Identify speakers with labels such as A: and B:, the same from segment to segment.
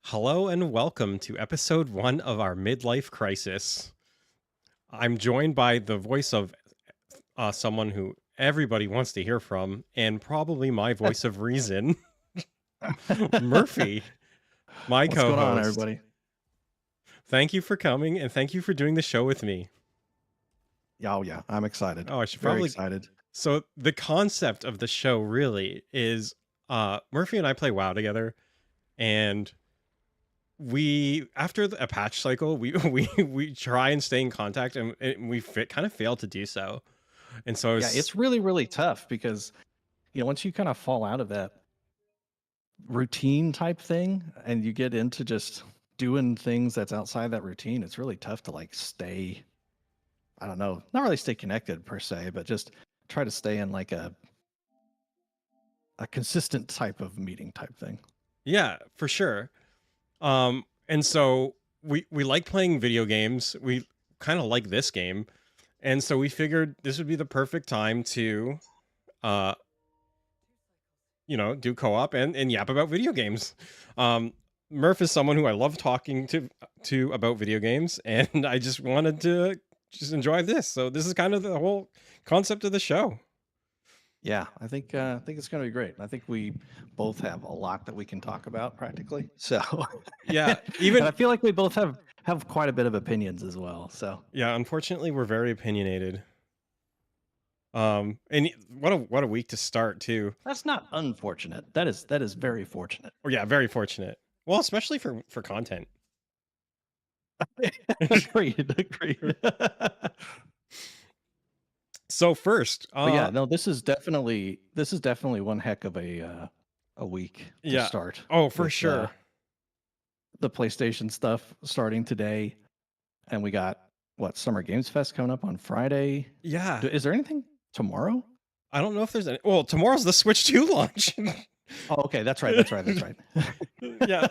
A: Hello and welcome to episode 1 of our midlife crisis. I'm joined by the voice of someone who everybody wants to hear from, and probably my voice of reason, Murphy, my
B: What's going on,
A: co-host.
B: everybody?
A: Thank you for coming, and thank you for doing the show with me.
B: Yeah, I'm excited.
A: Oh, I should
B: Very
A: probably...
B: excited.
A: So the concept of the show really is Murphy and I play WoW together, and we after a patch cycle we try and stay in contact, and we kind of fail to do so. And so
B: Yeah, it's really, really tough because, once you kind of fall out of that routine type thing and you get into just doing things that's outside that routine, it's really tough to like stay, I don't know, not really stay connected per se, but just try to stay in like a consistent type of meeting type thing.
A: yeah, for sure. And so we like playing video games. We kind of like this game, and so we figured this would be the perfect time to uh do co-op and yap about video games. Murph is someone who I love talking to about video games, and I just wanted to just enjoy this. So this is kind of the whole concept of the show.
B: Yeah, I think it's going to be great. I think we both have a lot that we can talk about practically. So
A: Yeah,
B: and I feel like we both have quite a bit of opinions as well. So
A: yeah, unfortunately we're very opinionated. And what a week to start too.
B: that's not unfortunate. That is very fortunate.
A: Oh yeah, very fortunate. Well, especially for content.
B: Agreed.
A: So first,
B: But yeah, no, this is definitely one heck of a week to start.
A: Oh, for
B: with,
A: sure.
B: The PlayStation stuff starting today, and we got Summer Games Fest coming up on Friday.
A: Yeah.
B: Is there anything tomorrow?
A: I don't know if there's any. Well, tomorrow's the Switch 2 launch.
B: Oh, okay, that's right.
A: Yeah.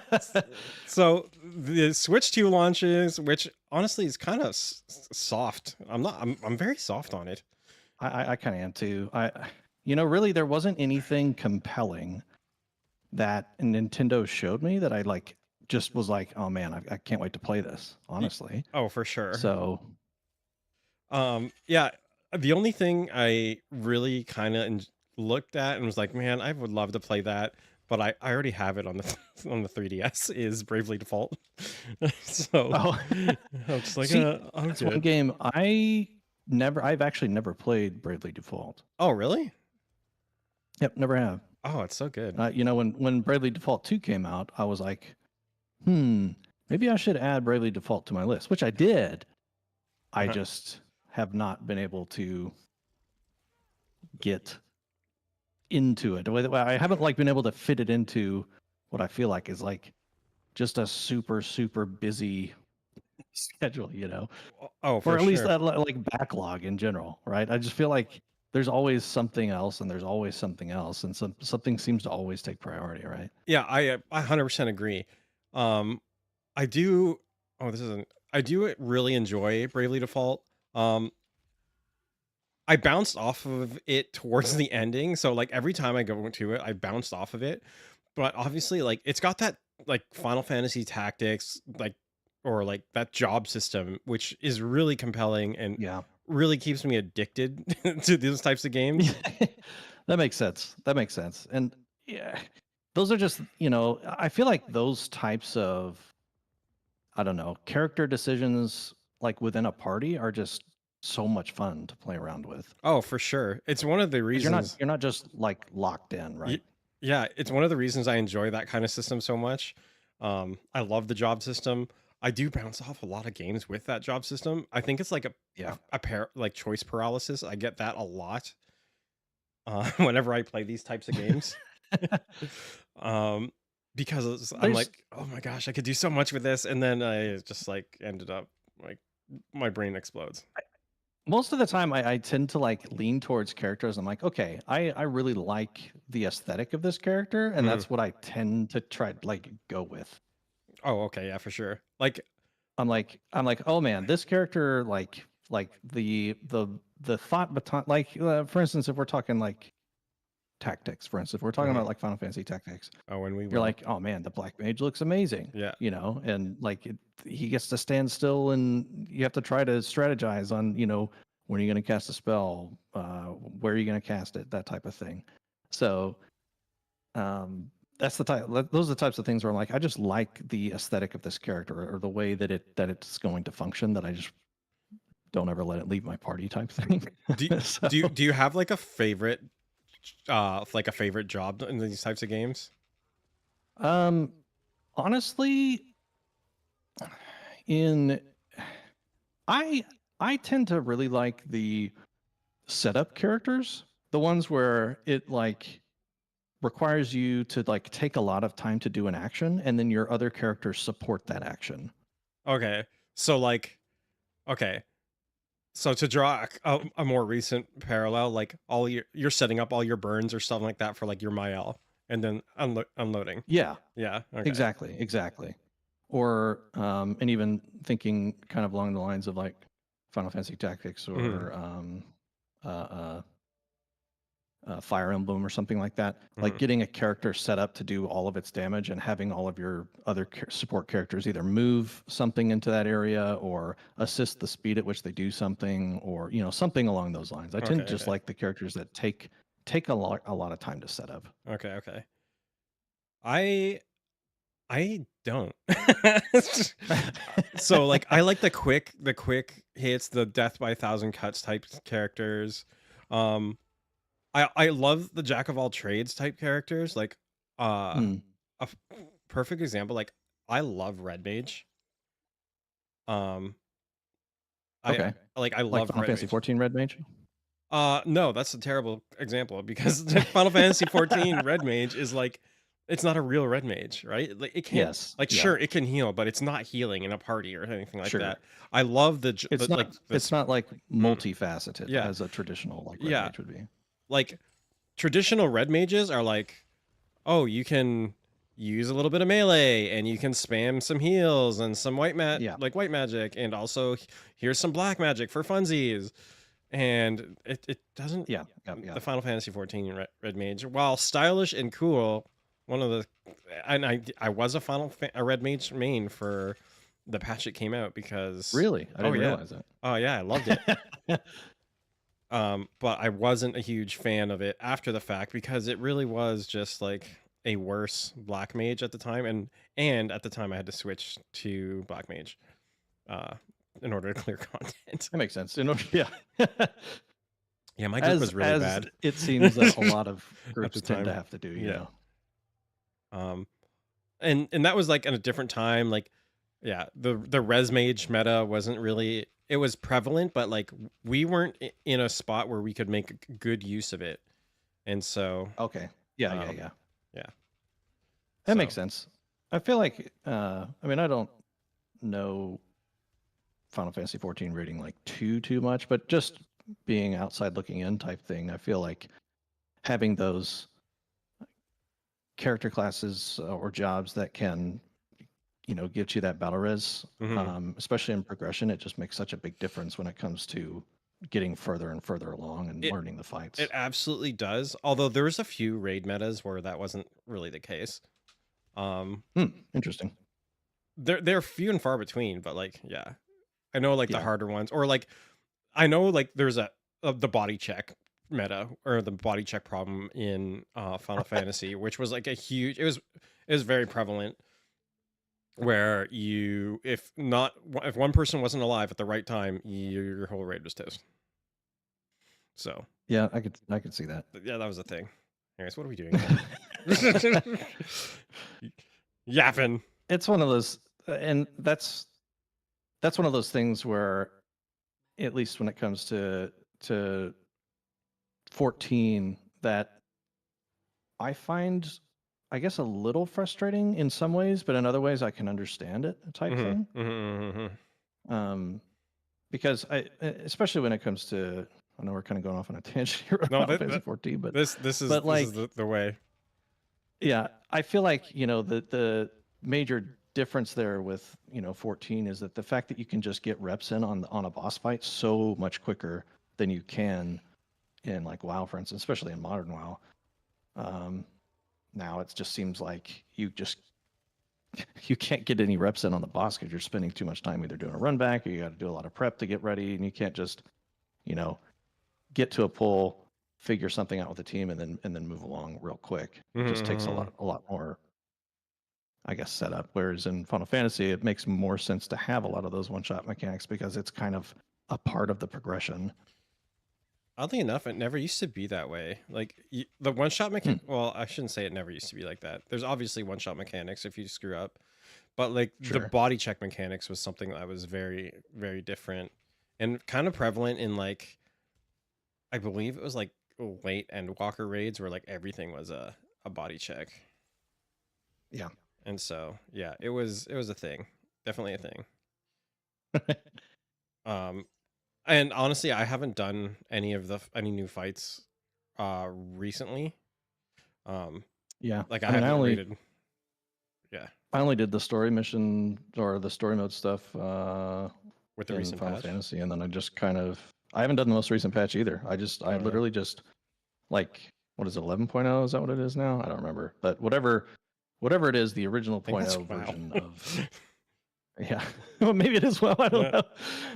A: So the Switch 2 launches, which honestly is kind of soft. I'm very soft on it.
B: I kind of am too. Really, there wasn't anything compelling that Nintendo showed me that I just was like, oh man, I can't wait to play this. Honestly.
A: Oh, for sure.
B: So,
A: yeah. The only thing I really kind of looked at and was like, man, I would love to play that, but I already have it on the on the 3DS, is Bravely Default. So I'm just like,
B: that's one game I've actually never played Bravely Default.
A: Oh, really?
B: Yep, never have.
A: Oh, it's so good.
B: When Bravely Default 2 came out, I was like, maybe I should add Bravely Default to my list, which I did. I just have not been able to get into it. I haven't been able to fit it into what I feel like is just a super, super busy schedule,
A: Oh, for
B: or at least
A: sure.
B: that backlog in general, right? I just feel like there's always something else, and there's always something else, and something seems to always take priority, right?
A: Yeah, I 100% agree. I do. Oh, I do really enjoy Bravely Default. I bounced off of it towards the ending, so every time I go into it, I bounced off of it. But obviously, it's got that Final Fantasy Tactics, or that job system, which is really compelling and really keeps me addicted to those types of games.
B: That makes sense. And yeah, those are just, I feel like those types of, I don't know, character decisions within a party are just so much fun to play around with.
A: Oh, for sure. It's one of the reasons
B: you're not just locked in, right?
A: Yeah, it's one of the reasons I enjoy that kind of system so much. I love the job system. I do bounce off a lot of games with that job system. I think it's a pair choice paralysis. I get that a lot whenever I play these types of games. Because I'm like, oh my gosh, I could do so much with this, and then I just ended up my brain explodes.
B: Most of the time I tend to lean towards characters. I'm like, okay, I really like the aesthetic of this character, and that's what I tend to try go with.
A: Oh, okay, yeah, for sure.
B: I'm like, oh man, this character the thought baton, for instance, if we're talking tactics, for instance. We're talking about like Final Fantasy Tactics.
A: Oh, when we
B: You're
A: will.
B: like, oh man, the Black Mage looks amazing.
A: Yeah.
B: You know, and like he gets to stand still, and you have to try to strategize on, you know, when are you going to cast a spell, where are you going to cast it, that type of thing. So that's the type. Those are the types of things where I'm like, I just like the aesthetic of this character or the way that it's going to function. That I just don't ever let it leave my party type thing. So,
A: Do you have like a favorite job in these types of games?
B: honestly, in I tend to really like the setup characters, the ones where it like requires you to like take a lot of time to do an action, and then your other characters support that action.
A: Okay. So like, okay. So to draw a more recent parallel, like you're setting up all your burns or something like that for like your Mael, and then unloading.
B: Yeah,
A: Yeah. Okay.
B: exactly. Or and even thinking kind of along the lines of like Final Fantasy Tactics or uh, uh, Fire Emblem or something like that. Like getting a character set up to do all of its damage and having all of your other support characters either move something into that area or assist the speed at which they do something, or you know, something along those lines. I tend to just like the characters that take a lot of time to set up.
A: Okay. I don't. So like I like the quick hits, the death by 1,000 cuts type characters. I love the jack of all trades type characters. Like a perfect example, like I love Red Mage.
B: Okay.
A: I love
B: Final Fantasy 14 Red Mage.
A: No, that's a terrible example because Final Fantasy 14 Red Mage is like, it's not a real Red Mage, right? Like it can't,
B: Yes.
A: like sure it can heal, but it's not healing in a party or anything like
B: Sure.
A: that. I love
B: it's not
A: like
B: it's not like multifaceted
A: Yeah.
B: as a traditional like Red Mage would be.
A: Like traditional Red Mages are like, oh, you can use a little bit of melee and you can spam some heals and some white magic, and also here's some black magic for funsies. And it doesn't. The Final Fantasy 14 Red Mage, while stylish and cool, one of the, and I was a Red Mage main for the patch that came out because
B: really I didn't realize that.
A: Oh yeah, I loved it. But I wasn't a huge fan of it after the fact because it really was just like a worse Black Mage at the time, and at the time I had to switch to Black Mage in order to clear content.
B: That makes sense.
A: Yeah, my group was really bad.
B: It seems that a lot of groups tend to have to do, you know.
A: And that was like in a different time. Like, yeah, the res mage meta wasn't really, it was prevalent, but like we weren't in a spot where we could make good use of it. And so
B: okay. Yeah. That makes sense. I feel like I mean, I don't know Final Fantasy 14 rating like too much, but just being outside looking in type thing, I feel like having those character classes or jobs that can, you know, get you that battle res, especially in progression, it just makes such a big difference when it comes to getting further and further along and learning the fights.
A: It absolutely does. Although there was a few raid metas where that wasn't really the case.
B: Interesting.
A: They're few and far between, but like, yeah, I know like the harder ones, or like I know like there's the body check meta or the body check problem in Final Fantasy, which was like a huge, it was very prevalent, where if one person wasn't alive at the right time, your whole raid was toast. So
B: yeah, I could see that.
A: Yeah, that was a thing. Anyways, what are we doing? Yapping.
B: It's one of those, and that's one of those things where, at least when it comes to 14, that I find, I guess, a little frustrating in some ways, but in other ways I can understand it type thing. Because especially when it comes to, I know we're kind of going off on a tangent here about Final Fantasy 14, but
A: this is the way.
B: Yeah, I feel like, you know, the major difference there with, you know, 14 is that the fact that you can just get reps in on a boss fight so much quicker than you can in like WoW, for instance, especially in modern WoW. Um, now it just seems like you can't get any reps in on the boss because you're spending too much time either doing a run back or you got to do a lot of prep to get ready, and you can't just, you know, get to a pull, figure something out with the team, and then move along real quick. It just takes a
A: Mm-hmm.
B: lot more, I guess, setup. Whereas in Final Fantasy, it makes more sense to have a lot of those one-shot mechanics because it's kind of a part of the progression.
A: Oddly enough, it never used to be that way. Like the one shot
B: Hmm,
A: mechanic. Well, I shouldn't say it never used to be like that. There's obviously one shot mechanics if you screw up, but like the
B: sure.
A: body check mechanics was something that was very different and kind of prevalent in like I believe it was like late Endwalker raids where like everything was a body check.
B: Yeah.
A: And so yeah, it was a thing, definitely a thing. Um, and honestly, I haven't done any new fights recently. Um,
B: Yeah.
A: like I
B: I mean,
A: haven't rated. Yeah,
B: I only did the story mission or the story mode stuff
A: with the
B: in
A: recent
B: Final
A: patch.
B: Fantasy, and then I haven't done the most recent patch either. I
A: Oh yeah,
B: literally just like, what is it, 11.0? Is that what it is now? I don't remember, but whatever it is, the original
A: I think
B: point
A: that's
B: oh
A: wow.
B: version of, yeah, well, maybe it is. Well, I don't
A: Yeah.
B: know,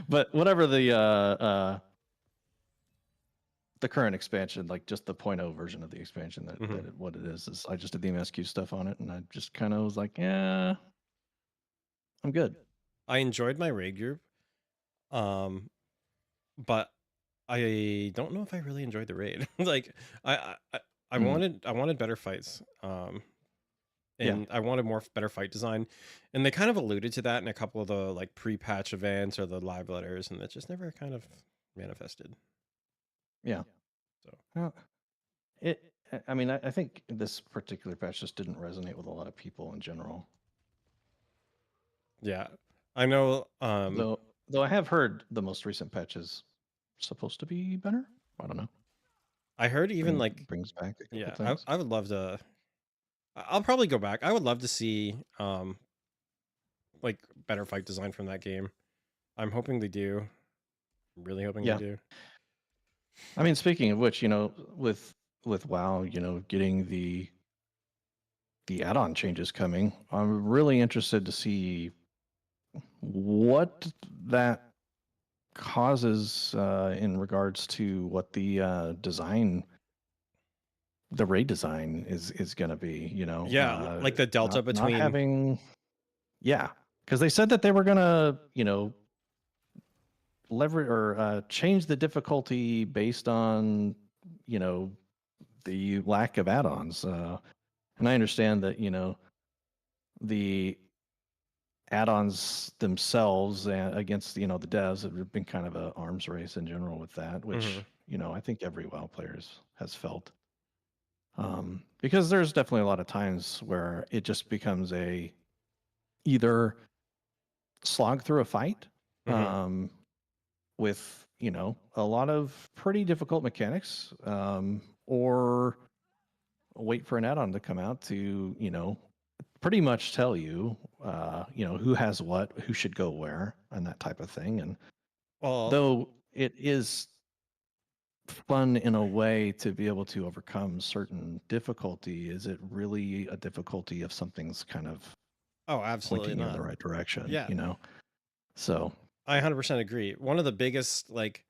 B: but whatever the current expansion, like just the point oh version of the expansion,
A: Hmm.
B: what it is I just did the MSQ stuff on it, and I just kind of was like, yeah, I'm good.
A: I enjoyed my raid group, um, but I don't know if I really enjoyed the raid. Like I I, I
B: Mm,
A: I wanted better fights.
B: yeah.
A: And I wanted better fight design, and they kind of alluded to that in a couple of the like pre-patch events or the live letters, and it just never kind of manifested.
B: Yeah.
A: So
B: Well, I mean, I think this particular patch just didn't resonate with a lot of people in general.
A: yeah, I know.
B: Though I have heard the most recent patch is supposed to be better. I don't know.
A: I heard even like
B: Brings back a couple
A: yeah,
B: things.
A: I would love to. I'll probably go back. I would love to see like better fight design from that game. I'm hoping they do. I'm really hoping they
B: Yeah.
A: do.
B: I mean, speaking of which, with WoW, getting the add-on changes coming, I'm really interested to see what that causes in regards to what the raid design is going to be.
A: Yeah, like the delta
B: Not
A: between.
B: having, yeah, because they said that they were going to, leverage or change the difficulty based on, you know, the lack of add-ons. And I understand that, the add-ons themselves against the devs have been kind of a arms race in general with that, which
A: Mhm.
B: I think every WoW player has felt. Because there's definitely a lot of times where it just becomes a either slog through a fight
A: Mhm.
B: um, with a lot of pretty difficult mechanics, or wait for an add-on to come out to pretty much tell you who has what, who should go where, and that type of thing. And
A: Well,
B: though it is fun in a way to be able to overcome certain difficulty, is it really a difficulty if something's kind of
A: oh, absolutely
B: pointing you in the
A: not.
B: right direction,
A: Yeah,
B: So,
A: I 100% agree. One of the biggest like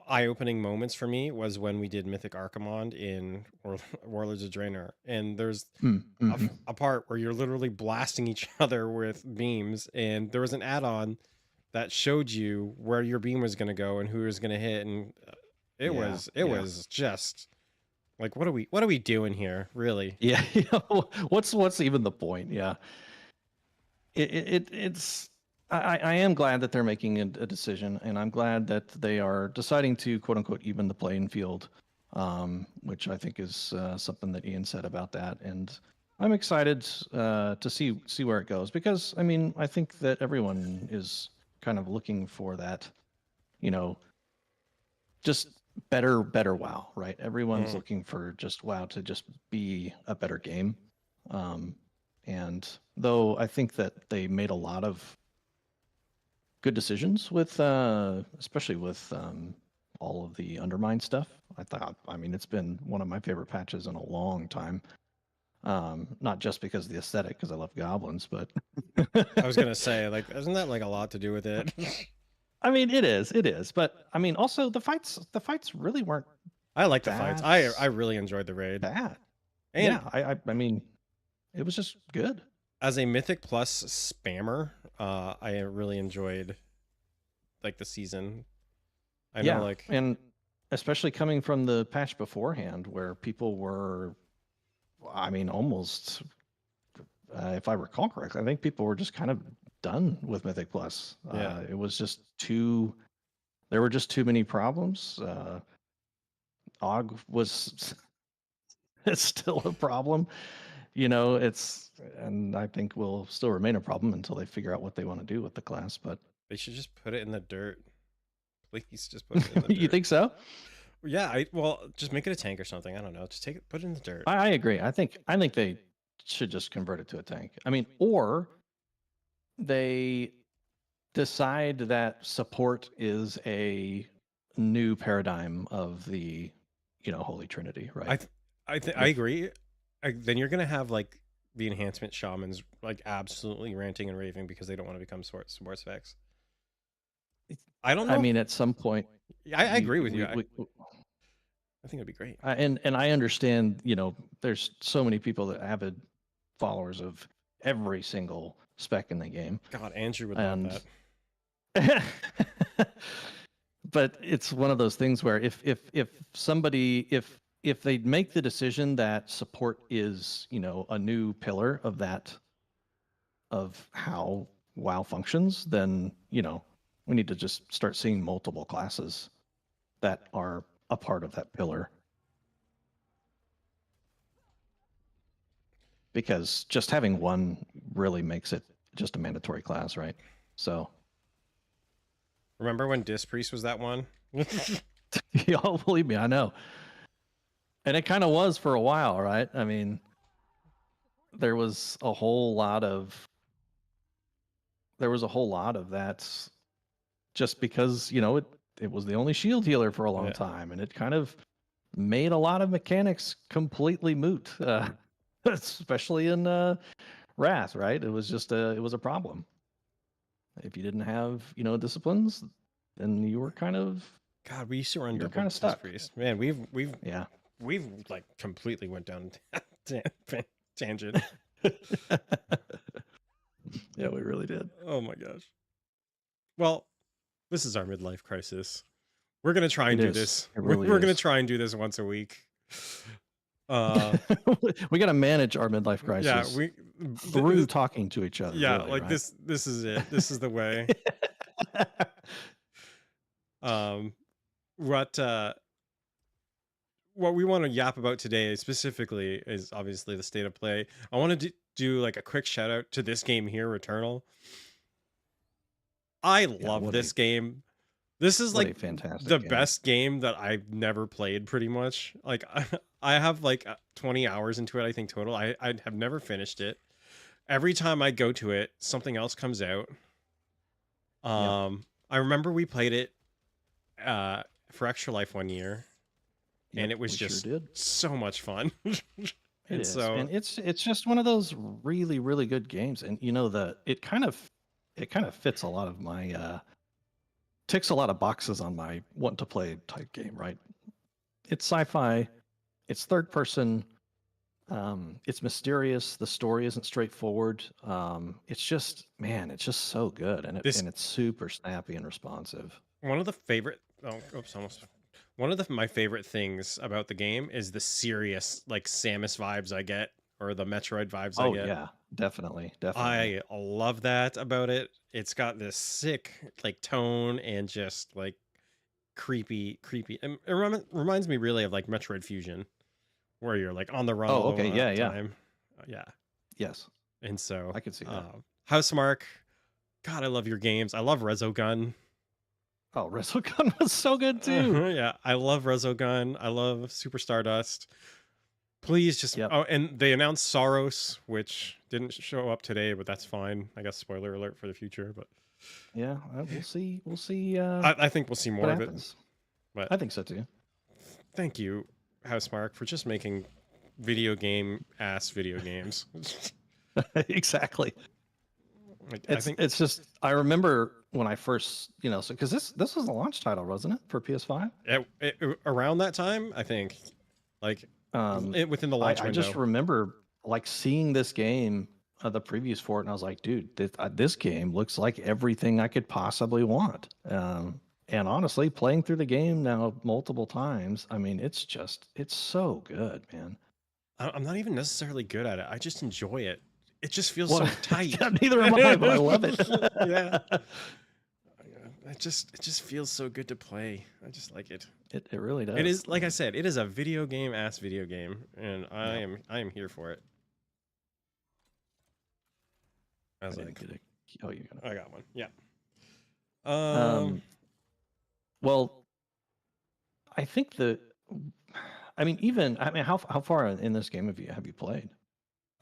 A: eye-opening moments for me was when we did Mythic Archimond in Warlords of Draenor, and there's
B: mm-hmm.
A: a part where you're literally blasting each other with beams, and there was an add-on that showed you where your beam was going to go and who it was going to hit, and it
B: Yeah,
A: was it
B: yeah.
A: was just like what are we doing here, really?
B: Yeah, what's even the point? Yeah, it's. I am glad that they're making a decision, and I'm glad that they are deciding to quote unquote even the playing field, which I think is something that Ian said about that, and I'm excited to see where it goes because I mean I think that everyone is kind of looking for that, you know, just better WoW, right? Everyone's
A: Mhm.
B: looking for just WoW to just be a better game. Um, and though I think that they made a lot of good decisions with, especially with all of the undermine stuff. I mean, it's been one of my favorite patches in a long time. Not just because of the aesthetic, because I love goblins, but
A: I was gonna say, like, isn't that like a lot to do with it?
B: I mean, it is. But I mean, also the fights really weren't
A: I like the fights.
B: that
A: I really enjoyed the raid.
B: bad.
A: And
B: Yeah, I mean, it was just good.
A: as a Mythic Plus spammer, I really enjoyed like the season. I know,
B: Yeah,
A: like,
B: and especially coming from the patch beforehand, where people were, I mean, almost, if I recall correctly, I think people were just kind of done with Mythic Plus.
A: yeah,
B: It was just too. There were just too many problems. Og was it's still a problem. And I think will still remain a problem until they figure out what they want to do with the class. But
A: they should just put it in the dirt. Please, just put it in the
B: you
A: dirt.
B: think so?
A: Yeah, well, just make it a tank or something. I don't know. Just take it, put it in the dirt.
B: I agree. I think they should just convert it to a tank. I mean, or they decide that support is a new paradigm of the Holy Trinity, right?
A: I
B: If
A: agree. Then you're gonna have like the enhancement shamans like absolutely ranting and raving because they don't want to become sports specs. I don't
B: I
A: know.
B: mean, at some point,
A: I agree with you.
B: we
A: I think it'd be great.
B: and I understand, there's so many people that avid followers of every single spec in the game,
A: God, Andrew would love
B: and
A: that.
B: but it's one of those things where if somebody if they make the decision that support is a new pillar of that of how WoW functions, then we need to just start seeing multiple classes that are a part of that pillar. Because just having one really makes it just a mandatory class, right? So,
A: Remember when Disc Priest was that one?
B: y'all believe me, I know. And it kind of was for a while, right? I mean, there was a whole lot of that just because, it was the only shield healer for a long
A: Yeah.
B: time, and it kind of made a lot of mechanics completely moot. Especially in Wrath, right? It was a problem. If you didn't have, disciplines, then
A: God, we used to run
B: you were
A: double
B: kind of
A: Disc
B: stuck.
A: Priest. Man,
B: Yeah.
A: we've like completely went down tangent.
B: Yeah, we really did.
A: Oh my gosh. Well, this is our midlife crisis. We're gonna try and
B: It
A: do
B: is.
A: this.
B: It really
A: We're gonna
B: is.
A: try and do this once a week. Uh,
B: We got to manage our midlife
A: yeah,
B: crisis through talking to each other.
A: yeah,
B: Really,
A: like
B: right?
A: this is it. This is the way. Um, what what we want to yap about today specifically is obviously the state of play. I want to do like a quick shout out to this game here, Returnal. I
B: Yeah,
A: love this game. This is
B: what a
A: like
B: fantastic
A: the
B: game.
A: best game that I've never played pretty much. Like I have like 20 hours into it, I think total. I have never finished it. Every time I go to it, something else comes out. I remember we played it for Extra Life one year, and it was
B: we sure
A: just
B: did.
A: so much fun.
B: It
A: And
B: is,
A: so
B: and it's just one of those really really good games, and it kind of fits a lot of my ticks a lot of boxes on my want to play type game, right? It's sci-fi, it's third person, it's mysterious, the story isn't straightforward. It's just, man, it's just so good, and
A: this
B: it's super snappy and responsive.
A: one of the favorite oops, almost one of my favorite things about the game is the serious like Samus vibes I get, or the Metroid vibes I
B: Oh
A: get.
B: yeah, definitely.
A: I love that about it. It's got this sick like tone and just like creepy. And it reminds me really of like Metroid Fusion, where you're like on the run
B: Oh,
A: all
B: okay,
A: the
B: yeah, yeah,
A: time. Yeah.
B: yes,
A: And so,
B: I could see that.
A: Housemarque, God, I love your games. I love Resogun.
B: Oh, Resogun was so good too.
A: Yeah, I love Resogun. I love Super Stardust. Please just
B: Yep.
A: oh, and they announced Saros, which didn't show up today, but that's fine. I guess spoiler alert for the future, but
B: Yeah, we'll see. We'll see
A: I think we'll see more
B: what
A: of it.
B: happens.
A: But
B: I think so too.
A: thank you, Housemarque, for just making video games.
B: Exactly.
A: Like, I
B: It's
A: think
B: it's just I remember when I first, so because this was a launch title, wasn't it, for PS5?
A: around that time, I think, like within the launch
B: I just
A: window.
B: remember like seeing this game, the previews for it, and I was like, dude, this game looks like everything I could possibly want. And honestly, playing through the game now multiple times, I mean, it's so good, man.
A: I'm not even necessarily good at it. I just enjoy it. It just feels
B: Well,
A: so tight.
B: neither am I, but I love it.
A: Yeah. It just feels so good to play. I just like it.
B: It really
A: It
B: does.
A: is, like I said, it is a video game video game, and
B: Yeah.
A: I am here for it. I was like,
B: Oh, you're gonna.
A: I got one. Yeah.
B: Well, I think how far in this game have you played?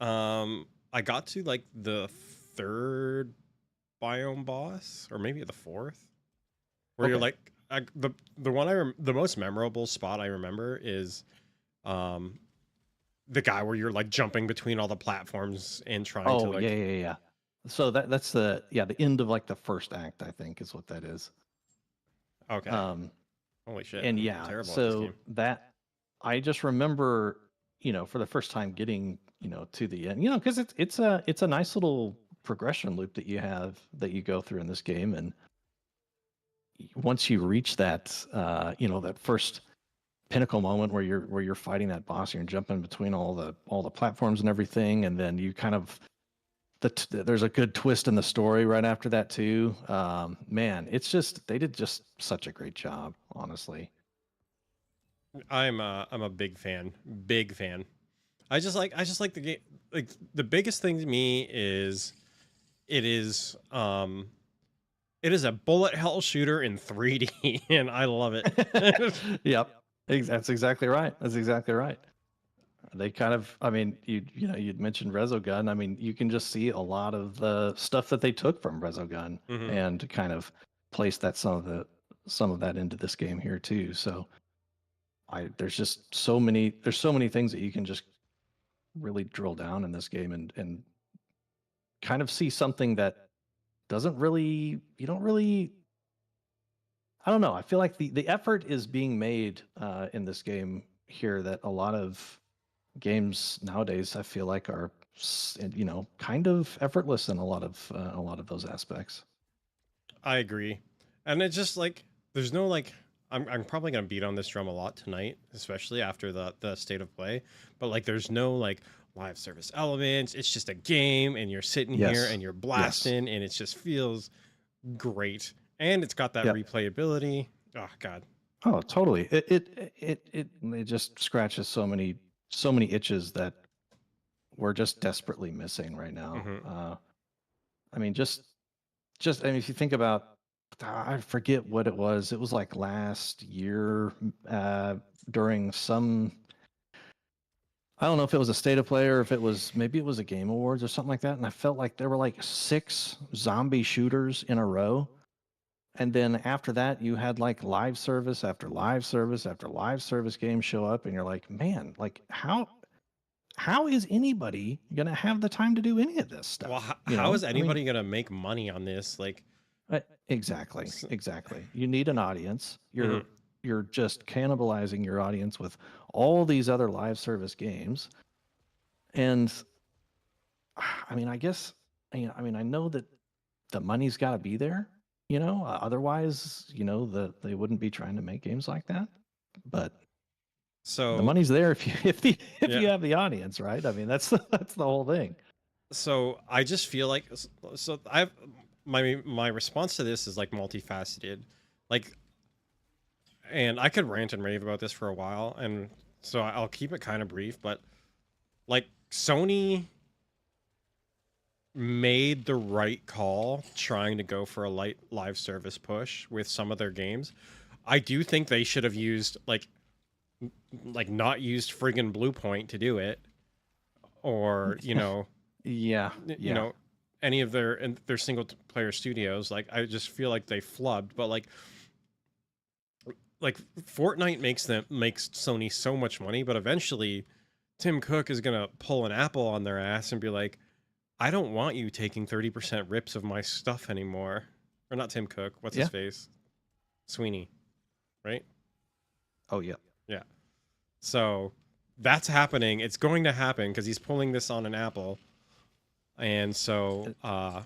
A: I got to like the third biome boss, or maybe the fourth, where you're
B: Okay.
A: like, the one the most memorable spot I remember is, um, the guy where you're like jumping between all the platforms and trying to
B: Oh, yeah,
A: like,
B: yeah, yeah. So that's the end of like the first act, I think, is what that is.
A: okay,
B: Um,
A: holy shit,
B: and
A: I'm
B: yeah,
A: terrible at this
B: so
A: game.
B: that I just remember, for the first time getting, to the end, because it's a nice little progression loop that you go through in this game, and once you reach that, that first pinnacle moment where you're fighting that boss, and you're jumping between all the platforms and everything, and then you kind of there's a good twist in the story right after that too. Man, they did just such a great job, honestly.
A: I'm a big fan, big fan. I just like the game. Like, the biggest thing to me is it is um it is a bullet hell shooter in 3D, and I love it.
B: Yep, that's exactly right. That's exactly right. They kind of, I mean, you'd mentioned Resogun. I mean, you can just see a lot of the stuff that they took from Resogun
A: Hmm.
B: and kind of placed some of that into this game here too. So there's so many things that you can just really drill down in this game and kind of see something that you don't really, I don't know. I feel like the effort is being made in this game here that a lot of games nowadays I feel like are kind of effortless in a lot of those aspects.
A: I agree, and it's just like there's no like. I'm probably gonna beat on this drum a lot tonight, especially after the state of play. But like, there's no like live service elements. It's just a game, and you're sitting here
B: Yes.
A: and you're
B: Yes.
A: blasting, and it just feels great. And it's got that
B: Yep.
A: replayability. Oh God.
B: Oh, totally. It just scratches so many itches that we're just desperately missing right now.
A: Hmm.
B: I mean, I mean, if you think about, I forget what it was. It was like last year during some. I don't know if it was a state of play or if maybe it was a Game Awards or something like that. And I felt like there were like 6 zombie shooters in a row. And then after that, you had like live service after live service after live service games show up, and you're like, man, like how is anybody gonna have the time to do any of this
A: Well,
B: stuff?
A: how is
B: I mean,
A: anybody gonna make money on this? Like,
B: exactly,
A: s-
B: exactly. You need an audience.
A: mhm.
B: You're just cannibalizing your audience with all these other live service games, and I mean, I guess, I know that the money's got to be there, otherwise, they wouldn't be trying to make games like that. But the
A: So
B: money's there if you if
A: yeah.
B: you have the audience, right? I mean, that's the whole thing.
A: So I just feel like, so I've my response to this is like multifaceted, like, and I could rant and rave about this for a while, and so I'll keep it kind of brief. But like, Sony made the right call trying to go for a light live service push with some of their games. I do think they should have used like not used friggin' Blue Point to do it, or
B: Yeah,
A: you
B: yeah.
A: know any of their single player studios. Like, I just feel like they flubbed. But like, like Fortnite makes Sony so much money, but eventually Tim Cook is gonna pull an Apple on their ass and be like, I don't want you taking 30% rips of my stuff anymore. Or not Tim Cook, what's his
B: Yeah.
A: face? Sweeney, right?
B: Oh yeah.
A: Yeah. So that's happening. It's going to happen because he's pulling this on an Apple. And so yeah.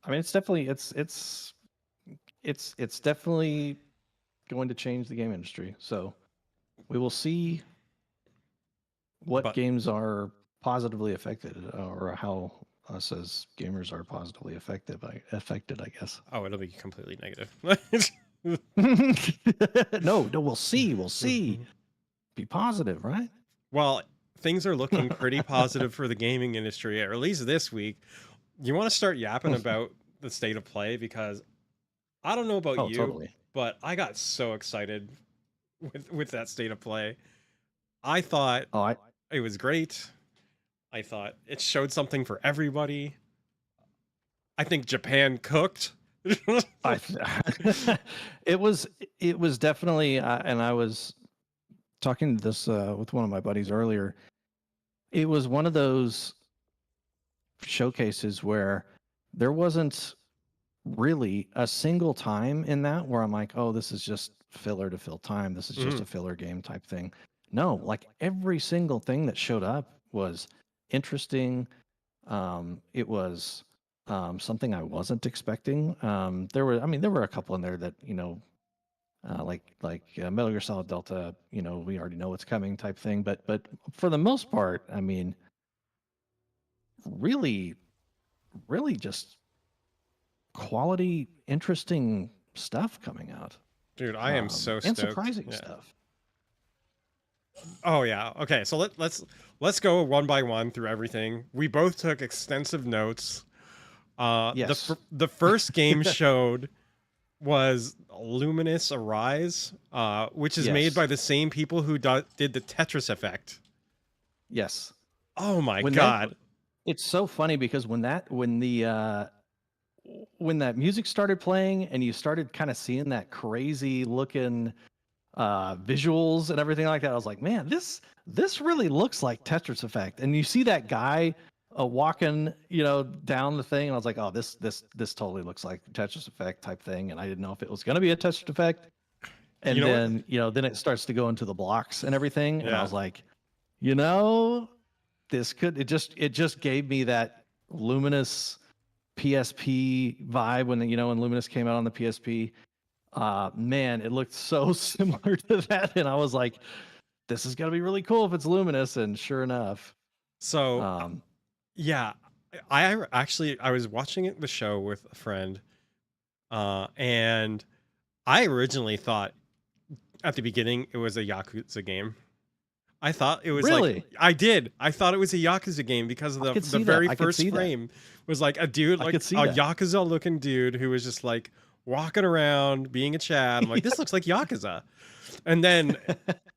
B: I mean, it's definitely it's definitely going to change the game industry. So we will see what
A: But
B: games are positively affected, or how us as gamers are positively affected. I guess.
A: oh, it'll be completely negative.
B: No, we'll see. We'll see. Be positive, right?
A: Well, things are looking pretty positive for the gaming industry, or at least this week. You want to start yapping about the state of play because I don't know about
B: Oh,
A: you,
B: totally.
A: but I got so excited with that state of play. I thought
B: Oh,
A: it was great. I thought it showed something for everybody. I think Japan cooked.
B: I it was definitely, and I was talking to this with one of my buddies earlier. It was one of those showcases where there wasn't really a single time in that where I'm like, oh, this is just filler to fill time. This is just a filler game type thing. No, like every single thing that showed up was interesting. It was something I wasn't expecting. There were a couple in there that, like Metal Gear Solid Delta, we already know what's coming type thing. But for the most part, I mean, really, really just quality, interesting stuff coming out.
A: Dude, I am so
B: and
A: stoked.
B: surprising stuff.
A: Oh yeah. Okay, so let's go one by one through everything. We both took extensive notes.
B: Yes.
A: The first game showed was Lumines Arise, which is made
B: Yes.
A: by the same people who did the Tetris Effect.
B: Yes.
A: Oh my god.
B: It's so funny because when that music started playing and you started kind of seeing that crazy looking visuals and everything like that, I was like, man, this really looks like Tetris Effect. And you see that guy walking, down the thing, and I was like, oh, this totally looks like Tetris Effect type thing. And I didn't know if it was going to be a Tetris Effect. And then it starts to go into the blocks and everything, and I was like, it just gave me that Luminous PSP vibe when Luminous came out on the PSP. Man, it looked so similar to that, and I was like, this is gonna be really cool if it's Luminous, and sure enough.
A: So yeah, I was watching the show with a friend, and I originally thought at the beginning it was a Yakuza game. I thought it was
B: really?
A: I thought it was a Yakuza game because of the very first frame was like a dude, like a Yakuza looking dude who was just like walking around being a Chad. I'm like, this looks like Yakuza. And then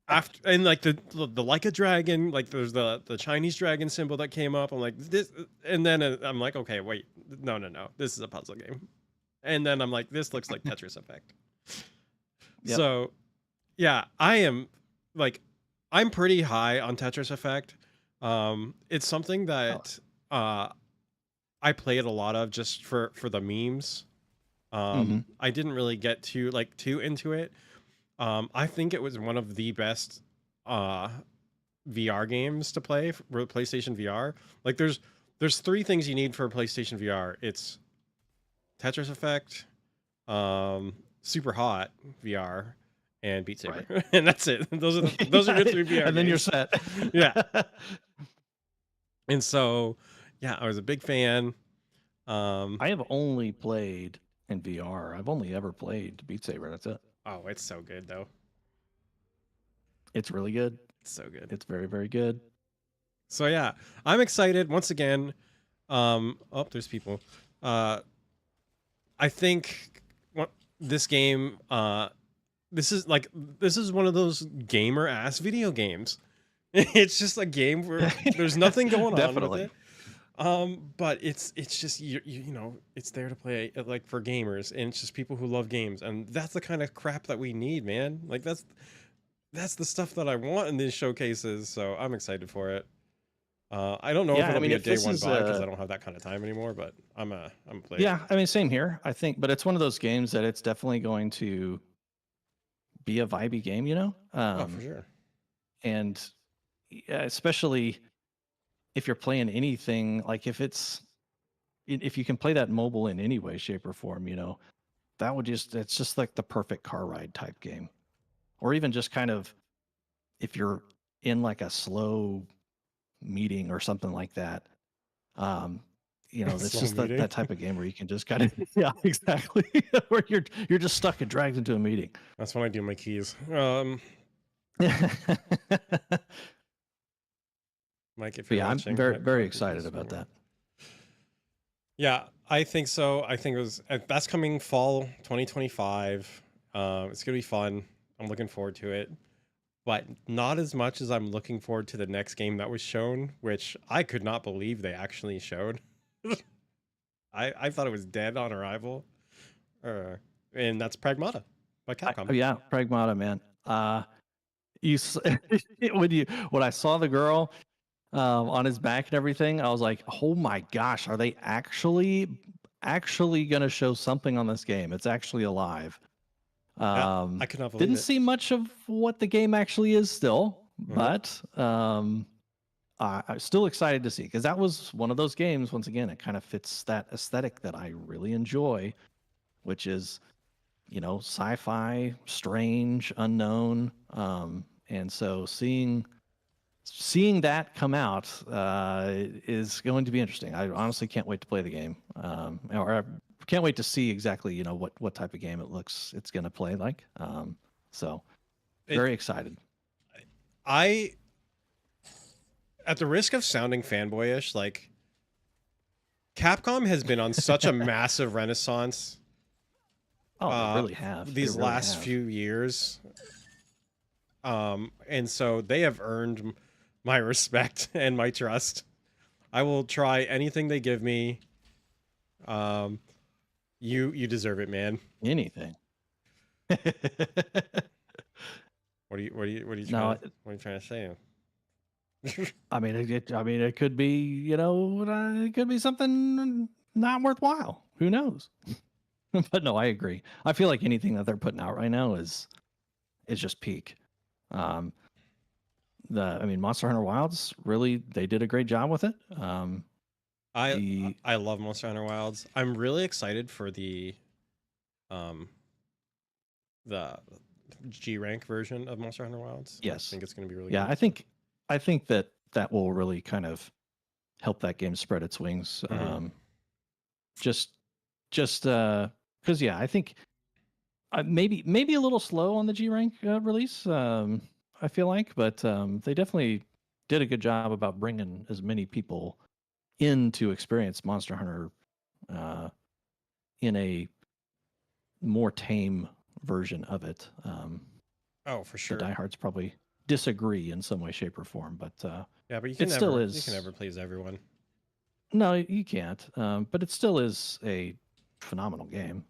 A: like the like a dragon, like there's the Chinese dragon symbol that came up. I'm like, this, and then I'm like, okay, wait, no, this is a puzzle game. And then I'm like, this looks like Tetris Effect. Yep. So yeah, I'm pretty high on Tetris Effect. It's something that I played a lot of just for the memes. I didn't really get too into it. I think it was one of the best VR games to play for PlayStation VR. Like there's three things you need for PlayStation VR. It's Tetris Effect, Super Hot VR, and Beat Saber, right. And that's it. Those are your three VR
B: and then you're set.
A: Yeah. And so, yeah, I was a big fan.
B: I have only played in VR. I've only ever played Beat Saber. That's it.
A: Oh, it's so good though.
B: It's really good.
A: It's so good.
B: It's very, very good.
A: So yeah, I'm excited once again. Oh, there's people. I think this game. This is one of those gamer ass video games. It's just a game where there's nothing going on with it. But it's just you know, it's there to play like for gamers, and it's just people who love games, and that's the kind of crap that we need, man. Like that's the stuff that I want in these showcases, so I'm excited for it. I don't know if
B: Yeah, I
A: it'll
B: mean,
A: be a
B: if
A: day
B: this
A: one
B: is
A: buy because I don't have that kind of time anymore, but I'm gonna play it.
B: yeah, I mean, same here. I think, but it's one of those games that it's definitely going to be a vibey game, you know.
A: Oh, for sure.
B: And yeah, especially if you're playing anything, like if you can play that mobile in any way, shape, or form, you know, that would it's just like the perfect car ride type game, or even just kind of if you're in like a slow meeting or something like that. Um, you know, that's
A: Slow
B: just that
A: meeting.
B: type of game where you can just kind of yeah, exactly, where you're just stuck and dragged into a meeting.
A: That's when I do my keys.
B: But
A: Mike, if you're
B: yeah, I'm
A: watching,
B: very
A: might be
B: excited
A: keys.
B: about that.
A: Yeah, I think so. I think it was that's coming fall 2025. It's gonna be fun. I'm looking forward to it, but not as much as I'm looking forward to the next game that was shown, which I could not believe they actually showed. I thought it was dead on arrival, uh, and that's Pragmata by Capcom.
B: Yeah, Pragmata, man. You when I saw the girl on his back and everything, I was like, oh my gosh, are they actually gonna show something on this game? It's actually alive.
A: Yeah, I could not believe
B: Didn't
A: it.
B: see much of what the game actually is still,
A: Uh-huh.
B: but I'm still excited to see because that was one of those games. Once again, it kind of fits that aesthetic that I really enjoy, which is sci-fi, strange, unknown, and so seeing that come out is going to be interesting. I honestly can't wait to play the game, or I can't wait to see exactly what type of game it's going to play like. So
A: It
B: very excited.
A: I at the risk of sounding fanboyish, like Capcom has been on such a massive renaissance
B: Oh, they really have. They
A: these
B: really
A: last
B: have.
A: few years. And so they have earned my respect and my trust. I will try anything they give me. Um, you deserve it, man.
B: Anything.
A: What are you
B: No,
A: trying to say?
B: I mean, it could be, it could be something not worthwhile. Who knows? But no, I agree. I feel like anything that they're putting out right now is just peak. Um, I mean, Monster Hunter Wilds really they did a great job with it.
A: I
B: The
A: I love Monster Hunter Wilds. I'm really excited for um the G rank version of Monster Hunter Wilds. I
B: yes,
A: think it's going to be really
B: yeah,
A: good.
B: I think that will really kind of help that game spread its wings.
A: Hmm.
B: Just because yeah, I think maybe a little slow on the G rank release. I feel like, but they definitely did a good job about bringing as many people in to experience Monster Hunter in a more tame version of it.
A: Oh, for
B: The
A: sure.
B: diehards probably disagree in some way, shape, or form, but
A: Yeah, but
B: it still
A: you can
B: is.
A: never please everyone.
B: No, you can't. But it still is a phenomenal game.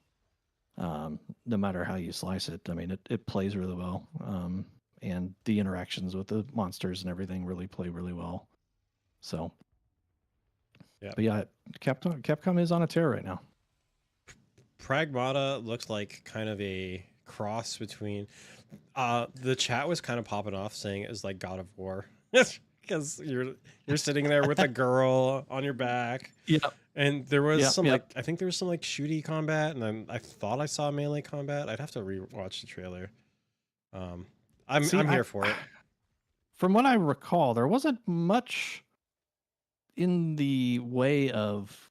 B: No matter how you slice it, I mean, it plays really well. And the interactions with the monsters and everything really play really well. So,
A: Yeah.
B: but yeah, Capcom is on a tear right now.
A: Pragmata looks like kind of a cross between the chat was kind of popping off saying it was like God of War. Because you're sitting there with a girl on your back.
B: Yep.
A: And there was
B: Yep.
A: some
B: Yep.
A: I think there was some like shooty combat, and then I thought I saw melee combat. I'd have to rewatch the trailer.
B: See,
A: I'm here for it.
B: from what I recall, there wasn't much in the way of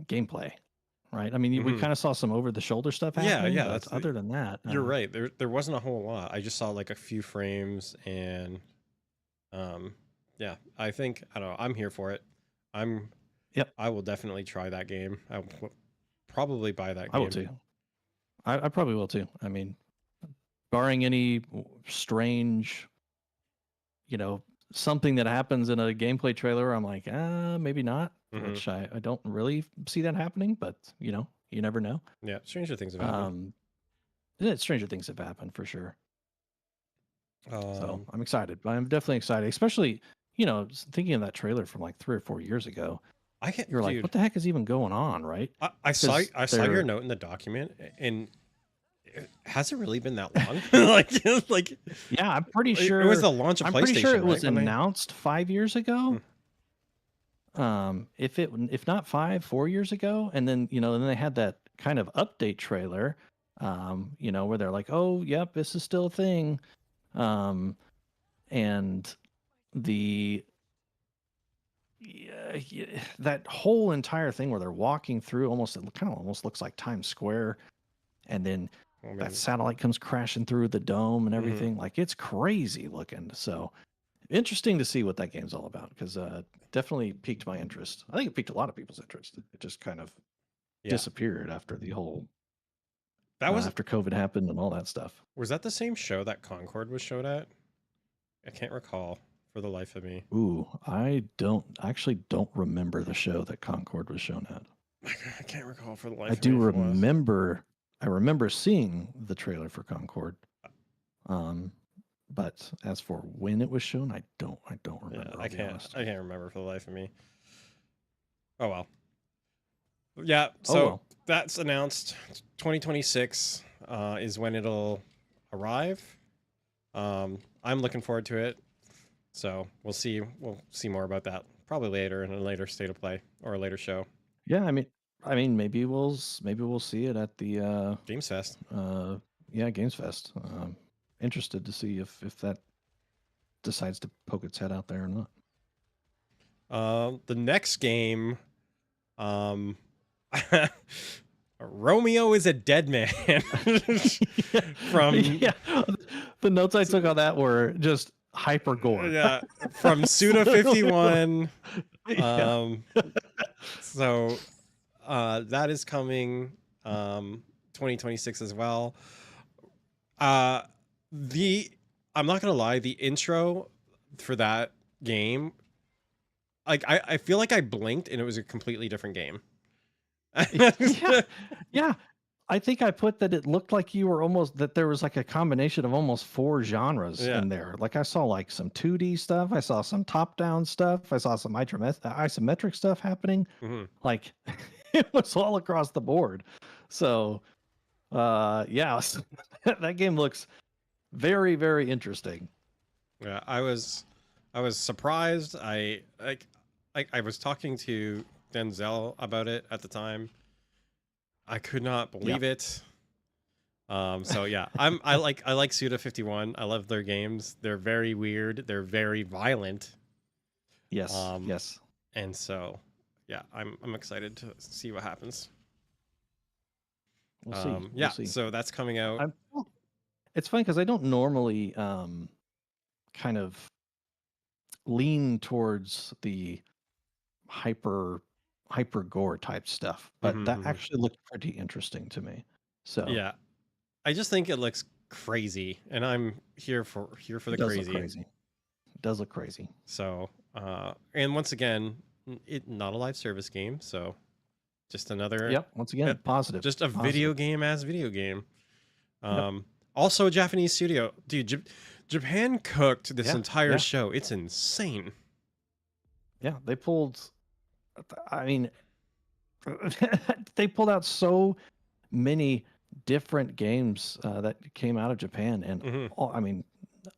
B: gameplay, right? I mean, we
A: Mhm.
B: kind of saw some over the shoulder stuff
A: Yeah,
B: happening,
A: yeah,
B: but other than that,
A: you're right. There wasn't a whole lot. I just saw like a few frames, and um yeah, I don't know, I'm here for it. I'm
B: yep,
A: I will definitely try that game. I will probably buy that
B: I will
A: game.
B: too. I probably will too. I mean, barring any strange, you know, something that happens in a gameplay trailer, I'm like, maybe not.
A: Mhm.
B: which I don't really see that happening, but you know, you never know.
A: Yeah, stranger things have happened.
B: Stranger things have happened for sure. So
A: Um,
B: I'm excited. I'm definitely excited, especially, you know, thinking of that trailer from like 3 or 4 years ago.
A: I can't,
B: You're like,
A: dude.
B: what the heck is even going on, right? Because
A: I saw your
B: they're,
A: note in the document, and has it really been that long? Like, like
B: yeah,
A: it was the launch of
B: I'm pretty sure
A: PlayStation,
B: it
A: right?
B: was
A: When they,
B: announced 5 years ago.
A: Hmm.
B: If not 4 years ago, and then, you know, then they had that kind of update trailer, you know, where they're like, oh, yep, this is still a thing. And the that whole entire thing where they're walking through, almost, it kind of almost looks like Times Square, and then
A: I
B: that
A: mean,
B: satellite comes crashing through the dome and
A: mhm.
B: everything. Like, it's crazy looking. So interesting to see what that game's all about, because definitely piqued my interest. I think it piqued a lot of people's interest. It just kind of
A: Yeah,
B: disappeared after the whole
A: that was
B: after COVID happened and all that stuff.
A: was that the same show that Concord was showed at? I can't recall for the life of me.
B: Ooh, I actually don't remember the show that Concord was shown at.
A: I can't recall for the
B: I
A: life of me
B: do
A: if it was.
B: remember I remember seeing the trailer for Concord. Um, but as for when it was shown, I don't
A: Yeah,
B: remember, I'll be honest.
A: I can't remember for the life of me. Oh well. Yeah,
B: Oh
A: so
B: well.
A: that's announced. 2026 is when it'll arrive. I'm looking forward to it. So we'll see. We'll see more about that probably later in a later state of play or a later show.
B: Yeah, maybe we'll see it at the
A: Games Fest.
B: yeah, Games Fest. Interested to see if that decides to poke its head out there or not.
A: The next game, um, Romeo is a dead man. From
B: Yeah, the notes I took on that were just hyper gore.
A: yeah, from
B: That's
A: Suda
B: literally
A: 51.
B: yeah.
A: So that is coming 2026 as well. Uh the I'm not gonna lie, the intro for that game, like I feel like I blinked and it was a completely different game.
B: Yeah, yeah. I think I put that it looked like you were almost that there was like a combination of almost 4 genres
A: Yeah.
B: in there. Like I saw like some 2D stuff, I saw some top-down stuff, I saw some isometric stuff happening.
A: Hmm.
B: Like it was all across the board. So yeah, that game looks very, very interesting.
A: Yeah, I was surprised. I was talking to Denzel about it at the time. I could not
B: Yeah.
A: believe it. So yeah, I like Suda 51. I love their games. They're very weird. They're very violent.
B: Yes.
A: Um,
B: Yes.
A: and so yeah, I'm excited to see what happens.
B: We'll see.
A: Yeah,
B: We'll see.
A: so that's coming out.
B: I'm It's funny because I don't normally kind of lean towards the hyper gore type stuff, but
A: Mhm,
B: that
A: mhm.
B: actually looked pretty interesting to me. So
A: Yeah, I just think it looks crazy, and I'm here for
B: it
A: the
B: does look
A: crazy.
B: crazy. It does look crazy.
A: So, and once again, it not a live service game, so just another,
B: Yep. Once again, positive.
A: just a video
B: Positive.
A: game as video game.
B: Yep.
A: Also a Japanese studio, dude. Japan cooked this
B: Yeah.
A: entire
B: Yeah.
A: show. It's insane.
B: Yeah. They pulled. I mean, they pulled out so many different games that came out of Japan, and
A: Hmm.
B: I mean,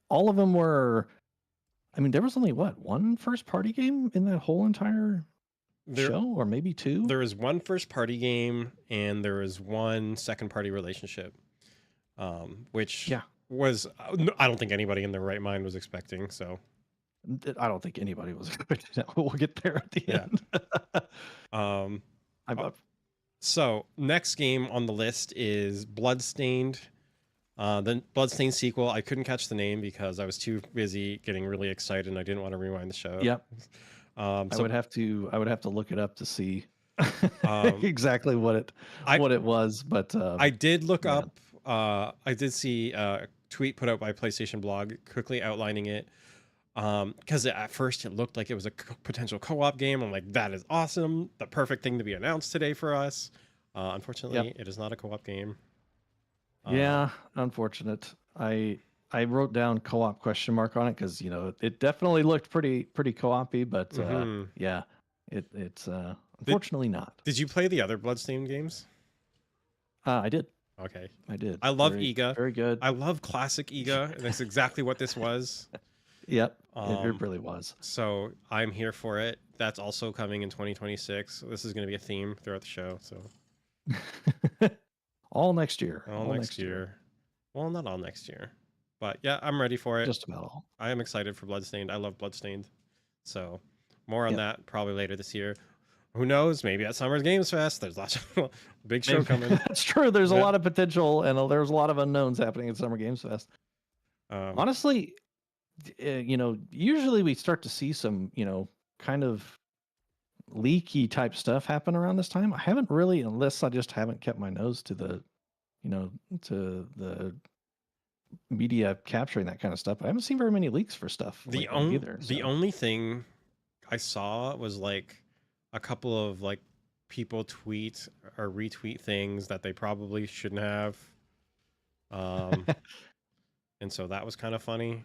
B: all of them were. I mean, there was only one first party game in that whole entire
A: There,
B: show, or maybe two.
A: there is one first party game, and there is one second party relationship, which
B: Yeah,
A: was I don't think anybody in their right mind was expecting. So
B: I don't think anybody was expecting that. We'll get there at the
A: yeah.
B: end.
A: Um,
B: I'm
A: uh,
B: up.
A: so next game on the list is Bloodstained. The Bloodstained sequel. I couldn't catch the name because I was too busy getting really excited and I didn't want to rewind the show.
B: Yep.
A: Um,
B: I
A: so
B: would have to look it up to see
A: um,
B: exactly what it
A: I
B: was, but
A: I did look
B: man.
A: up. I did see a tweet put out by PlayStation Blog quickly outlining it. Because at first it looked like it was a potential co-op game. I'm like, that is awesome, the perfect thing to be announced today for us.
B: Yep.
A: Unfortunately, it is not a co-op game.
B: Yeah, unfortunate. I wrote down co-op question mark on it because it definitely looked pretty co-op-y, but
A: Mhm.
B: yeah, it's
A: Did
B: unfortunately not.
A: Did you play the other Bloodstained games?
B: I did.
A: Okay.
B: I did.
A: I love
B: Very
A: Iga.
B: very good.
A: I love classic Iga, and that's exactly what this was.
B: Yep, it
A: Um,
B: really was.
A: so I'm here for it. That's also coming in 2026. This is going to be a theme throughout the show. So
B: All next year.
A: all
B: All
A: next
B: next year.
A: year. Well, not all next year, but yeah, I'm ready for it.
B: Just about all.
A: I am excited for Bloodstained. I love Bloodstained. So more on
B: Yep.
A: that probably later this year. Who knows? Maybe at Summer's Games Fest. There's lots of big show
B: Maybe-
A: coming.
B: That's true. There's a
A: Yeah.
B: lot of potential, and there's a lot of unknowns happening at Summer Games Fest. Honestly, usually we start to see some, kind of leaky type stuff happen around this time. I haven't really, unless I just haven't kept my nose to to the media capturing that kind of stuff. I haven't seen very many leaks for stuff
A: The
B: like that either.
A: the
B: So.
A: only thing I saw was like a couple of like people tweet or retweet things that they probably shouldn't have. And so that was kind of funny.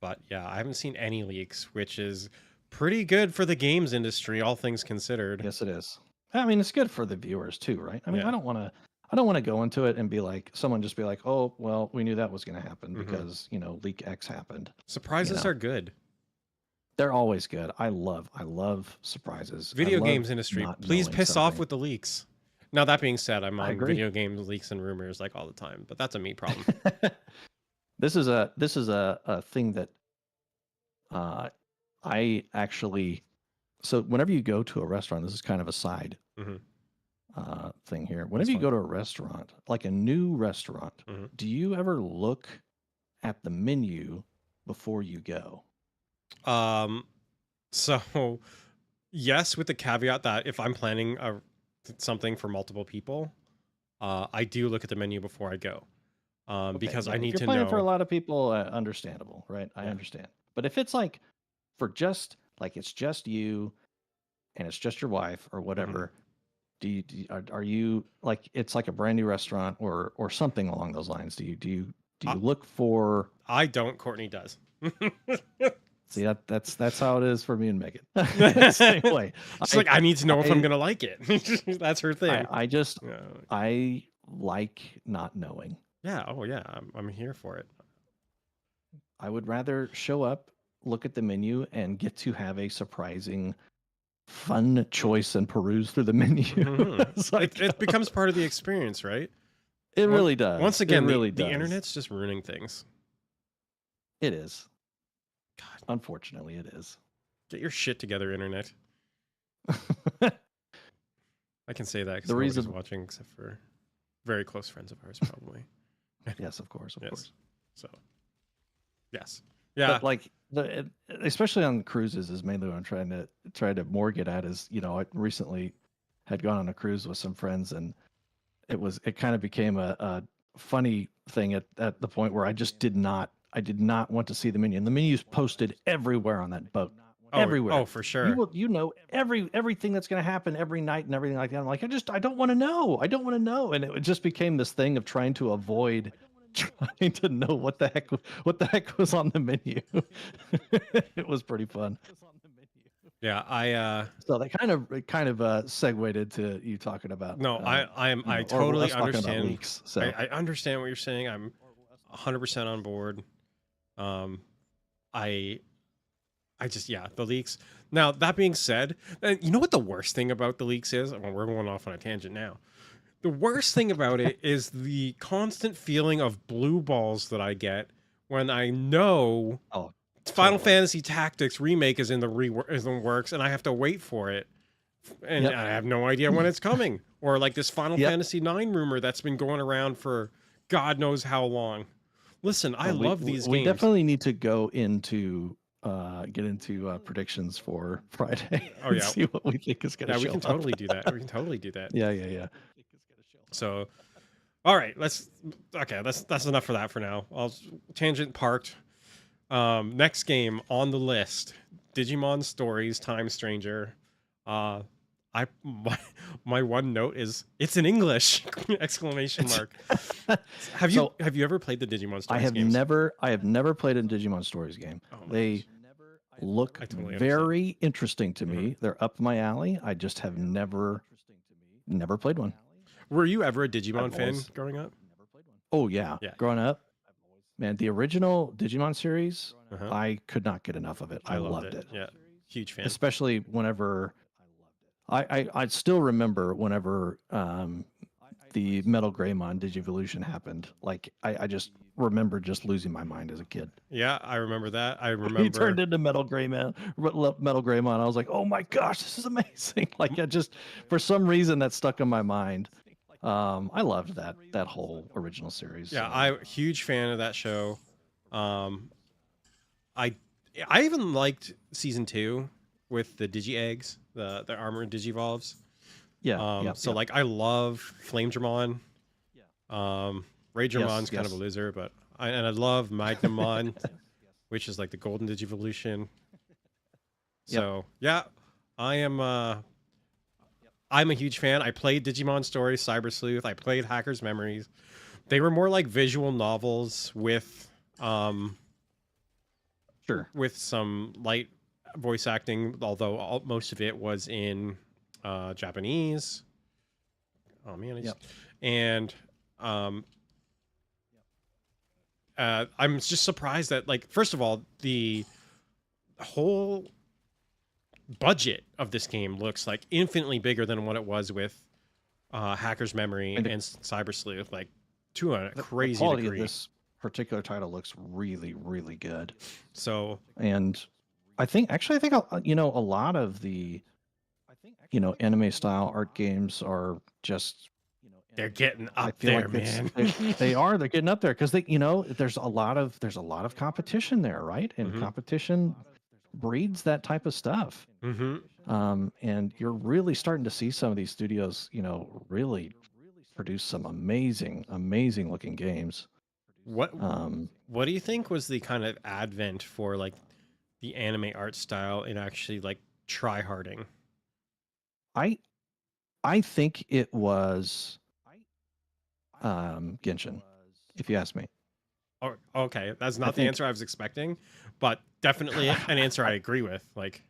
A: But yeah, I haven't seen any leaks, which is pretty good for the games industry, all things considered.
B: Yes, it is. I mean, it's good for the viewers too, right? I mean,
A: Yeah.
B: I don't want to go into it and be like, someone just be like, oh, well, we knew that was going to happen because leak X happened.
A: Surprises are good.
B: They're always good. I love surprises.
A: Video
B: I love
A: games industry,
B: not
A: please
B: knowing
A: piss off
B: something.
A: with the leaks. Now that being said, I'm
B: I
A: on
B: agree.
A: video games leaks and rumors like all the time, but that's a me problem.
B: This is a thing that I actually. So whenever you go to a restaurant, this is kind of a side thing here. Whenever you go to a restaurant, like a new restaurant, do you ever look at the menu before you go?
A: So yes, with the caveat that if I'm planning something for multiple people, I do look at the menu before I go. Because I need
B: if
A: to
B: you're planning for a
A: know.
B: lot of people, understandable, right? I understand. But if it's like for just like it's just you and it's just your wife or whatever, are you like it's like a brand new restaurant or something along those lines? Do you look for?
A: I don't. Courtney does.
B: See, that's how it is for me and Megan. Same way.
A: It's like I need to know if I'm gonna like it. That's her thing.
B: I like not knowing.
A: Yeah. Oh yeah. I'm here for it.
B: I would rather show up, look at the menu, and get to have a surprising, fun choice and peruse through the menu. It's like,
A: it becomes part of the experience, right?
B: It really does.
A: Once again,
B: really
A: the internet's just ruining things.
B: It is.
A: God.
B: Unfortunately, it is.
A: Get your shit together, internet. I can say that because nobody's watching except for very close friends of ours, probably.
B: Yes, of course, of course.
A: So, yes, yeah.
B: But like especially on cruises is mainly what I'm trying to more get at is I recently had gone on a cruise with some friends and it kind of became a funny thing at the point where I did not want to see the menu, and the menu's posted everywhere on that boat. Everywhere.
A: Oh, for sure.
B: Everything that's going to happen every night and everything like that. I'm like, I don't want to know. I don't want to know. And it just became this thing of trying to avoid trying to know what the heck was on the menu. It was pretty fun.
A: Yeah,
B: so that kind of segued into you talking about.
A: No, I totally understand.
B: Leaks, so.
A: I understand what you're saying. I'm 100% on board. I just the leaks. Now that being said, you know what the worst thing about the leaks is? Well, we're going off on a tangent now. The worst thing about it is the constant feeling of blue balls that I get when I know Final Fantasy Tactics Remake is in the works, and I have to wait for it, and I have no idea when it's coming. Or like this Final Fantasy 9 rumor that's been going around for God knows how long. Listen, I love these games.
B: We definitely need to go into get into predictions for Friday.
A: Oh yeah,
B: see what we think is going to.
A: Yeah, we can totally do that. We can totally do that.
B: Yeah.
A: So, all right, that's enough for that for now. Tangent parked. Next game on the list, Digimon Stories Time Stranger. Uh, my one note is it's in English! Exclamation
B: It's
A: mark. Have you
B: so
A: have you ever played the Digimon
B: I
A: Stories
B: have
A: games?
B: never played a Digimon Stories game.
A: Oh my
B: They
A: gosh,
B: look
A: I totally understand.
B: very interesting to
A: Mhm.
B: me. They're up my alley. I just have never played one.
A: Were you ever a
B: I've
A: Digimon fan
B: always
A: growing up?
B: Oh yeah,
A: Yeah.
B: growing up, man, the original Digimon series,
A: Uh-huh.
B: I could not get enough of it. I
A: I loved
B: loved
A: it.
B: it.
A: Yeah. Huge fan.
B: Especially whenever I still remember whenever the Metal Greymon Digivolution happened. Like I just remember just losing my mind as a kid.
A: Yeah, I remember that. I
B: He turned
A: remember.
B: into Metal Greymon. I was like, oh my gosh, this is amazing. Like I just for some reason that stuck in my mind. I loved that whole original series.
A: Yeah, I'm a huge fan of that show. Um, I I even liked season 2 with the Digi Eggs, the armored Digivolves.
B: Yeah, yeah,
A: So
B: yeah.
A: like I love Flame Dramon.
B: Yes,
A: Raydramon's kind of a
B: yes.
A: loser, but I love Magnamon, which is like the golden Digivolution.
B: Yep.
A: So yeah, I am I'm a huge fan. I played Digimon Stories, Cyber Sleuth. I played Hacker's Memories. They were more like visual novels um
B: Sure.
A: with some light voice acting, although most of it was in Japanese. Oh man,
B: Yep.
A: and um, I'm just surprised that, like, first of all, the whole budget of this game looks like infinitely bigger than what it was with Hacker's Memory
B: And
A: and Cyber Sleuth, like to a
B: the
A: crazy
B: quality of
A: degree.
B: this particular title looks really, really good.
A: So
B: And I think a lot of the anime style art games are just
A: they're getting
B: I
A: up
B: feel
A: there,
B: like
A: man.
B: they're getting up there because there's a lot of competition there, right? And
A: hmm
B: competition breeds that type of stuff.
A: hmm
B: And you're really starting to see some of these studios, really produce some amazing, amazing looking games.
A: What
B: Um,
A: What do you think was the kind of advent for like the anime art style and actually like try harding?
B: I I think it was Genshin, if you ask me.
A: Oh, okay, that's
B: I
A: not the
B: think
A: answer I was expecting, but definitely an answer I agree with. Like,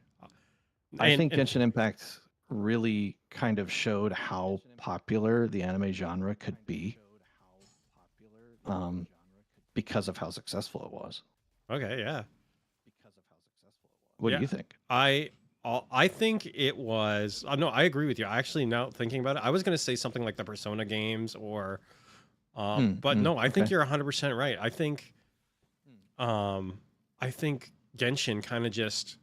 B: I think
A: and
B: Genshin Impact really kind of showed how popular the anime genre could be, um, because of how successful it was.
A: okay, yeah,
B: What do
A: yeah.
B: you think?
A: I I think it was. No, I agree with you. I actually, now thinking about it, I was gonna say something like the Persona games or, but no, I think
B: Okay.
A: you're 100% right. Um, I think Genshin kind of just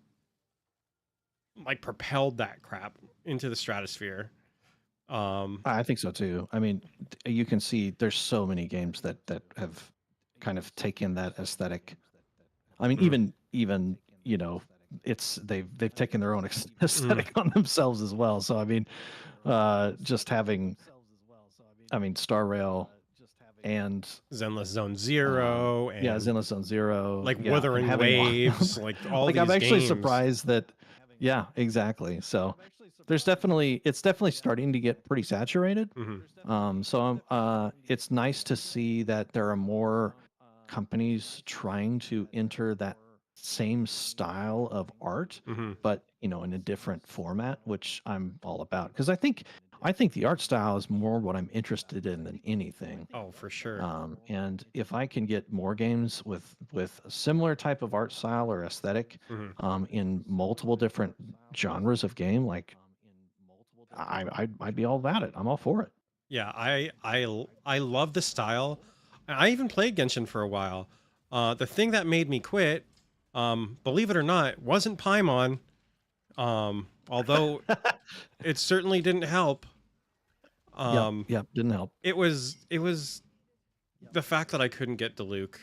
A: like propelled that crap into the stratosphere. Um,
B: I think so too. I mean, you can see there's so many games that have kind of taken that aesthetic. I mean,
A: mhm,
B: even it's they've taken their own
A: mhm.
B: aesthetic on themselves as well. So I mean, just having Star Rail and
A: Zenless Zone
B: um,
A: Zero
B: yeah,
A: and
B: Zenless Zone Zero,
A: like
B: yeah, and
A: Wuthering
B: having all of them.
A: Waves, like all
B: Like I'm
A: these
B: actually
A: games.
B: surprised that, yeah, exactly. So it's definitely starting to get pretty saturated.
A: hmm
B: It's nice to see that there are more companies trying to enter that same style of art,
A: hmm
B: but in a different format, which I'm all about because I think the art style is more what I'm interested in than anything.
A: Oh, for sure.
B: And if I can get more games with a similar type of art style or aesthetic,
A: hmm
B: in multiple different genres of game, like I'd be all about it. I'm all for it.
A: Yeah, I love the style. I even played Genshin for a while. The thing that made me quit, believe it or not, wasn't Paimon. Although it certainly didn't help.
B: Yep,
A: Um,
B: yep, didn't help.
A: it was the fact that I couldn't get Diluc,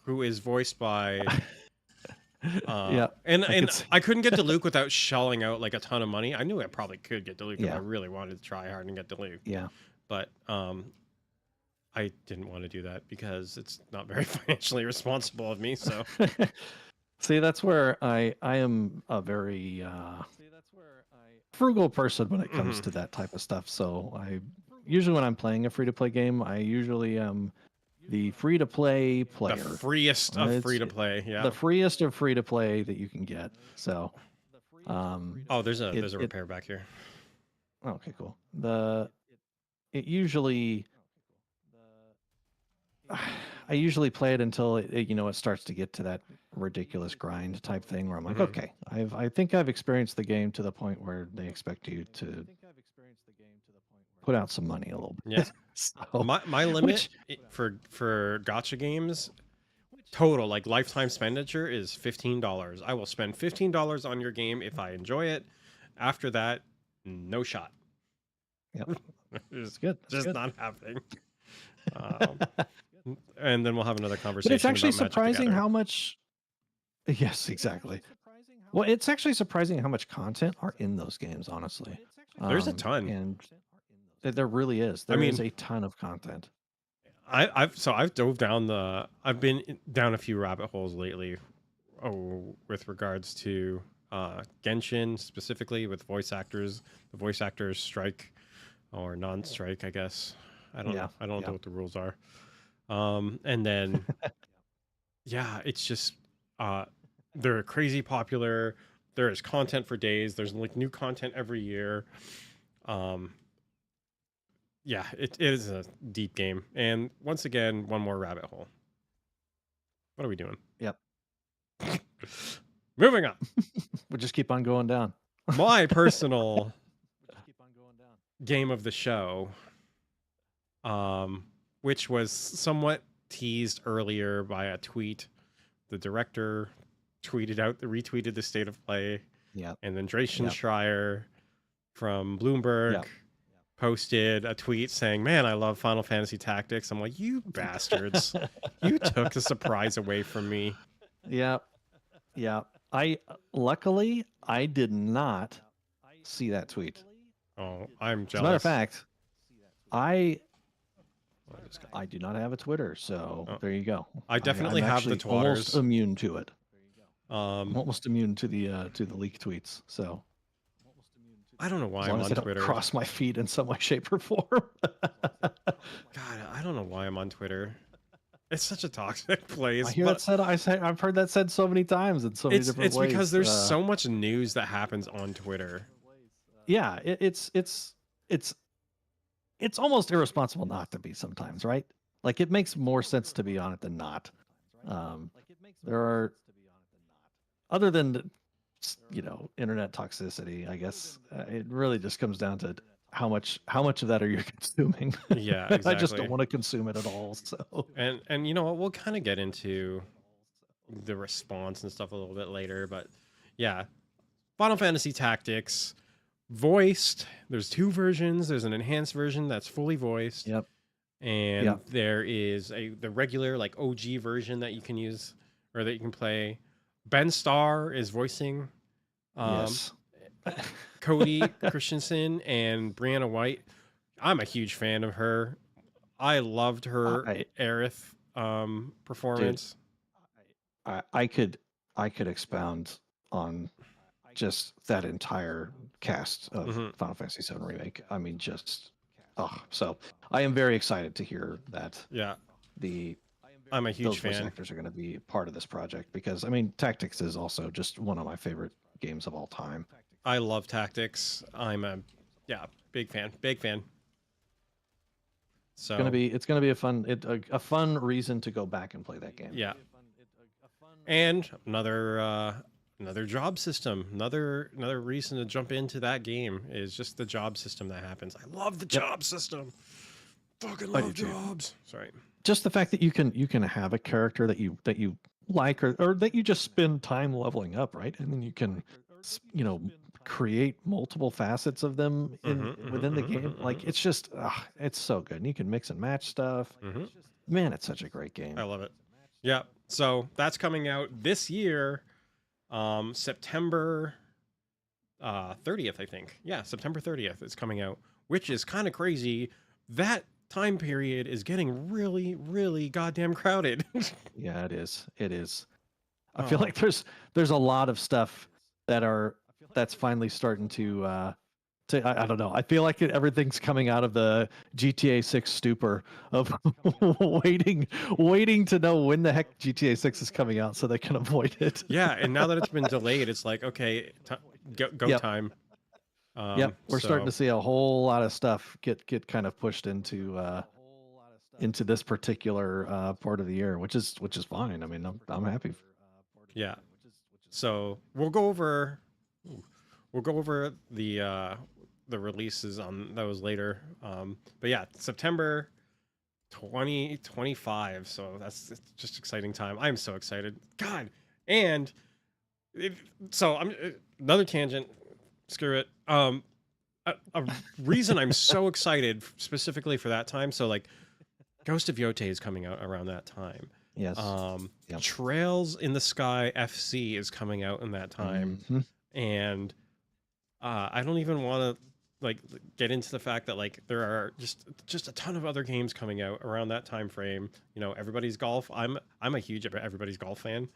A: who is voiced by
B: Yeah, I
A: and
B: could see.
A: I couldn't get Diluc without shelling out like a ton of money. I knew I probably could get Diluc if I
B: Yeah,
A: really wanted to try hard and get Diluc,
B: yeah.
A: but I didn't want to do that because it's not very financially responsible of me. So
B: See, that's where I am a very frugal person when it comes
A: mhm.
B: to that type of stuff. So I usually when I'm playing a free to play game, I usually am the free to play
A: The
B: player.
A: freest of free
B: It's
A: to play.
B: the
A: Yeah.
B: freest of free to play that you can get. So
A: Oh, there's a
B: it
A: repair back here.
B: okay, cool. It usually I usually play it until it starts to get to that ridiculous grind type thing where I'm like,
A: Mhm.
B: okay, I think I've experienced the game to the point where they expect you to put out some money a little
A: Yeah.
B: bit. So,
A: My limit
B: which
A: for gotcha games total, like lifetime expenditure, is $15. I will spend $15 on your game if I enjoy it. After that, no shot.
B: yep,
A: It's
B: it's good. That's
A: just
B: good.
A: not happening. Um, and then we'll have another
B: But it's
A: conversation
B: actually
A: about Magic the
B: surprising
A: Gathering.
B: how much. Yes, exactly. Well, it's actually surprising how much content are in those games, honestly.
A: There's a ton.
B: And there really is.
A: I
B: There is
A: mean,
B: a ton of content.
A: I've dove down I've been down a few rabbit holes lately. Oh, with regards to Genshin specifically with voice actors, the voice actors strike or non-strike, I guess.
B: Yeah,
A: I don't know
B: yeah.
A: what the rules are. And then yeah, it's just uh, they're crazy popular. There is content for days. There's like new content every year. Um, yeah, it is a deep game. And once again, one more rabbit hole. What are we doing?
B: Yep.
A: Moving on.
B: We'll just keep on going down.
A: My personal game of the show, um, which was somewhat teased earlier by a tweet. The director retweeted the state of play,
B: Yep.
A: and then Drachen
B: Yep.
A: Schreier from Bloomberg
B: Yep.
A: posted a tweet saying, "Man, I love Final Fantasy Tactics." I'm like, "You bastards! You took the surprise away from me."
B: Yep. Yep. Luckily I did not see that tweet.
A: Oh, I'm
B: As a matter of
A: jealous.
B: fact, I
A: Oh, I just got-
B: I do not have a Twitter, so
A: oh,
B: there you go.
A: I definitely
B: I'm
A: have the
B: actually almost
A: twatters.
B: immune to it. I'm
A: Um,
B: almost immune to the leak tweets. So
A: I don't know
B: as
A: why
B: long
A: I'm
B: as
A: on
B: they don't
A: Twitter.
B: cross my feed in some way, shape, or form.
A: God, I don't know why I'm on Twitter. It's such a toxic place,
B: I hear that
A: but
B: said. I've heard that said so many times in so many different
A: it's because
B: ways.
A: there's so much news that happens on Twitter.
B: Yeah, it's almost irresponsible not to be sometimes, right? Like it makes more sense to be on it than not. Um, there are other than internet toxicity. I guess it really just comes down to how much of that are you consuming.
A: Yeah,
B: I just don't
A: exactly.
B: want to consume it at all. So
A: And you know what? We'll kind of get into the response and stuff a little bit later, but yeah, Final Fantasy Tactics voiced. There's two versions. There's an enhanced version that's fully voiced,
B: yep,
A: and
B: yep,
A: there is the regular like OG version that you can use or that you can play. Ben Starr is voicing um,
B: yes.
A: Cody Christensen and Brianna White. I'm a huge fan of her. I loved her
B: I
A: Aerith
B: dude,
A: performance.
B: I could expound on just that entire cast of
A: Hmm.
B: Final Fantasy VII Remake. I mean, so I am very excited to hear that
A: Yeah,
B: the
A: I'm a huge
B: those voice
A: fan.
B: actors are going to be part of this project because I mean, Tactics is also just one of my favorite games of all time.
A: I love Tactics. I'm a big fan, big fan. So
B: It's gonna be a fun reason to go back and play that game.
A: yeah, and another job system, another reason to jump into that game is just the job system that happens. I love the
B: Yep,
A: job system. Fucking
B: I do
A: love
B: too.
A: jobs. Sorry.
B: Just the fact that you can have a character that you like or that you just spend time leveling up, right? And then you can create multiple facets of them
A: Mm-hmm,
B: in
A: mm-hmm,
B: within the
A: mm-hmm,
B: game.
A: mm-hmm,
B: Like it's just it's so good. And you can mix and match stuff.
A: mm-hmm.
B: Man, it's such a great
A: I
B: game.
A: love it. Yeah. So that's coming out this year, September 30th, I think. Yeah, September 30th is coming out, which is kind of crazy. That time period is getting really, really goddamn crowded.
B: Yeah, it is. It is. I feel
A: Oh,
B: like there's a lot of stuff that's finally starting to I don't know. I feel like everything's coming out of the GTA 6 stupor of waiting to know when the heck GTA 6 is coming out so they can avoid it.
A: yeah, and now that it's been delayed, it's like, okay, go
B: Yep.
A: time.
B: Yep. We're starting to
A: So
B: see a whole lot of stuff get kind of pushed into this particular part of the year, which is fine. I mean, I'm happy.
A: yeah. So we'll go over the releases on those later. But yeah, September 2025. So it's just exciting time. I'm so excited. God. And so I'm another tangent. Screw it. A reason I'm so excited specifically for that time. So like Ghost of Yote is coming out around that time.
B: Yes. Yep.
A: Trails in the Sky FC is coming out in that time. And I don't even want to like get into the fact that like there are just a ton of other games coming out around that time frame. You know, Everybody's Golf. I'm a huge Everybody's Golf fan.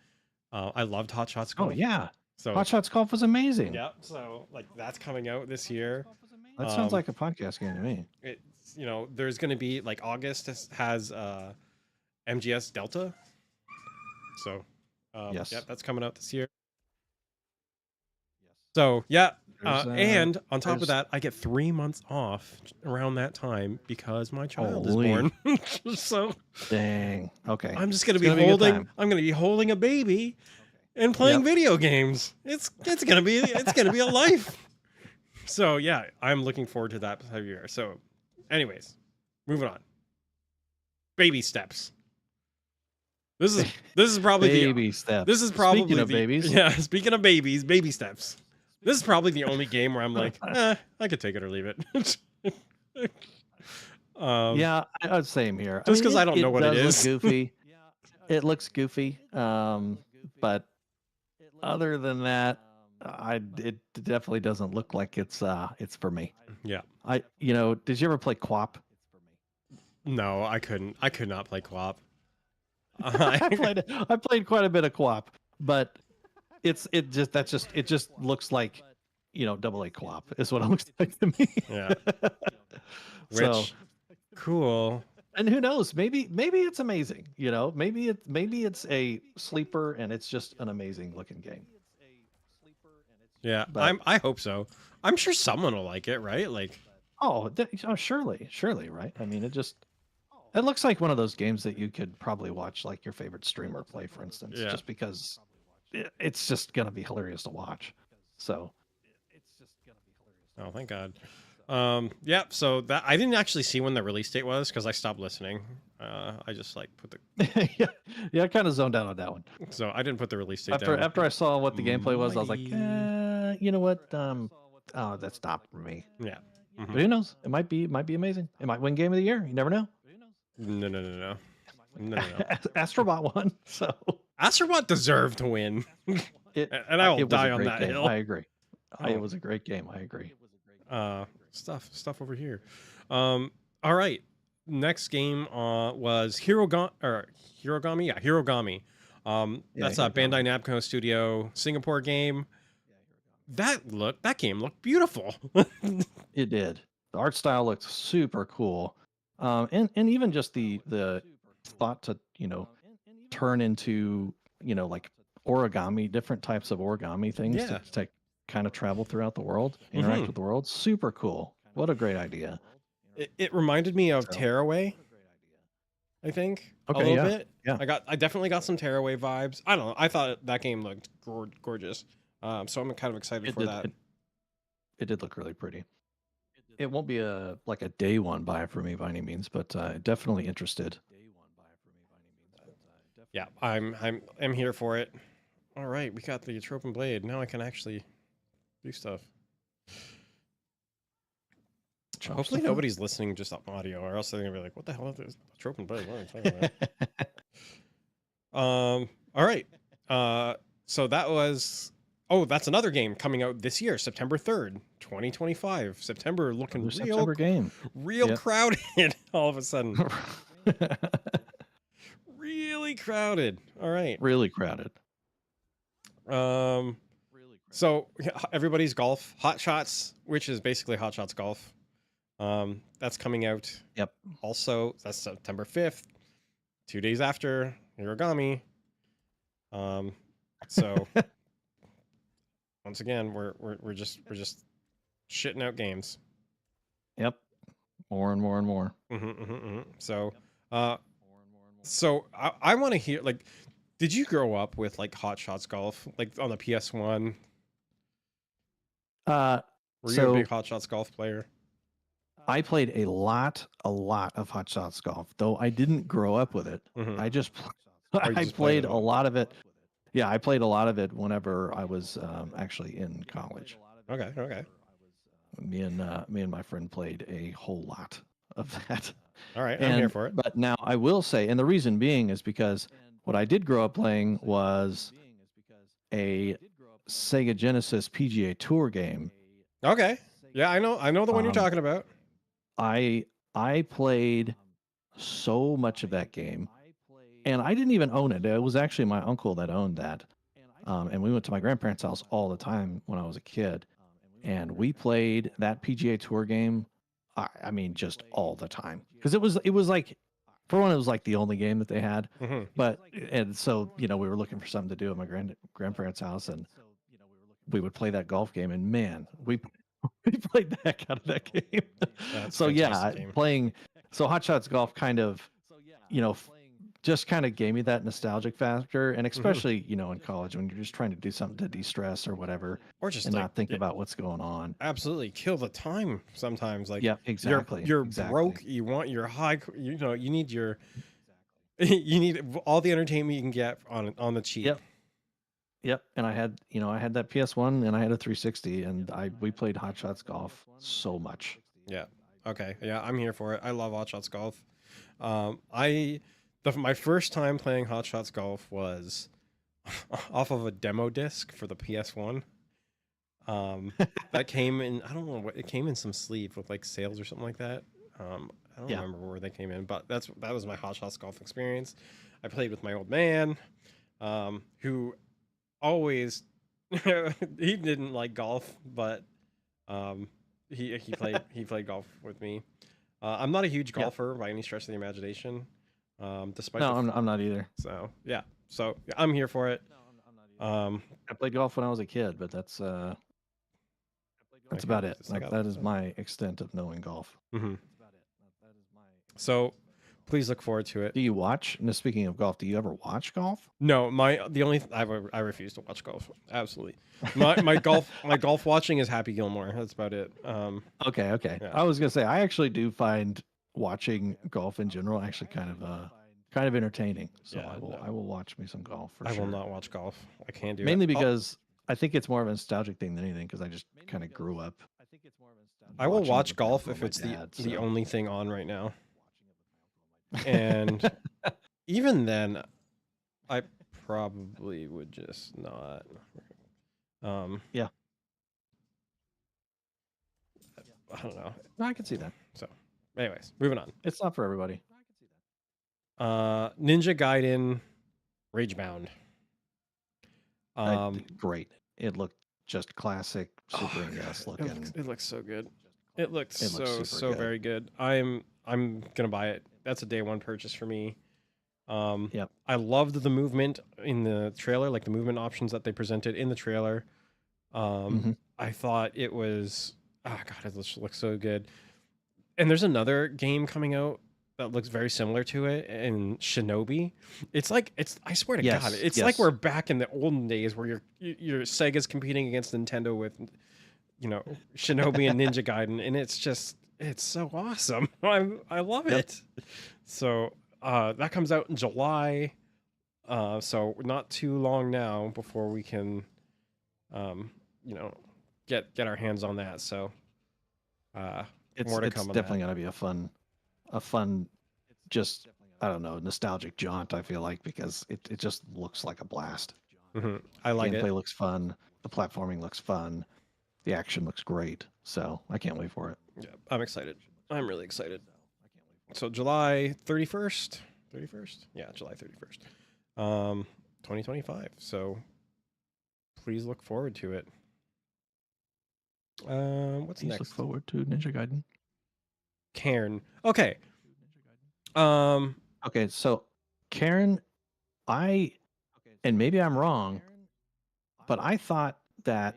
A: I loved Hot Shots Golf.
B: Oh yeah.
A: So
B: Hot Shots Golf was amazing.
A: yeah, so like that's coming out this year.
B: That sounds like a podcast game to me.
A: It's, you know, there's going to be like August has MGS Delta. So
B: yes.
A: yeah, that's coming out this year. So yeah, and on top of that, I get 3 months off around that time because my child is born. So
B: dang. Okay.
A: I'm just gonna be holding. I'm gonna be holding a baby and playing video games. It's gonna be a life. So yeah, I'm looking forward to that time of year. So, anyways, moving on. Baby steps. This is probably
B: baby steps.
A: This is probably
B: speaking of babies.
A: Yeah, speaking of babies, baby steps. This is probably the only game where I'm like, I could take it or leave it.
B: Yeah, same here.
A: Just because I don't know what it is.
B: Look goofy. It looks goofy. But other than that, it definitely doesn't look like it's for me.
A: Yeah.
B: Did you ever play Co-op?
A: No, I couldn't. I could not play Co-op.
B: I played quite a bit of Co-op, but it just looks like, AA Co-op is what it looks like to me.
A: Yeah. Which cool.
B: And who knows? Maybe it's amazing. Maybe it's a sleeper and it's just an amazing looking game.
A: Yeah, I hope so. I'm sure someone will like it, right? Like,
B: surely, right? I mean, it looks like one of those games that you could probably watch like your favorite streamer play, for instance, just because it's just gonna be hilarious to watch. So,
A: oh, thank God. Yeah. So that I didn't actually see when the release date was because I stopped listening. I just like put the
B: yeah, I kind of zoned out on that one.
A: So I didn't put the release date
B: after I saw what the gameplay was. I was like, you know what? That stopped for me.
A: Yeah.
B: But who knows? It might be amazing. It might win Game of the Year. You never know.
A: No.
B: Astrobot won. So
A: Astrobot deserved to win, and I will die on that hill.
B: I agree. It was a great game. I agree.
A: Stuff over here. All right. Next game was Hirogami. Yeah, Hirogami. That's a Bandai Namco Studio Singapore game. That game looked beautiful.
B: It did. The art style looked super cool. And even just the thought to, turn into, like origami, different types of origami things to kind of travel throughout the world, interact with the world. Super cool. What a great idea.
A: It reminded me of Tearaway, I think.
B: Okay,
A: a little bit.
B: Yeah.
A: I definitely got some Tearaway vibes. I don't know. I thought that game looked gorgeous. So I'm kind of excited for that.
B: It did look really pretty. It won't be a day one buy for me by any means, but definitely interested.
A: Yeah, I'm here for it. All right, we got the Trope and Blade. Now I can actually do stuff. Hopefully nobody's listening just on audio, or else they're gonna be like, "What the hell is this Trope and Blade? What are you talking about?" All right. So that was Oh, that's another game coming out this year, September 3rd, 2025. September
B: Another
A: looking
B: September game.
A: real
B: Yep.
A: crowded all of a sudden. Really crowded. All right.
B: Really crowded.
A: So everybody's golf, Hot Shots, which is basically Hot Shots Golf. That's coming out.
B: Yep.
A: Also, that's September 5th, 2 days after Hirogami. So once again, we're just shitting out games.
B: Yep. More and more and more.
A: So, so I want to hear, like, did you grow up with like Hot Shots Golf, like on the PS1? Were you a big Hot Shots Golf player?
B: I played a lot of Hot Shots Golf, though I didn't grow up with it. I just I played a lot of it. Yeah, I played a lot of it whenever I was actually in college.
A: Okay.
B: Me and my friend played a whole lot of that.
A: All right, I'm here for it.
B: But now I will say, and the reason being is because what I did grow up playing was a Sega Genesis PGA Tour game.
A: Okay. Yeah, I know the one you're talking about.
B: I played so much of that game, and I didn't even own it. It was actually my uncle that owned that, and we went to my grandparents' house all the time when I was a kid, and we played that PGA Tour game. I mean, just all the time, because it was like, for one, it was like the only game that they had. But and so we were looking for something to do at my grandparents' house, and we would play that golf game, and man, we played the heck out of that game. So yeah, playing Hot Shots Golf kind of, just kind of gave me that nostalgic factor, and especially in college when you're just trying to do something to de-stress or whatever,
A: or just
B: and not think about what's going on.
A: Absolutely, kill the time sometimes. Like,
B: yeah, exactly.
A: You're broke. You want your high. You need your. You need all the entertainment you can get on the cheap.
B: Yep. And I had that PS1 and I had a 360, and we played Hot Shots Golf so much.
A: Yeah. Okay. Yeah, I'm here for it. I love Hot Shots Golf. My first time playing Hot Shots Golf was off of a demo disc for the PS1. That came in, I don't know what, it came in some sleeve with like sales or something like that. I don't remember where they came in, but that was my Hot Shots Golf experience. I played with my old man, who always he didn't like golf, but he played golf with me. I'm not a huge golfer by any stretch of the imagination. Despite
B: I'm not either.
A: So I'm here for it.
B: I played golf when I was a kid, but that's about it. That is my extent of knowing golf.
A: So please look forward to it.
B: Do you watch? No, speaking of golf, do you ever watch golf?
A: No, I refuse to watch golf. Absolutely. My golf watching is Happy Gilmore. That's about it.
B: Okay. Yeah. I was gonna say I actually do find watching golf in general actually kind of entertaining. So yeah, I will watch me some golf for sure.
A: I will not watch golf. I can't do it.
B: Mainly because I think it's more of a nostalgic thing than anything, because I just kind of grew up.
A: I will watch golf if it's the only thing on right now. And even then, I probably would just not.
B: Yeah.
A: I don't know.
B: No, I can see that.
A: So, anyways, moving on.
B: It's not for everybody.
A: Ninja Gaiden, Ragebound.
B: Great. It looked just classic, super NES looking.
A: It looks so good. It looks so good. Very good. I'm gonna buy it. That's a day one purchase for me.
B: Yep.
A: I loved the movement in the trailer, like the movement options that they presented in the trailer. I thought it was, oh god, it looks so good. And there's another game coming out that looks very similar to it, in Shinobi. I swear to God, it's like we're back in the olden days where your Sega's competing against Nintendo with, Shinobi and Ninja Gaiden, and it's so awesome. I love it. So that comes out in July. So not too long now before we can, get our hands on that. So
B: it's
A: more to come.
B: It's definitely gonna be a fun, just, I don't know, nostalgic jaunt. I feel like, because it just looks like a blast.
A: I like
B: Gameplay
A: it.
B: looks fun. The platforming looks fun. The action looks great. So I can't wait for it.
A: Yeah, I'm excited. I'm really excited. So July 31st? 31st? Yeah, July 31st. 2025. So please look forward to it. What's
B: Please
A: next?
B: look forward to Ninja Gaiden.
A: Cairn. Okay.
B: Okay, so Cairn, and maybe I'm wrong, but I thought that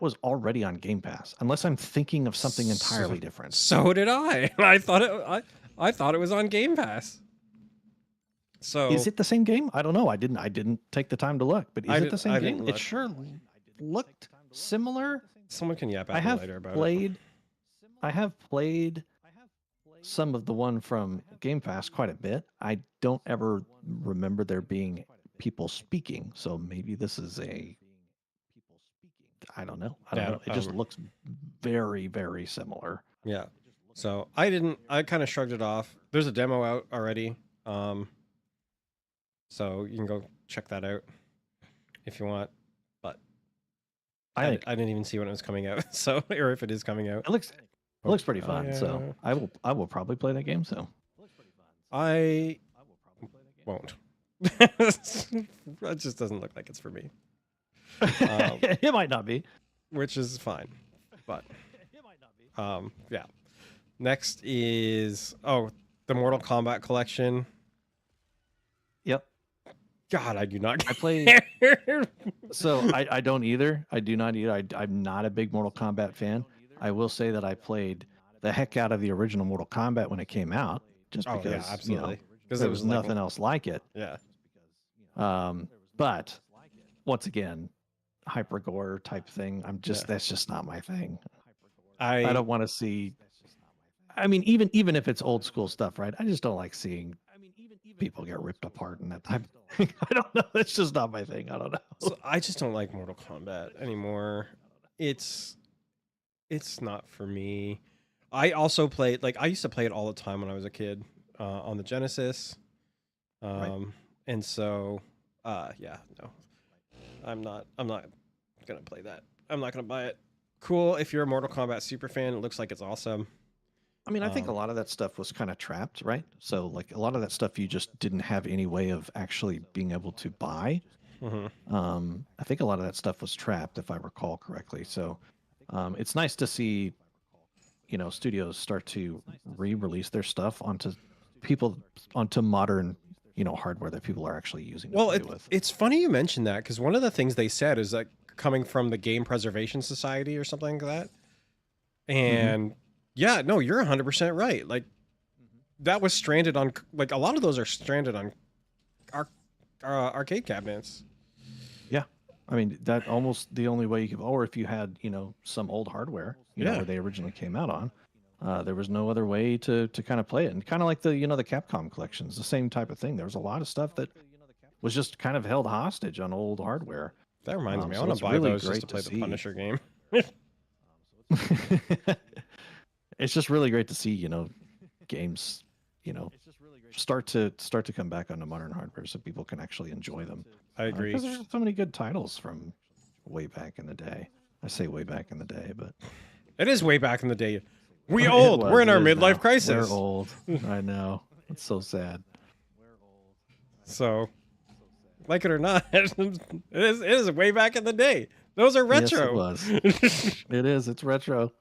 B: was already on Game Pass, unless I'm thinking of something entirely different.
A: So did I. I thought it was on Game Pass. So
B: is it the same game? I don't know. I didn't take the time to look, but is it the same game?
A: Look.
B: It sure looked similar.
A: Someone can yap at me later about it.
B: I have played some of the one from Game Pass quite a bit. I don't ever remember there being people speaking, so maybe this is I don't know. It just looks very, very similar.
A: Yeah. So I kind of shrugged it off. There's a demo out already. So you can go check that out if you want. But I didn't even see when it was coming out. So, or if it is coming out.
B: It looks pretty fun. So I will probably play that game. So
A: I won't. It just doesn't look like it's for me.
B: It might not be,
A: which is fine. But yeah. Next is the Mortal Kombat collection.
B: Yep.
A: God, I do not.
B: I play. So I don't either. I do not either. I'm not a big Mortal Kombat fan. I will say that I played the heck out of the original Mortal Kombat when it came out, just because
A: absolutely.
B: Because there was nothing else like it.
A: Yeah.
B: But once again, hyper gore type thing. That's just not my thing. I don't want to see. I mean, even if it's old school stuff, right? I just don't like seeing people get ripped apart and that type of thing. I don't know. It's just not my thing. I don't know.
A: So I just don't like Mortal Kombat anymore. It's not for me. I also played, I used to play it all the time when I was a kid on the Genesis.
B: Right.
A: And so, yeah, no, I'm not going to play that. I'm not going to buy it. Cool. If you're a Mortal Kombat super fan, it looks like it's awesome.
B: I mean, I think a lot of that stuff was kind of trapped, right? So, a lot of that stuff you just didn't have any way of actually being able to buy. I think a lot of that stuff was trapped, if I recall correctly. So, it's nice to see, studios start to re-release their stuff onto modern, hardware that people are actually using.
A: Well, it's funny you mentioned that, because one of the things they said is coming from the Game Preservation Society or something like that, and. Yeah, no, you're 100% right. That was stranded on, a lot of those are stranded on arcade cabinets.
B: Yeah. I mean, that almost the only way you could, or if you had, some old hardware, where they originally came out on, there was no other way to kind of play it. And kind of like the, the Capcom collections, the same type of thing. There was a lot of stuff that was just kind of held hostage on old hardware.
A: That reminds me, I want to buy those just to play the Punisher game.
B: It's just really great to see, games, start to come back onto modern hardware so people can actually enjoy them.
A: I agree.
B: Because there's so many good titles from way back in the day. I say way back in the day, but
A: it is way back in the day. We're in our midlife crisis.
B: We're old. I know. It's so sad.
A: So, like it or not, it is way back in the day. Those are retro.
B: Yes, it was. It is. It's retro.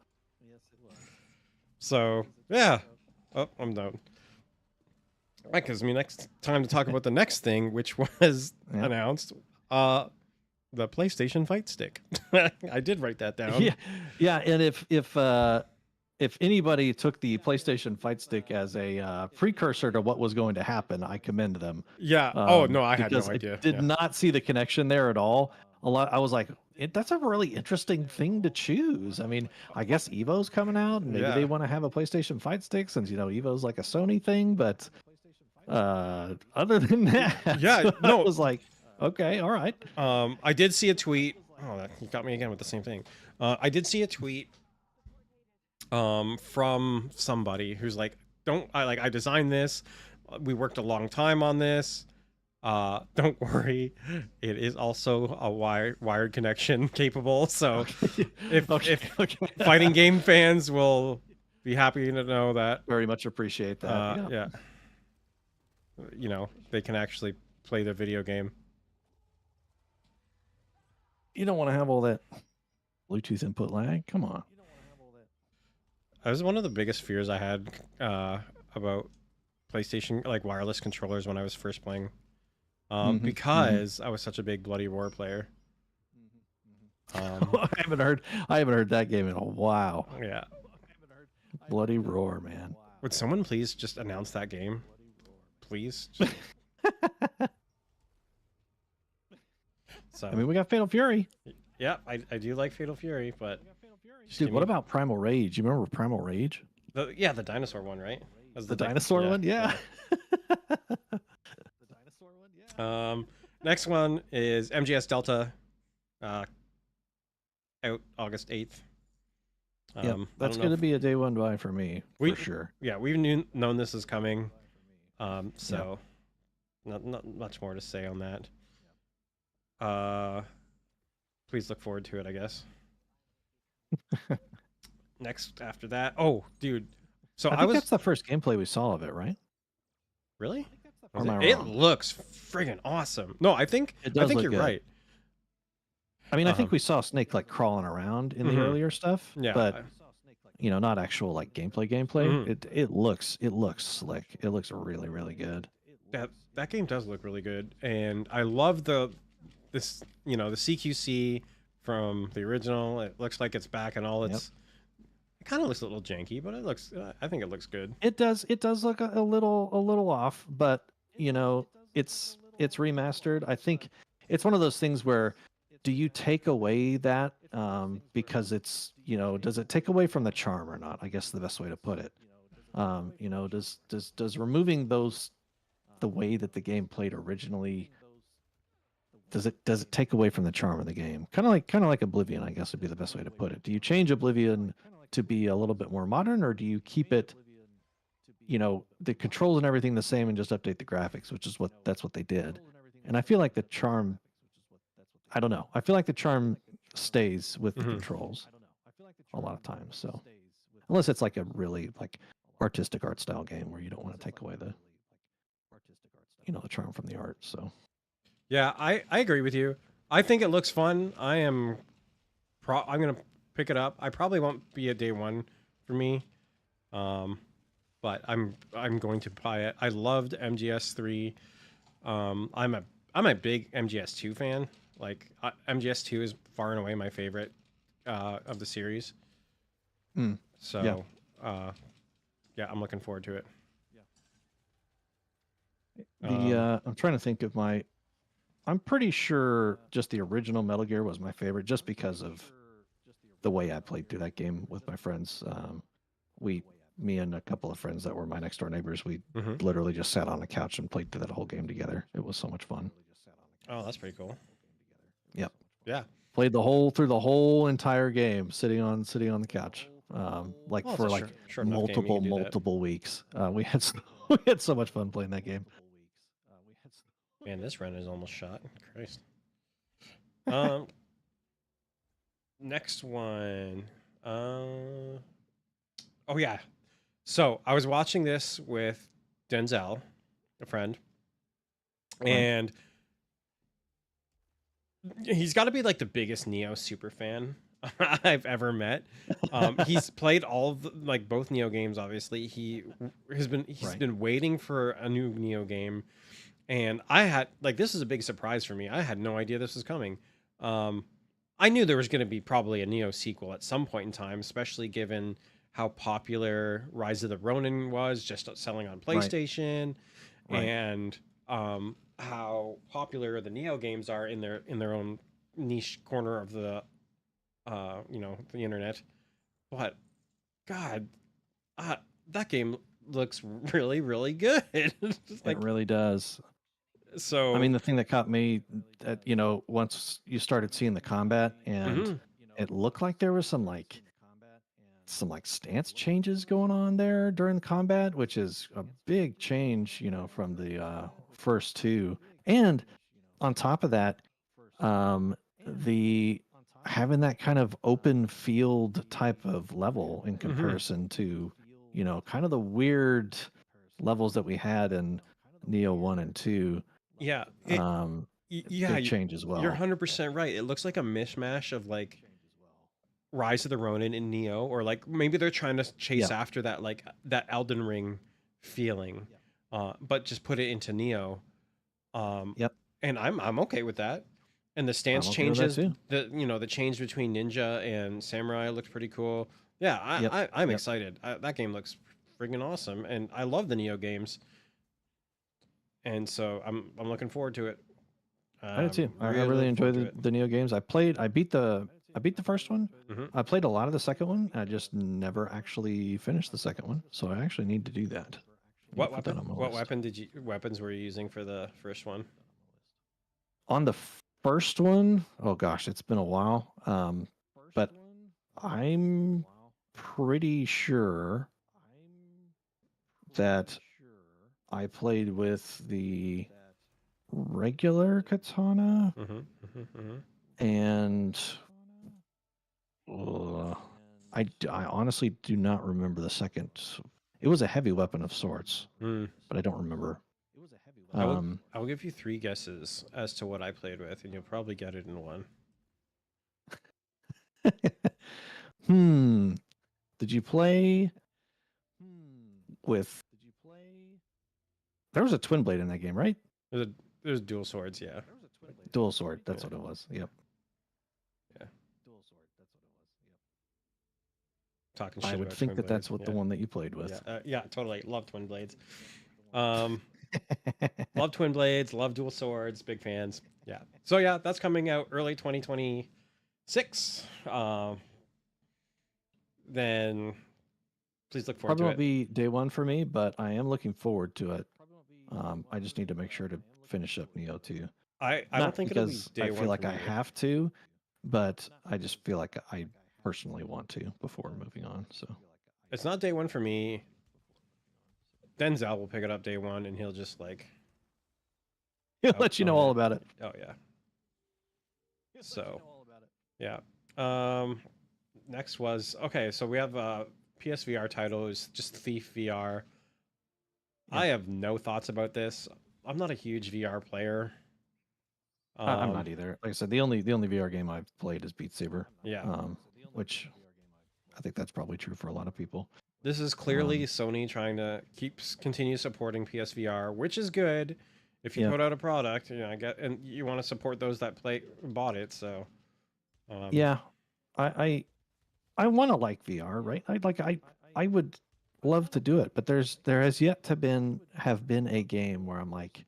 A: So, yeah. Oh, I'm done. That gives me next time to talk about the next thing, which was announced. The PlayStation Fight Stick. I did write that down.
B: Yeah. And if anybody took the PlayStation Fight Stick as a precursor to what was going to happen, I commend them.
A: Yeah. I had no idea.
B: I did not see the connection there at all. I was like, that's a really interesting thing to choose. I mean, I guess Evo's coming out, and maybe they want to have a PlayStation Fight Stick since Evo's like a Sony thing. But other than that, I was like, okay, all right.
A: I did see a tweet. Oh, that got me again with the same thing. I did see a tweet from somebody who's like, I designed this. We worked a long time on this. Don't worry, it is also a wired connection capable. So
B: Okay.
A: if
B: Okay. Okay.
A: fighting game fans will be happy to know that,
B: Very much appreciate that. Yeah.
A: yeah, they can actually play the video game.
B: You don't want to have all that Bluetooth input lag. Come on.
A: That was one of the biggest fears I had about PlayStation, like wireless controllers, when I was first playing, because I was such a big Bloody Roar player.
B: I haven't heard that game in a while.
A: Yeah.
B: Bloody Roar, man.
A: Would someone please just announce that game? Please. So
B: I mean, we got Fatal Fury.
A: yeah, I do like Fatal Fury, but
B: Dude, what about Primal Rage? You remember Primal Rage?
A: the dinosaur one, right?
B: The dinosaur one? Yeah.
A: Next one is MGS Delta, out August 8th.
B: Yeah, that's going to be a day one buy for me, for sure.
A: Yeah, we've known this is coming, so not much more to say on that. Please look forward to it, I guess. Next after that, oh, dude. So
B: I think that's the first gameplay we saw of it, right?
A: Really?
B: Or am I
A: it
B: wrong?
A: looks friggin' awesome. No, I think you're
B: good.
A: right.
B: I mean, I think we saw Snake like crawling around in the earlier stuff, but not actual like gameplay. It looks slick. It looks really, really good.
A: That game does look really good, and I love the CQC from the original. It looks like it's back and all its. It kind of looks a little janky, but it looks. I think it looks good.
B: It does look a little off, but it's remastered. I think it's one of those things where, do you take away that because it's does it take away from the charm or not? I guess the best way to put it. Does removing those, the way that the game played originally, does it take away from the charm of the game? Kind of like Oblivion, I guess would be the best way to put it. Do you change Oblivion to be a little bit more modern, or do you keep it, the controls and everything the same and just update the graphics, which is what they did. And I feel like the charm, I don't know. I feel like the charm stays with the controls a lot of times. So unless it's like a really like artistic art style game where you don't want to take away the the charm from the art. So
A: yeah, I agree with you. I think it looks fun. I'm gonna pick it up. I probably won't be a day one for me, but I'm going to buy it. I loved MGS3. I'm a big MGS2 fan. Like MGS2 is far and away my favorite of the series. So yeah, I'm looking forward to it.
B: I'm trying to think of I'm pretty sure just the original Metal Gear was my favorite, just because of the way I played through that game with my friends. Me and a couple of friends that were my next door neighbors, we literally just sat on a couch and played through that whole game together. It was so much fun.
A: Oh, that's pretty cool.
B: Yep.
A: Yeah.
B: Played through the whole entire game, sitting on the couch, for multiple weeks. We had so much fun playing that game.
A: Man, this run is almost shot. Christ. Next one. Oh yeah. So I was watching this with Denzel, a friend, and he's got to be like the biggest Nioh super fan I've ever met. He's played all of both Nioh games. Obviously, he's been waiting for a new Nioh game, and I had this is a big surprise for me. I had no idea this was coming. I knew there was going to be probably a Nioh sequel at some point in time, especially given how popular Rise of the Ronin was, just selling on PlayStation, and how popular the Nioh games are in their own niche corner of the the internet. But God, that game looks really, really good.
B: It really does.
A: So
B: I mean, the thing that caught me, once you started seeing the combat, and it looked like there was some stance changes going on there during the combat, which is a big change, from the first two. And on top of that, the having that kind of open field type of level in comparison to, kind of the weird levels that we had in Neo 1 and 2.
A: Yeah,
B: Big change as
A: you're
B: well.
A: 100% right. It looks like a mishmash of like Rise of the Ronin in Neo, or like maybe they're trying to chase
B: Yeah.
A: after that like that Elden Ring feeling, but just put it into Neo.
B: Yep.
A: And I'm okay with that. And the stance
B: I'm okay with that
A: changes,
B: too.
A: the change between ninja and samurai looked pretty cool. Yeah,
B: Yep.
A: I'm
B: Yep.
A: excited. That game looks freaking awesome, and I love the Neo games, and so I'm looking forward to it.
B: I did too. I really
A: Looking
B: enjoy
A: forward to it.
B: the Neo games. I beat the first one.
A: Mm-hmm.
B: I played a lot of the second one. I just never actually finished the second one, so I actually need to do that.
A: What weapons were you using for the first one?
B: On the first one, oh gosh, it's been a while. But I'm pretty sure that I played with the regular katana, and I honestly do not remember the second. It was a heavy weapon of sorts, but I don't remember.
A: I'll give you 3 guesses as to what I played with, and you'll probably get it in one.
B: Did you play with? There was a twin blade in that game, right?
A: There's dual swords, yeah.
B: Dual sword. That's what it was. Yep.
A: Yeah. Talking shit.
B: I would think that that's what the one that you played with.
A: Yeah, totally. Love twin blades. Love twin blades. Love dual swords. Big fans. Yeah. So yeah, that's coming out early 2026. Then please look forward
B: Probably
A: to
B: won't be day one for me, but I am looking forward to it. I just need to make sure to finish up Neo 2.
A: I don't think it'll be day
B: I
A: one.
B: feel like I have to, but I just feel like I personally want to before moving on. So
A: it's not day one for me. Denzel will pick it up day one, and he'll just like
B: he'll let you know all about it.
A: Oh yeah. So yeah. Next was okay. So we have PSVR titles, just Thief VR. Yeah. I have no thoughts about this. I'm not a huge VR player.
B: I'm not either. Like I said, the only VR game I've played is Beat Saber.
A: Yeah.
B: Which I think that's probably true for a lot of people.
A: This is clearly Sony trying to continue supporting PSVR, which is good. If you put out a product, and you want to support those that bought it. So,
B: yeah, I want to like VR, right? I would love to do it, but there has yet to have been a game where I'm like,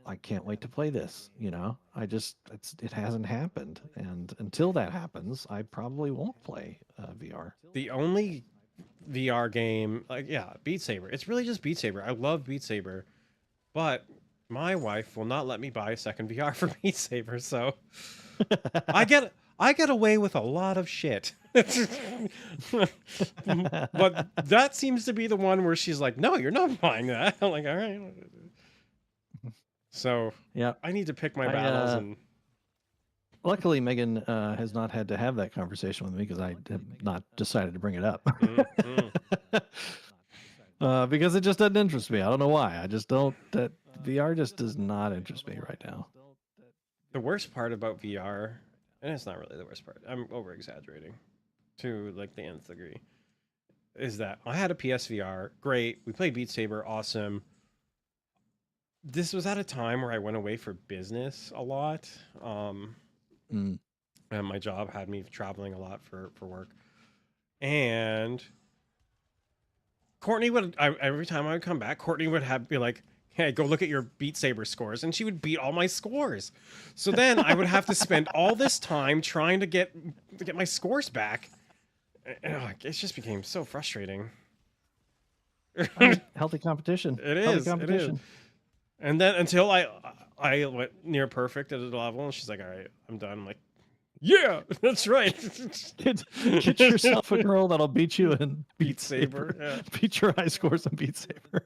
B: I can't wait to play this. It hasn't happened, and until that happens, I probably won't play VR.
A: The only VR game, Beat Saber. It's really just Beat Saber. I love Beat Saber, but my wife will not let me buy a second VR for Beat Saber, so I get away with a lot of shit. But that seems to be the one where she's like, "No, you're not buying that." I'm like, "All right." So
B: yeah,
A: I need to pick my battles. And
B: luckily, Megan has not had to have that conversation with me because I have not decided to bring it up. Because it just doesn't interest me. I don't know why. I just don't. That VR just does not interest me right now.
A: The worst part about VR, and it's not really the worst part, I'm over exaggerating to like the nth degree, is that I had a PSVR. Great. We played Beat Saber. Awesome. This was at a time where I went away for business a lot. And my job had me traveling a lot for work. And Courtney every time I would come back, Courtney would be like, "Hey, go look at your Beat Saber scores." And she would beat all my scores. So then I would have to spend all this time trying to get my scores back. It just became so frustrating.
B: Healthy competition.
A: It is. And then until I went near perfect at a level, and she's like, "All right, I'm done." I'm like, "Yeah, that's right."
B: Get yourself a girl that'll beat you in Beat Saber.
A: Yeah.
B: Beat your high scores in Beat Saber.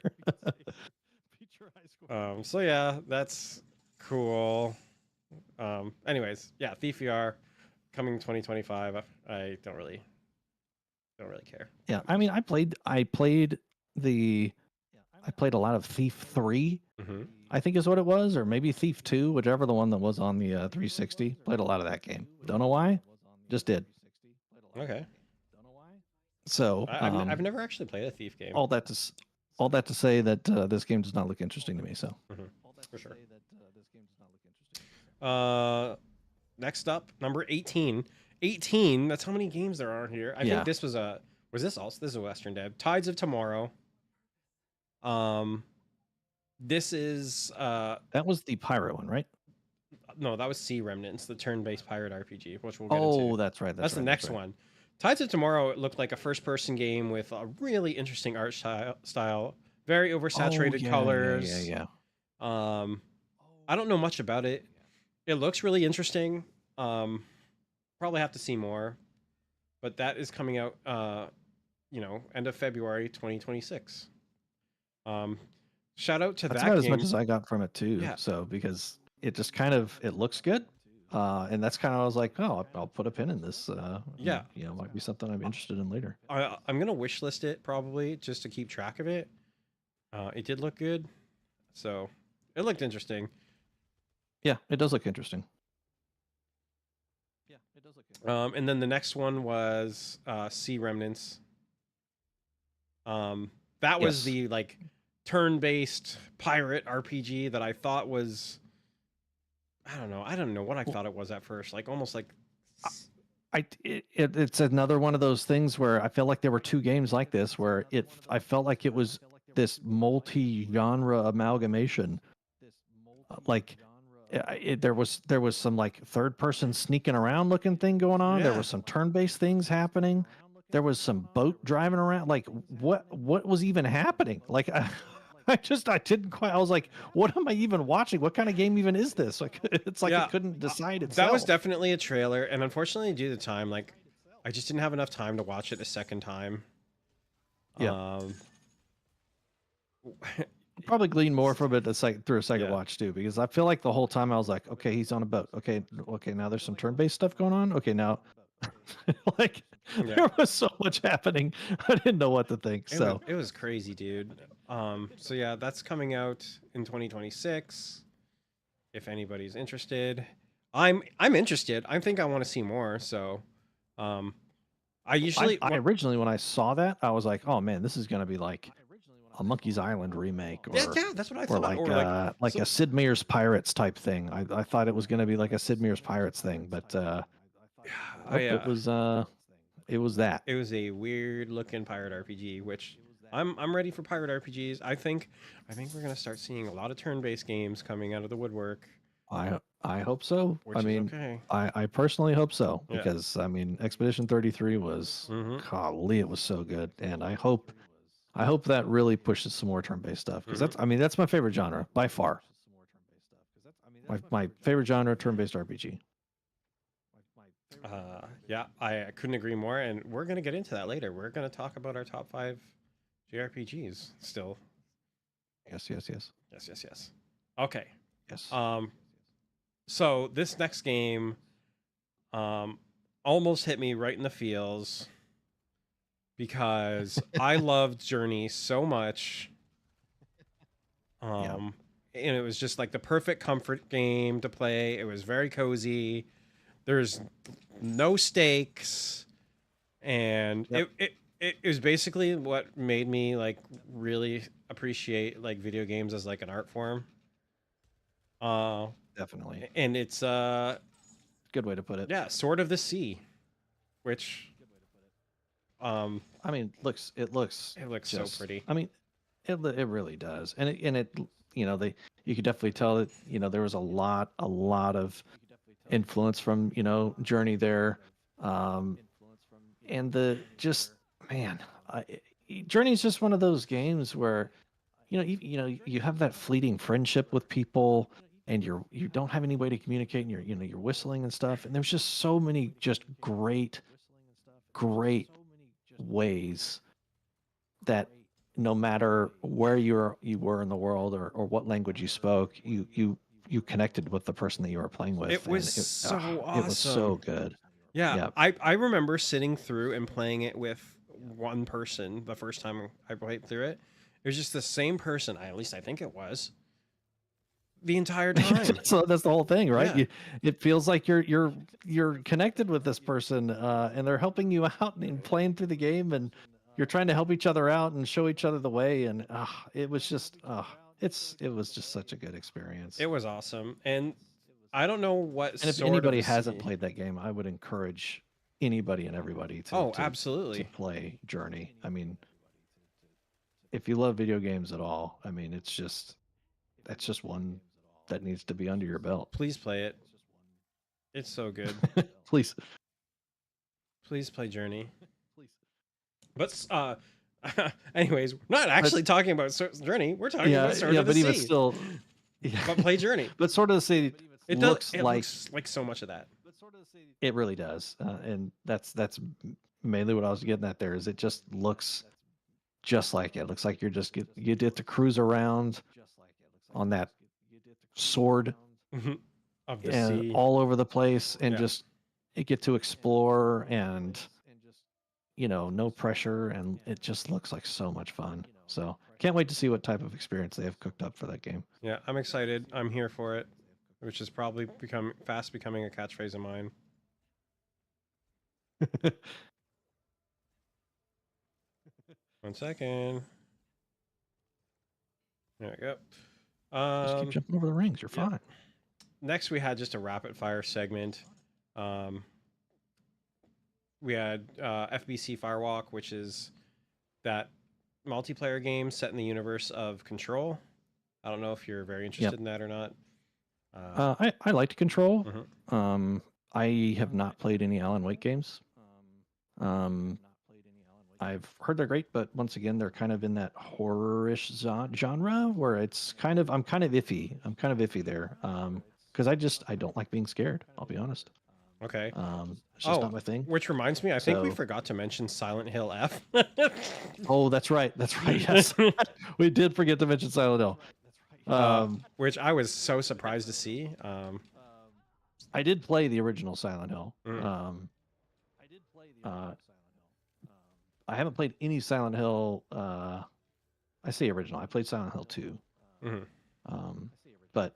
A: So yeah, that's Cool. Anyways, yeah, Thief VR coming 2025. I don't really care.
B: Yeah,
A: I'm
B: I mean,
A: just.
B: I played a lot of Thief 3,
A: Mhm.
B: I think is what it was, or maybe Thief 2, whichever the one that was on the 360. Played a lot of that game. Don't know why, just did.
A: Okay.
B: So,
A: I've never actually played a Thief game.
B: all that to all that to say that this game does not look interesting to me. So,
A: Mhm. For sure. Next up, number 18. 18. That's how many games there are here. I think
B: yeah,
A: this was a. Was this also? This is a Western dev. Tides of Tomorrow. Um, this is
B: that was the pirate one, right?
A: no, that was Sea Remnants, the turn-based pirate RPG, which we'll get into.
B: Oh, that's right.
A: That's
B: That's
A: the
B: right. That's
A: next
B: right.
A: one. Tides of Tomorrow, it looked like a first-person game with a really interesting art style, very
B: Oh,
A: oversaturated
B: yeah.
A: colors. Um, I don't know much about it. It looks really interesting. Um, Probably have to see more, but that is coming out. End of February 2026. Um, Shout out to
B: That's
A: that
B: about as much
A: game.
B: as I got from it too.
A: Yeah,
B: So because it just kind of it looks good, and that's kind of I was like, oh, I'll put a pin in this.
A: yeah.
B: Might be something I'm interested in later.
A: I'm gonna wish list it probably just to keep track of it. It did look good, so it looked interesting.
B: Yeah, it does look interesting.
A: And then the next one was Sea Remnants. That was
B: Yes,
A: the like turn-based pirate RPG that I thought was I don't know what I
B: well,
A: thought it was at first. Like almost like
B: it's another one of those things where I felt like there were two games like this where I felt like it was this multi-genre amalgamation. Like there was some like third person sneaking around looking thing going on. There
A: yeah.
B: was some turn-based things happening. There was some boat driving around. Like what was even happening? Like I didn't quite. I was like, what am I even watching? What kind of game even is this? Like it's like it
A: Yeah,
B: couldn't decide
A: that was
B: itself.
A: definitely a trailer, and unfortunately, due to time, like I just didn't have enough time to watch it a second time.
B: Yeah,
A: Um,
B: probably glean more from it through a second
A: yeah,
B: watch too, because I feel like the whole time I was like, okay, he's on a boat. Okay, now there's some turn-based stuff going on. Okay, now like
A: yeah.
B: there was so much happening. I didn't know what to think. So
A: It was crazy, dude. So yeah, that's coming out in 2026. If anybody's interested, I'm interested. I think I want to see more. So, um, I usually
B: I originally when I saw that, I was like, oh man, this is gonna be like a Monkey's Island remake
A: yeah, that's what I
B: or
A: thought. Or like
B: like a
A: some
B: Sid Meier's Pirates type thing. I thought it was gonna be like a Sid Meier's Pirates thing, but nope,
A: I
B: it was that.
A: it was a weird looking pirate RPG, which I'm ready for pirate RPGs. I think we're gonna start seeing a lot of turn-based games coming out of the woodwork,
B: I hope so. I
A: which is
B: mean,
A: okay.
B: I personally hope so
A: Yeah.
B: because I mean, Expedition 33 was
A: Mm-hmm.
B: golly, it was so good, and I hope that really pushes some more turn-based stuff because
A: Mm-hmm.
B: that's my favorite genre by far. My favorite genre, turn-based RPG.
A: Yeah, I couldn't agree more, and we're gonna get into that later. We're gonna talk about our top 5 JRPGs still.
B: Yes.
A: Yes. Okay.
B: Yes.
A: Um, so this next game, um, almost hit me right in the feels because I loved Journey so much.
B: Yeah.
A: And it was just like the perfect comfort game to play. It was very cozy. There's no stakes, and
B: Yep.
A: it was basically what made me like really appreciate like video games as like an art form. Uh,
B: Definitely.
A: and it's
B: Good way to put it.
A: yeah, Sword of the Sea, which um
B: I mean, it looks
A: it looks so
B: just.
A: pretty.
B: I mean, it really does, and it they you could definitely tell that there was a lot of influence from Journey there, and the just man, Journey is just one of those games where you have that fleeting friendship with people and you don't have any way to communicate and you're whistling and stuff and there's just so many just great ways that no matter where you were in the world or what language you spoke, you you connected with the person that you were playing with.
A: It was
B: and
A: so
B: It was so
A: awesome.
B: good.
A: Yeah,
B: Yeah.
A: I remember sitting through and playing it with one person the first time I played through it. It was just the same person, at least I think it was, the entire time.
B: So that's the whole thing, right?
A: Yeah.
B: It feels like you're connected with this person, and they're helping you out and playing through the game, and you're trying to help each other out and show each other the way. And it was just, it was just such a good experience.
A: It was awesome. And I don't know what
B: And if
A: sort of
B: anybody
A: a
B: hasn't
A: sea.
B: played that game, I would encourage anybody and everybody
A: Oh,
B: to
A: absolutely.
B: play Journey. I mean, if you love video games at all, I mean, that's just one that needs to be under your belt.
A: Please play it. It's so good.
B: Please.
A: Please play Journey. But anyways, we're not actually talking about Journey. We're talking about Sword of the
B: but even
A: Sea.
B: still, yeah.
A: But play Journey.
B: But Sword of the Sea
A: It
B: looks
A: looks like so much of that.
B: it really does, and that's mainly what I was getting at. There is it just looks just like it. Looks like you get to cruise around on that sword
A: Of the
B: and
A: sea.
B: all over the place, and
A: Yeah.
B: just you get to explore, and no pressure, and it just looks like so much fun. So can't wait to see what type of experience they have cooked up for that game.
A: Yeah, I'm excited. I'm here for it, which is probably fast becoming a catchphrase of mine. One second. There we go.
B: Just keep jumping over the rings. You're fine.
A: Next, we had just a rapid fire segment. We had FBC Firewalk, which is that multiplayer game set in the universe of Control. I don't know if you're very interested in that or not.
B: I liked Control. I have not played any Alan Wake games. I've heard they're great, but once again, they're kind of in that horror-ish genre where I'm kind of iffy. I'm kind of iffy there because I don't like being scared. I'll be honest.
A: Okay.
B: It's just not my thing.
A: Which reminds me, I think we forgot to mention Silent Hill F.
B: Oh, that's right. That's right. Yes, we did forget to mention Silent Hill.
A: Which I was so surprised to see.
B: I did play the original Silent Hill. I haven't played any Silent Hill. I say original. I played Silent Hill 2. But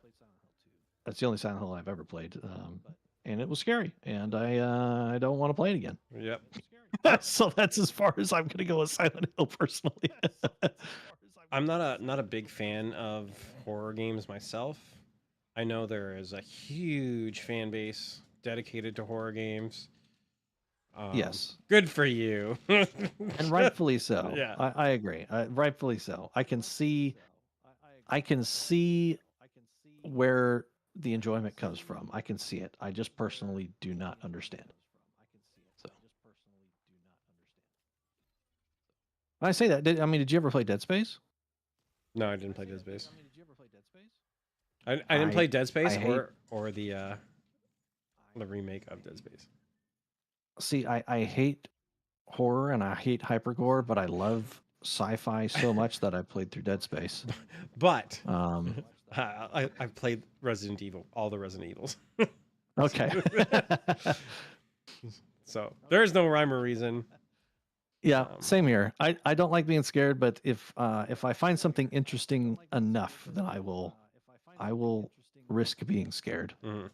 B: that's the only Silent Hill I've ever played. And it was scary, and I don't want to play it again.
A: Yep.
B: So that's as far as I'm going to go with Silent Hill personally.
A: I'm not a big fan of horror games myself. I know there is a huge fan base dedicated to horror games.
B: Yes.
A: Good for you.
B: And rightfully so.
A: Yeah.
B: I agree. Rightfully so. I can see where the enjoyment comes from. I can see it. I just personally do not understand. So when I say that, did you ever play Dead Space?
A: No, I didn't play Dead Space. I didn't play Dead Space or the remake of Dead Space.
B: See, I hate horror and I hate hypergore, but I love sci-fi so much that I played through Dead Space.
A: But I played Resident Evil, all the Resident Evils.
B: Okay.
A: So there's no rhyme or reason.
B: Yeah, same here. I don't like being scared, but if I find something interesting enough, then I will risk being scared.
A: Mm-hmm.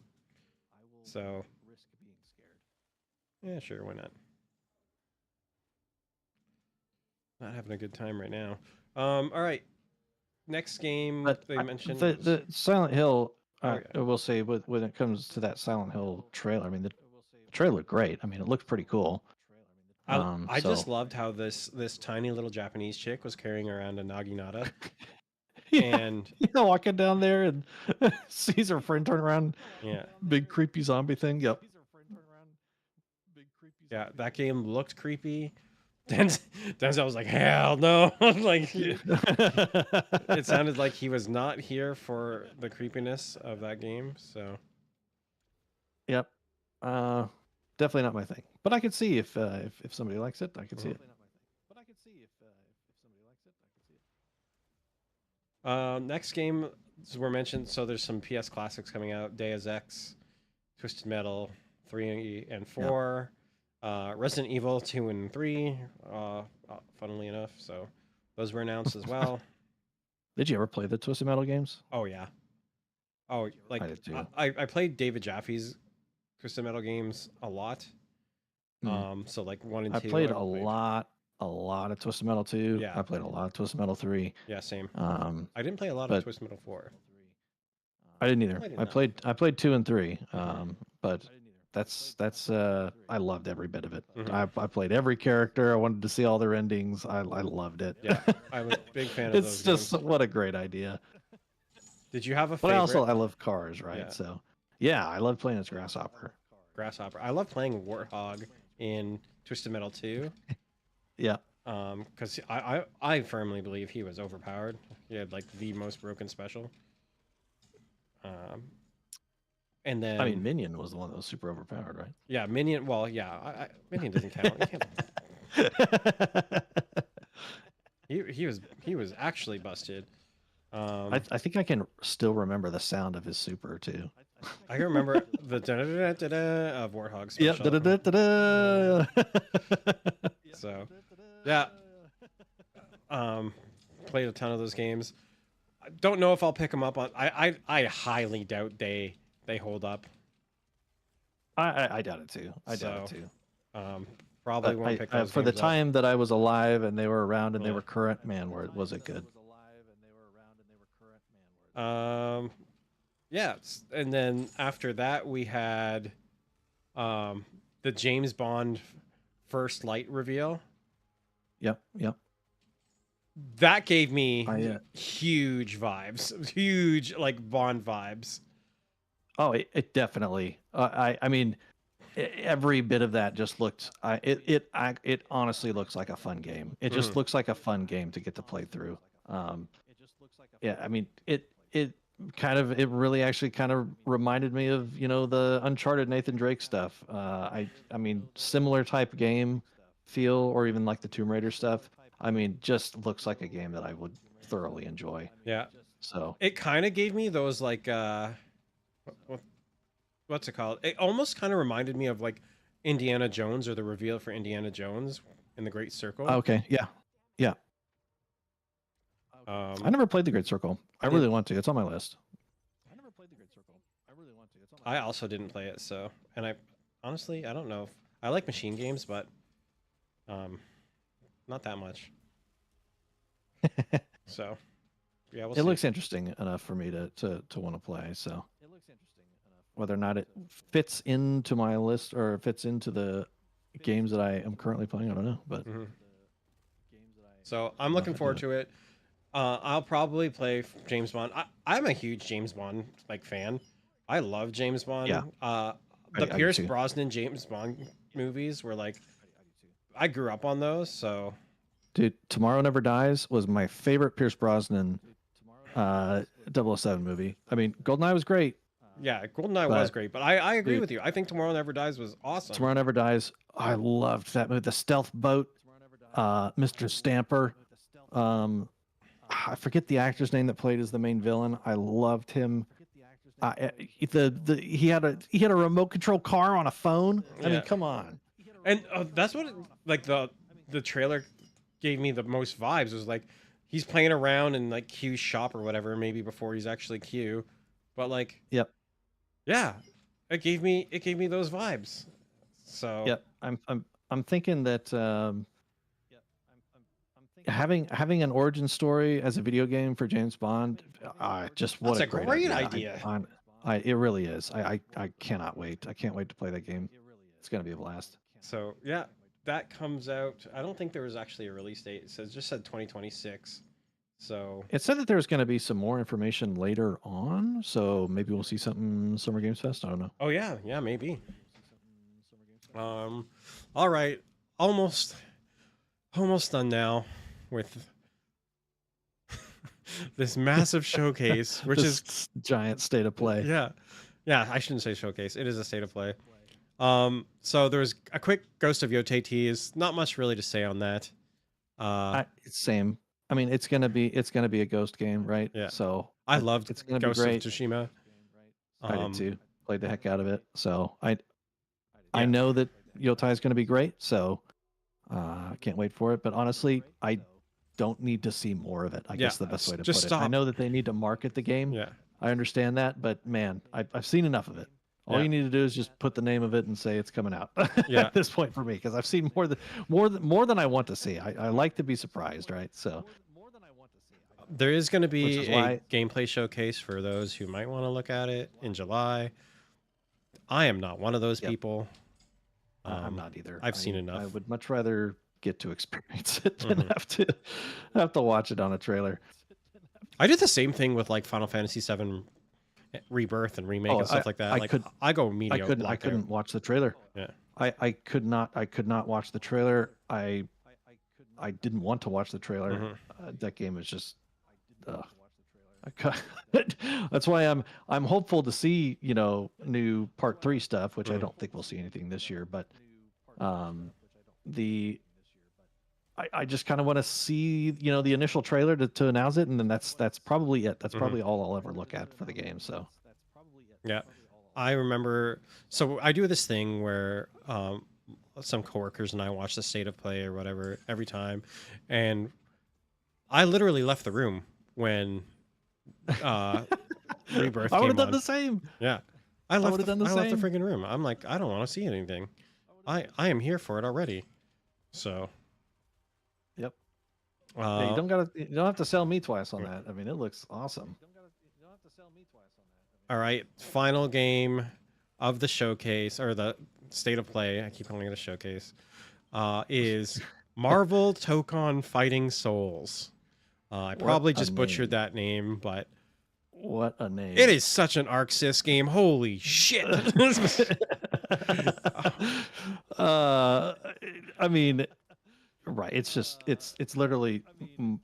A: So yeah, sure, why not? Not having a good time right now. All right. Next game they mentioned
B: the Silent Hill. I will say, when it comes to that Silent Hill trailer, I mean, the trailer looked great. I mean, it looked pretty cool.
A: I just loved how this tiny little Japanese chick was carrying around a naginata. And
B: walking down there and sees her friend turn around.
A: Yeah.
B: Big creepy zombie thing. Yep.
A: Yeah, that game looked creepy. Denzel was like, hell no. Like it sounded like he was not here for the creepiness of that game. So
B: yep. Definitely not my thing. But I could see if somebody likes it, I could see it.
A: Next game so we're mentioned. So there's some PS classics coming out: Deus Ex, Twisted Metal 3 and
B: Yeah.
A: 4, Resident Evil 2 and 3. Funnily enough, so those were announced as well.
B: Did you ever play the Twisted Metal games?
A: Oh yeah. Oh,
B: I
A: like
B: did too.
A: I played David Jaffe's Twisted Metal games a lot.
B: Mm.
A: So like 1 and
B: I
A: 2,
B: played
A: I've played.
B: a lot of Twisted Metal 2.
A: Yeah,
B: I played a lot of Twisted Metal 3.
A: yeah, same.
B: Um,
A: I didn't play a lot of
B: but
A: Twisted Metal 4.
B: I didn't either.
A: Played enough.
B: I played 2 and 3.
A: Mm-hmm.
B: But that's I loved every bit of it.
A: Mm-hmm.
B: I played every character. I wanted to see all their endings. I loved it.
A: Yeah, I'm a big fan of
B: It's
A: those
B: just
A: games.
B: what a great idea.
A: Did you have a
B: But
A: favorite?
B: I love cars, right?
A: Yeah.
B: So yeah, I love playing as Grasshopper.
A: Grasshopper. I love playing Warthog in Twisted Metal 2.
B: Yeah.
A: Because I firmly believe he was overpowered. He had like the most broken special. And then
B: I mean, Minion was the one that was super overpowered, right?
A: yeah, Minion. Well, yeah, Minion doesn't count. He was actually busted.
B: I think I can still remember the sound of his super too.
A: I can remember the da-da-da-da-da of Warthog
B: Yep.
A: special.
B: Da-da-da-da-da.
A: So yeah, played a ton of those games. I don't know if I'll pick them up on. I highly doubt they hold up.
B: I doubt it too. I doubt it too.
A: Probably won't pick those
B: For the
A: games up.
B: time that I was alive and they were around and they
A: Yeah.
B: were current, man, was it good?
A: Yeah, and then after that we had the James Bond first light reveal.
B: Yep.
A: That gave me
B: huge
A: vibes, huge like Bond vibes.
B: Oh, it definitely. I mean, every bit of that just looked. It honestly looks like a fun game. It just looks like a fun game to get to play through. Yeah, I mean, it really actually kind of reminded me of the Uncharted Nathan Drake stuff. I mean, similar type game feel, or even like the Tomb Raider stuff. I mean, just looks like a game that I would thoroughly enjoy.
A: Yeah.
B: So
A: it kind of gave me those like what's it called? It almost kind of reminded me of like Indiana Jones, or the reveal for Indiana Jones in the Great Circle.
B: Okay, yeah. I never played the Great Circle. I really want to. It's on my list.
A: I also didn't play it, so, and I honestly I don't know. I like machine games, but not that much. So yeah, we'll see.
B: It looks interesting enough for me to want to play. So whether or not it fits into my list or fits into the games that I am currently playing, I don't know. But
A: so I'm looking forward to it. I'll probably play James Bond. I'm a huge James Bond like fan. I love James Bond.
B: Yeah.
A: The Pierce Brosnan James Bond movies were like, I grew up on those. So,
B: dude, Tomorrow Never Dies was my favorite Pierce Brosnan 007 movie. I mean, GoldenEye was great.
A: Yeah, GoldenEye was great, but I agree with you. I think Tomorrow Never Dies was awesome.
B: Tomorrow Never Dies. I loved that movie. The stealth boat, Mr. Stamper. I forget the actor's name that played as the main villain. I loved him. He had a remote control car on a phone. I mean, come on.
A: And that's what like the trailer gave me the most vibes. It was like he's playing around in like Q's shop or whatever, maybe before he's actually Q. But like,
B: yep,
A: yeah, it gave me those vibes. So
B: yep, I'm thinking that having an origin story as a video game for James Bond, just what
A: that's
B: a
A: great idea.
B: It really is. I cannot wait. I can't wait to play that game. It's gonna be a blast.
A: So yeah, that comes out. I don't think there was actually a release date. It just said 2026. So
B: it said that there's going to be some more information later on. So maybe we'll see something Summer Games Fest. I don't know.
A: Oh yeah, maybe. All right, almost done now with this massive showcase, which is
B: giant state of play.
A: Yeah, I shouldn't say showcase. It is a state of play. So there's a quick Ghost of Yotei tease. Not much really to say on that.
B: Same. I mean, it's gonna be a Ghost game, right?
A: Yeah.
B: So
A: I loved
B: it's gonna be
A: Ghost of
B: great.
A: Tsushima.
B: I did
A: Um,
B: too. Played the heck out of it. So I
A: yeah.
B: know that Yotai is gonna be great. So I can't wait for it. But honestly, I don't need to see more of it. I
A: Yeah.
B: guess the best way to
A: Just
B: put it. I
A: stop.
B: know that they need to market the game.
A: Yeah.
B: I understand that, but man, I've seen enough of it. All
A: Yeah.
B: you need to do is just put the name of it and say it's coming out
A: Yeah.
B: at this point for me, because I've seen more than I want to see. I like to be surprised, right? So
A: There is going to
B: which
A: be
B: is
A: a
B: why
A: gameplay showcase for those who might want to look at it in July. I am not one of those
B: yep,
A: people.
B: I'm not either.
A: I've seen
B: I
A: enough.
B: would much rather get to experience it than
A: Hmm.
B: have to watch it on a trailer.
A: I did the same thing with like Final Fantasy VII Rebirth and remake
B: Oh,
A: and stuff like that.
B: I
A: Like
B: could
A: I go
B: I
A: media
B: couldn't I
A: blocked out.
B: couldn't watch the trailer.
A: Yeah.
B: I could not watch the trailer. I didn't want to watch the trailer.
A: Hmm.
B: That game is just that's why I'm hopeful to see, new part 3 stuff, which I
A: Hmm.
B: don't think we'll see anything this year, but um the I just kind of want to see, the initial trailer to announce it, and then that's probably it. That's
A: Hmm.
B: probably all I'll ever look at for the game. So
A: Yeah. I remember. So I do this thing where some coworkers and I watch the state of play or whatever every time, and I literally left the room when uh Rebirth
B: I would have
A: came
B: done
A: on.
B: the same.
A: Yeah.
B: I would have done the
A: I left the
B: same.
A: freaking room. I'm like, I don't want to see anything. I am here for it already. So,
B: Yep. Yeah,
A: uh
B: you don't have to sell me twice on that. I mean, it looks awesome.
A: all right, final game of the showcase or the state of play. I keep calling it a showcase. Is Marvel Tokon Fighting Souls. I
B: What
A: probably
B: a
A: just butchered
B: name.
A: that name, but
B: What a name.
A: it is such an Arc Sys game. Holy shit.
B: uh I mean, right, it's literally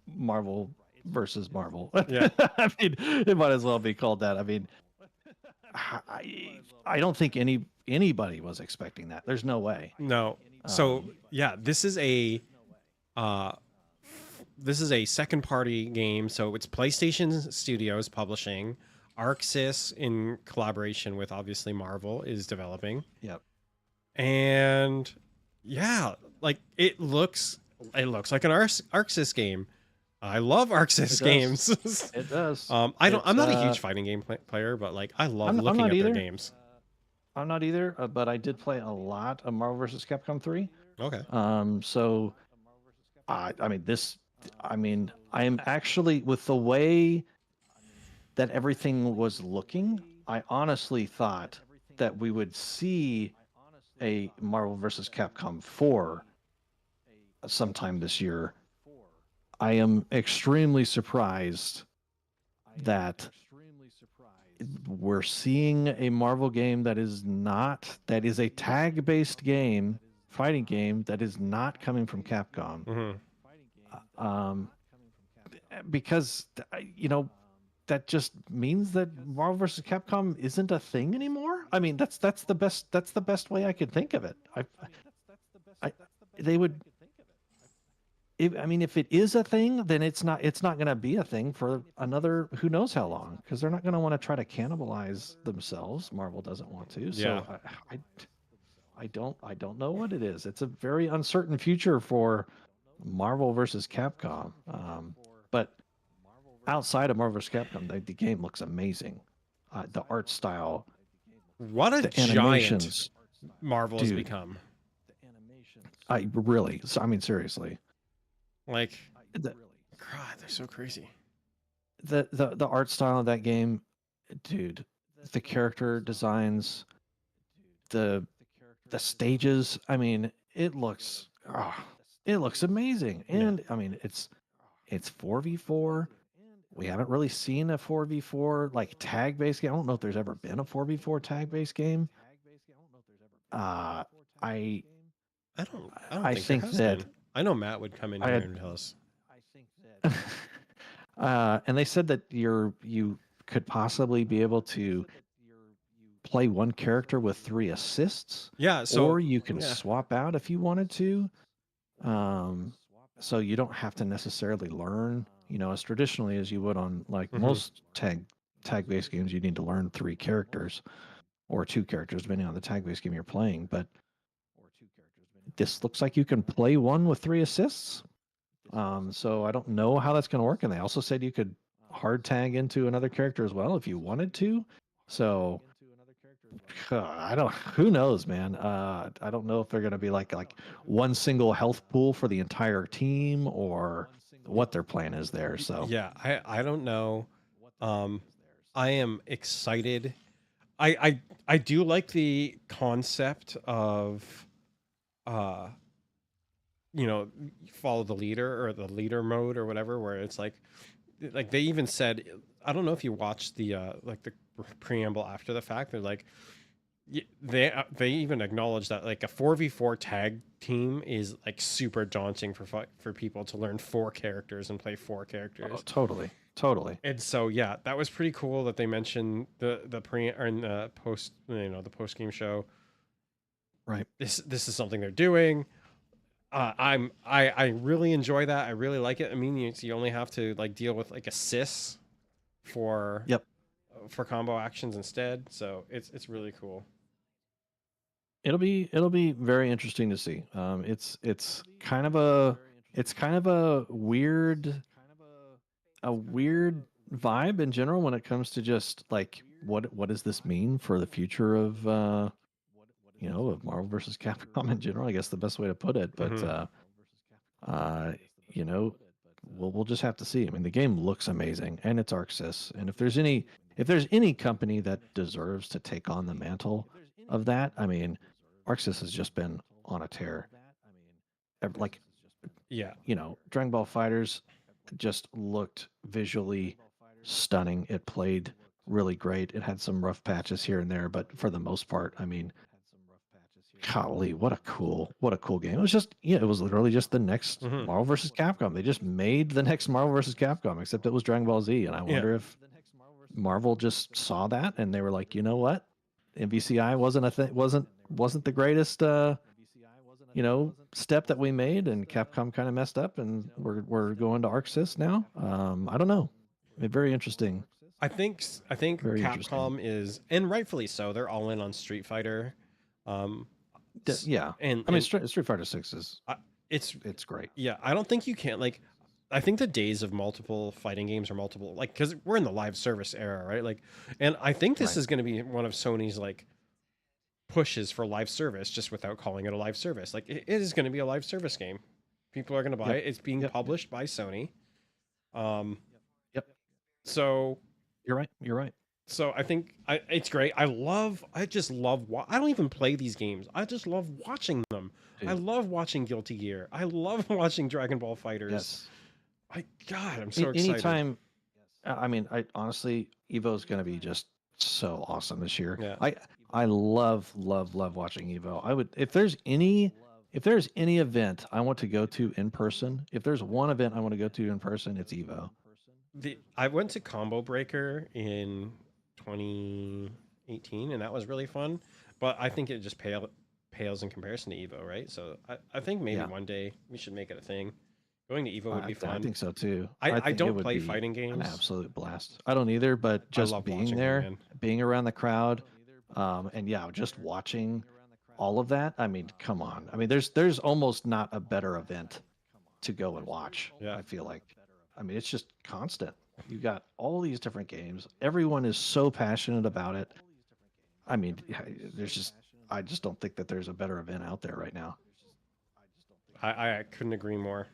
B: Marvel versus Marvel.
A: Yeah.
B: I mean, it might as well be called that. I mean, I don't think anybody was expecting that. There's no way.
A: No. So, yeah, uh this is a second party game, so it's PlayStation Studios publishing. ArcSys in collaboration with obviously Marvel is developing.
B: Yep.
A: And yeah, like it looks like an ArcSys game. I love ArcSys games.
B: It does.
A: I'm not a huge fighting game player, but like I love
B: I'm
A: looking
B: not
A: at their
B: either.
A: games.
B: I'm not either, but I did play a lot of Marvel vs. Capcom 3.
A: Okay.
B: So I mean this. I mean, I am actually, with the way that everything was looking, I honestly thought that we would see a Marvel vs. Capcom 4 sometime this year. I am extremely surprised that we're seeing a Marvel game that is a tag-based game, fighting game that is not coming from Capcom.
A: Hmm.
B: Because that just means that Marvel vs. Capcom isn't a thing anymore. I mean, that's the best way I could think of it. They would. I mean, if it is a thing, then it's not going to be a thing for another who knows how long, because they're not going to want to try to cannibalize themselves. Marvel doesn't want to.
A: Yeah.
B: So I don't know what it is. It's a very uncertain future for Marvel versus Capcom. But outside of Marvel vs. Capcom, the game looks amazing. The art style,
A: What a
B: the
A: giant
B: animations,
A: Marvel's
B: dude.
A: become.
B: I mean, seriously.
A: Like,
B: The,
A: God, they're so crazy.
B: the art style of that game, dude. The character designs, the stages. I mean, it looks amazing. And I mean, it's 4v4. We haven't really seen a 4v4 like tag based game. I don't know if there's ever been a 4v4 tag based game. I
A: I don't think
B: think
A: there has
B: that
A: been. I know Matt would come in here and tell us.
B: And they said that you could possibly be able to play one character with 3 assists.
A: Yeah, so
B: or you can swap out if you wanted to. so you don't have to necessarily learn, as traditionally as you would on like
A: Hmm.
B: most tag based games. You need to learn 3 characters or 2 characters depending on the tag based game you're playing. But this looks like you can play one with 3 assists. So I don't know how that's going to work. And they also said you could hard tag into another character as well if you wanted to. So I don't. Who knows, man? I don't know if they're going to be like one single health pool for the entire team or what their plan is there. So
A: Yeah, I don't know. Um, I am excited. I do like the concept of uh follow the leader or the leader mode or whatever, where it's like they even said, I don't know if you watched the like the preamble after the fact. They're like, they even acknowledge that like a 4v4 tag team is like super daunting for people to learn 4 characters and play 4 characters.
B: totally, totally.
A: And so yeah, that was pretty cool that they mentioned the pre or in the post, the post game show.
B: Right.
A: This is something they're doing. I really enjoy that. I really like it. I mean, you only have to like deal with like assists for
B: Yep.
A: for combo actions instead. So it's really cool.
B: It'll be very interesting to see. It's kind of a weird vibe in general when it comes to just like what does this mean for the future of of Marvel versus Capcom in general. I guess the best way to put it, but
A: Hmm.
B: uh, you know, we'll just have to see. I mean, the game looks amazing, and it's ArcSys. And if there's any company that deserves to take on the mantle of that, I mean, ArcSys has just been on a tear. Like
A: Yeah.
B: Dragon Ball Fighters just looked visually stunning. It played really great. It had some rough patches here and there, but for the most part, I mean, golly, what a cool game. It was just, it was literally just the next
A: Hmm.
B: Marvel versus Capcom. They just made the next Marvel versus Capcom, except it was Dragon Ball Z. And I
A: Yeah.
B: wonder if Marvel just saw that and they were like, you know what? MVCI wasn't a thing, wasn't the greatest step that we made, and Capcom kind of messed up, and we're going to ArcSys now. I don't know. Very interesting.
A: I think
B: Very interesting.
A: Capcom is, and rightfully so, they're all in on Street Fighter. Um s-
B: Yeah.
A: and
B: I mean,
A: and
B: Street Fighter 6 is
A: I, it's
B: it's great.
A: yeah, I don't think you can like I think the days of multiple fighting games or multiple like cuz we're in the live service era, right? Like, and I think this
B: Right.
A: is going to be one of Sony's like pushes for live service just without calling it a live service. Like it is going to be a live service game. People are going to buy
B: Yep.
A: it. It's being
B: Yep.
A: published by Sony. Um
B: Yep.
A: so
B: You're right. You're right.
A: I think it's great. I just love I don't even play these games. I just love watching them. I
B: Dude.
A: love watching Guilty Gear. I love watching Dragon Ball Fighters.
B: Yes.
A: God, I'm so excited.
B: Anytime. I mean, I honestly, Evo is going to be just so awesome this year.
A: Yeah.
B: I love watching Evo. I would if there's any event I want to go to in person. If there's one event I want to go to in person, it's Evo.
A: I went to Combo Breaker in 2018 and that was really fun, but I think it just pales in comparison to Evo, right? So I think maybe
B: Yeah,
A: one day we should make it a thing. Going to Evo would be
B: I
A: fun.
B: think so too.
A: I
B: I
A: I
B: think it
A: don't
B: would
A: play
B: be
A: fighting
B: an
A: games.
B: absolute blast. I don't either, but
A: I
B: just
A: love
B: being
A: watching them,
B: there,
A: man.
B: being around the crowd, and yeah, just watching all of that. I mean, come on. I mean, there's almost not a better event to go and watch.
A: Yeah.
B: I feel like, I mean, it's just constant. You got all these different games. Everyone is so passionate about it. I mean, I just don't think that there's a better event out there right now.
A: I couldn't agree more.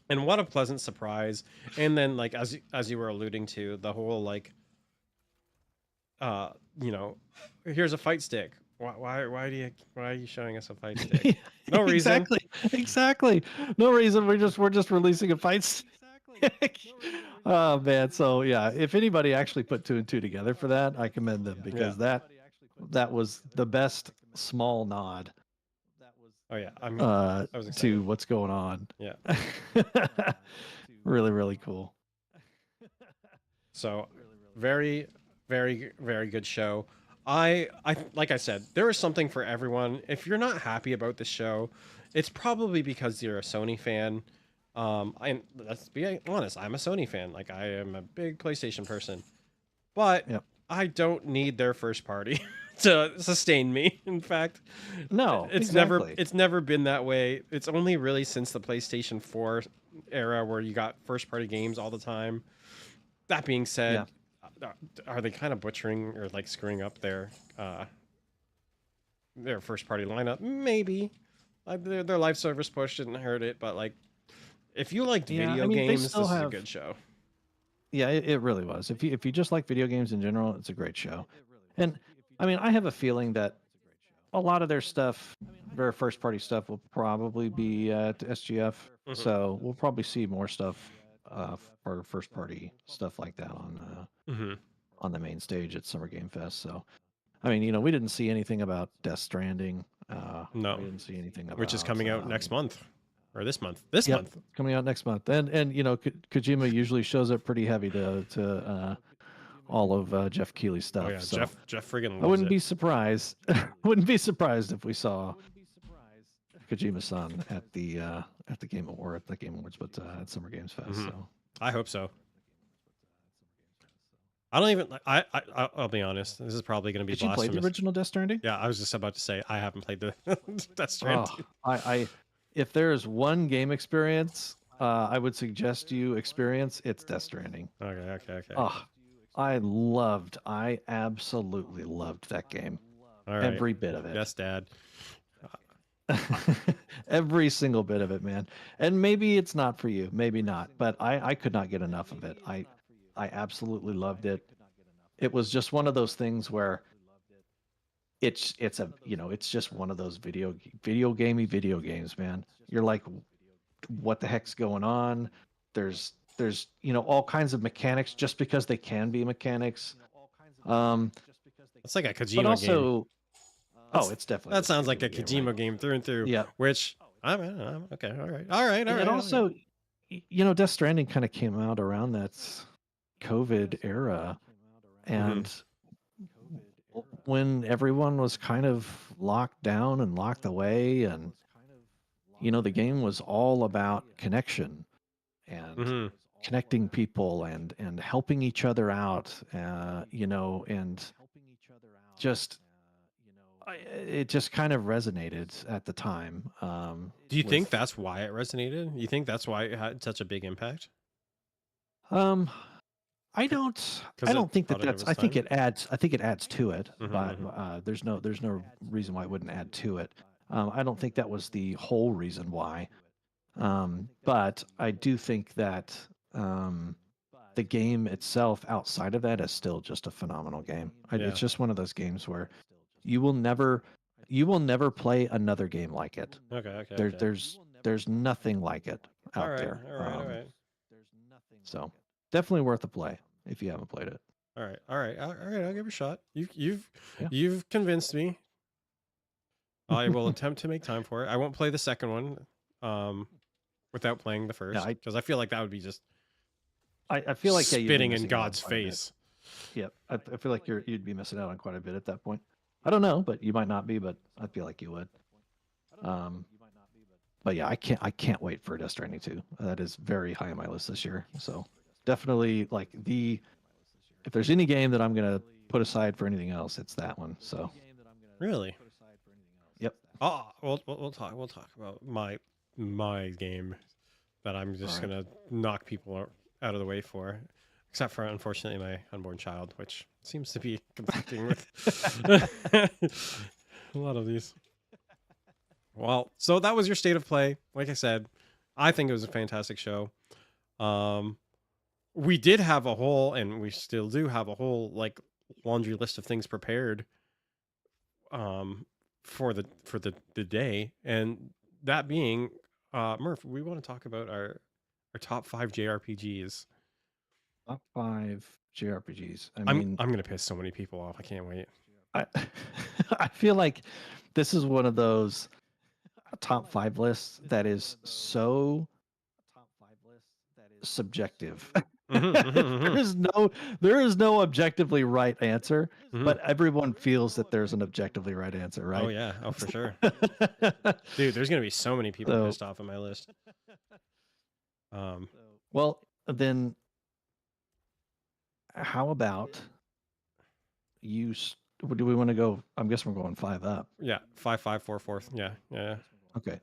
A: And what a pleasant surprise. And then like as you were alluding to, the whole like uh you know, here's a fight stick. Why are you showing us a fight stick? No reason.
B: Exactly, exactly. No reason. We're just releasing a fight stick. Oh man. So yeah, if anybody actually put two and two together for that, I commend them
A: Yeah.
B: because that was the best small nod
A: Oh yeah. I was excited.
B: to what's going on.
A: Yeah.
B: Really, really cool.
A: So very, very good show. I like I said, there is something for everyone. If you're not happy about the show, it's probably because you're a Sony fan. Let's be honest, I'm a Sony fan. Like I am a big PlayStation person, but
B: Yep.
A: I don't need their first party to sustain me. In fact,
B: No, exactly.
A: it's never been that way. It's only really since the PlayStation 4 era where you got first party games all the time. That being
B: Yeah.
A: said, are they kind of butchering or like screwing up their first party lineup? Maybe. Like their live service push didn't hurt it, but like if you liked
B: Yeah. I
A: video
B: mean, they
A: games,
B: still
A: this is a
B: have.
A: good show.
B: Yeah, it really was. If you just like video games in general, it's a great show. And I mean, I have a feeling that a lot of their stuff, their first party stuff, will probably be at SGF.
A: Hmm.
B: So we'll probably see more stuff for first party stuff like that
A: Hmm.
B: on the main stage at Summer Game Fest. So I mean, you know, we didn't see anything about Death Stranding.
A: No,
B: We didn't see anything
A: which is
B: about.
A: coming out next month or this month. This
B: Yep,
A: month.
B: coming out next month. And you know, Kojima usually shows up pretty heavy to all of Jeff Keighley's
A: Oh
B: stuff.
A: yeah,
B: So
A: Jeff friggin'
B: I
A: loves
B: wouldn't
A: it.
B: be surprised. Wouldn't be surprised if we saw Kojima-san at the Game Award at the Game Awards, but at Summer Games Fest.
A: Hmm.
B: So
A: I hope so. I don't even. I'll be honest. This is probably going to be
B: did you play the
A: blasphemous.
B: original Death Stranding?
A: Yeah, I was just about to say I haven't played the Death
B: Oh,
A: Stranding.
B: I if there is one game experience I would suggest you experience, it's Death Stranding.
A: Okay.
B: Oh, I absolutely loved that game.
A: All right.
B: Every bit of it.
A: Yes, Dad.
B: Every single bit of it, man. And maybe it's not for you, maybe not, but I could not get enough of it. I absolutely loved it. It was just one of those things where it's a you know it's just one of those video games, man. You're like, what the heck's going on? There's you know all kinds of mechanics just because they can be mechanics. Um,
A: It's like a
B: but
A: Kojima game.
B: also,
A: That's,
B: it's definitely
A: that
B: just a
A: sounds like a
B: game,
A: Kojima
B: right?
A: game through and through.
B: Yeah,
A: Which I'm okay. All right.
B: and also, you know, Death Stranding kind of came out around that COVID era,
A: Mm-hmm.
B: and when everyone was kind of locked down and locked away, and you know, the game was all about connection and
A: Mm-hmm.
B: connecting people and helping each other out, you know, and just it just kind of resonated at the time.
A: Do you think
B: With
A: that's why it resonated? You think that's why it had such a big impact?
B: um,
A: Because
B: I
A: it
B: don't think that
A: brought it of
B: that's
A: its
B: I
A: time.
B: think it adds to it,
A: Mm-hmm,
B: but
A: mm-hmm.
B: there's no reason why it wouldn't add to it. I don't think that was the whole reason why. But I do think that um, the game itself outside of that is still just a phenomenal game.
A: Yeah.
B: It's just one of those games where you will never you will never play another game like it.
A: Okay.
B: There's nothing like it
A: All
B: out
A: right.
B: there.
A: All right.
B: So definitely worth a play if you haven't played it.
A: All right. I'll give it a shot.
B: Yeah.
A: You've convinced me. I will attempt to make time for it. I won't play the second one, without playing the
B: Yeah,
A: first, because I feel like that would be just
B: I feel like you'd be
A: spitting in
B: missing out on
A: God's
B: quite a bit.
A: face.
B: Yeah, I feel like you'd be missing out on quite a bit at that point. I don't know, but you might not be, but I feel like you would. Um, but yeah, I can't wait for Death Stranding 2. That is very high on my list this year. So definitely like if there's any game that I'm gonna put aside for anything else, it's that one. So
A: Really?
B: yep.
A: Oh, we'll talk about my game that I'm just
B: All right.
A: gonna knock people out of the way for, except for unfortunately my unborn child, which seems to be conflicting with a lot of these. Well, so that was your state of play. Like I said, I think it was a fantastic show. We did have a whole, and we still do have a whole like laundry list of things prepared um for the day, and that being Murph, we want to talk about our top 5 JRPGs.
B: Top 5 JRPGs. I
A: I'm
B: mean,
A: I'm gonna piss so many people off. I can't wait.
B: I I feel like this is one of those top 5 lists that is so subjective.
A: Mm-hmm.
B: There is no objectively right answer,
A: Hmm.
B: but everyone feels that there's an objectively right answer,
A: Oh
B: right?
A: yeah, oh, for sure. Dude, there's gonna be so many people
B: So
A: pissed off on my list. Um,
B: Well, then how about do we want to go? I'm guessing we're going 5 up.
A: yeah, 5-5-4-4. Yeah, yeah.
B: Okay.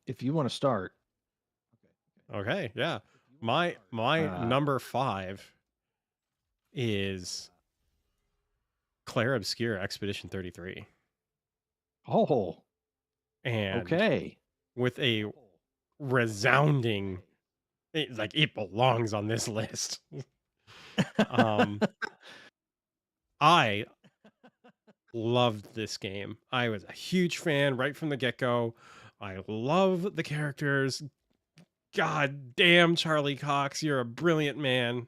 B: If you want to start,
A: Okay, yeah. My
B: uh,
A: number 5 is Claire Obscure Expedition 33.
B: oh,
A: And
B: okay.
A: with a resounding like it belongs on this list. um I loved this game. I was a huge fan right from the get-go. I love the characters. God damn, Charlie Cox, you're a brilliant man.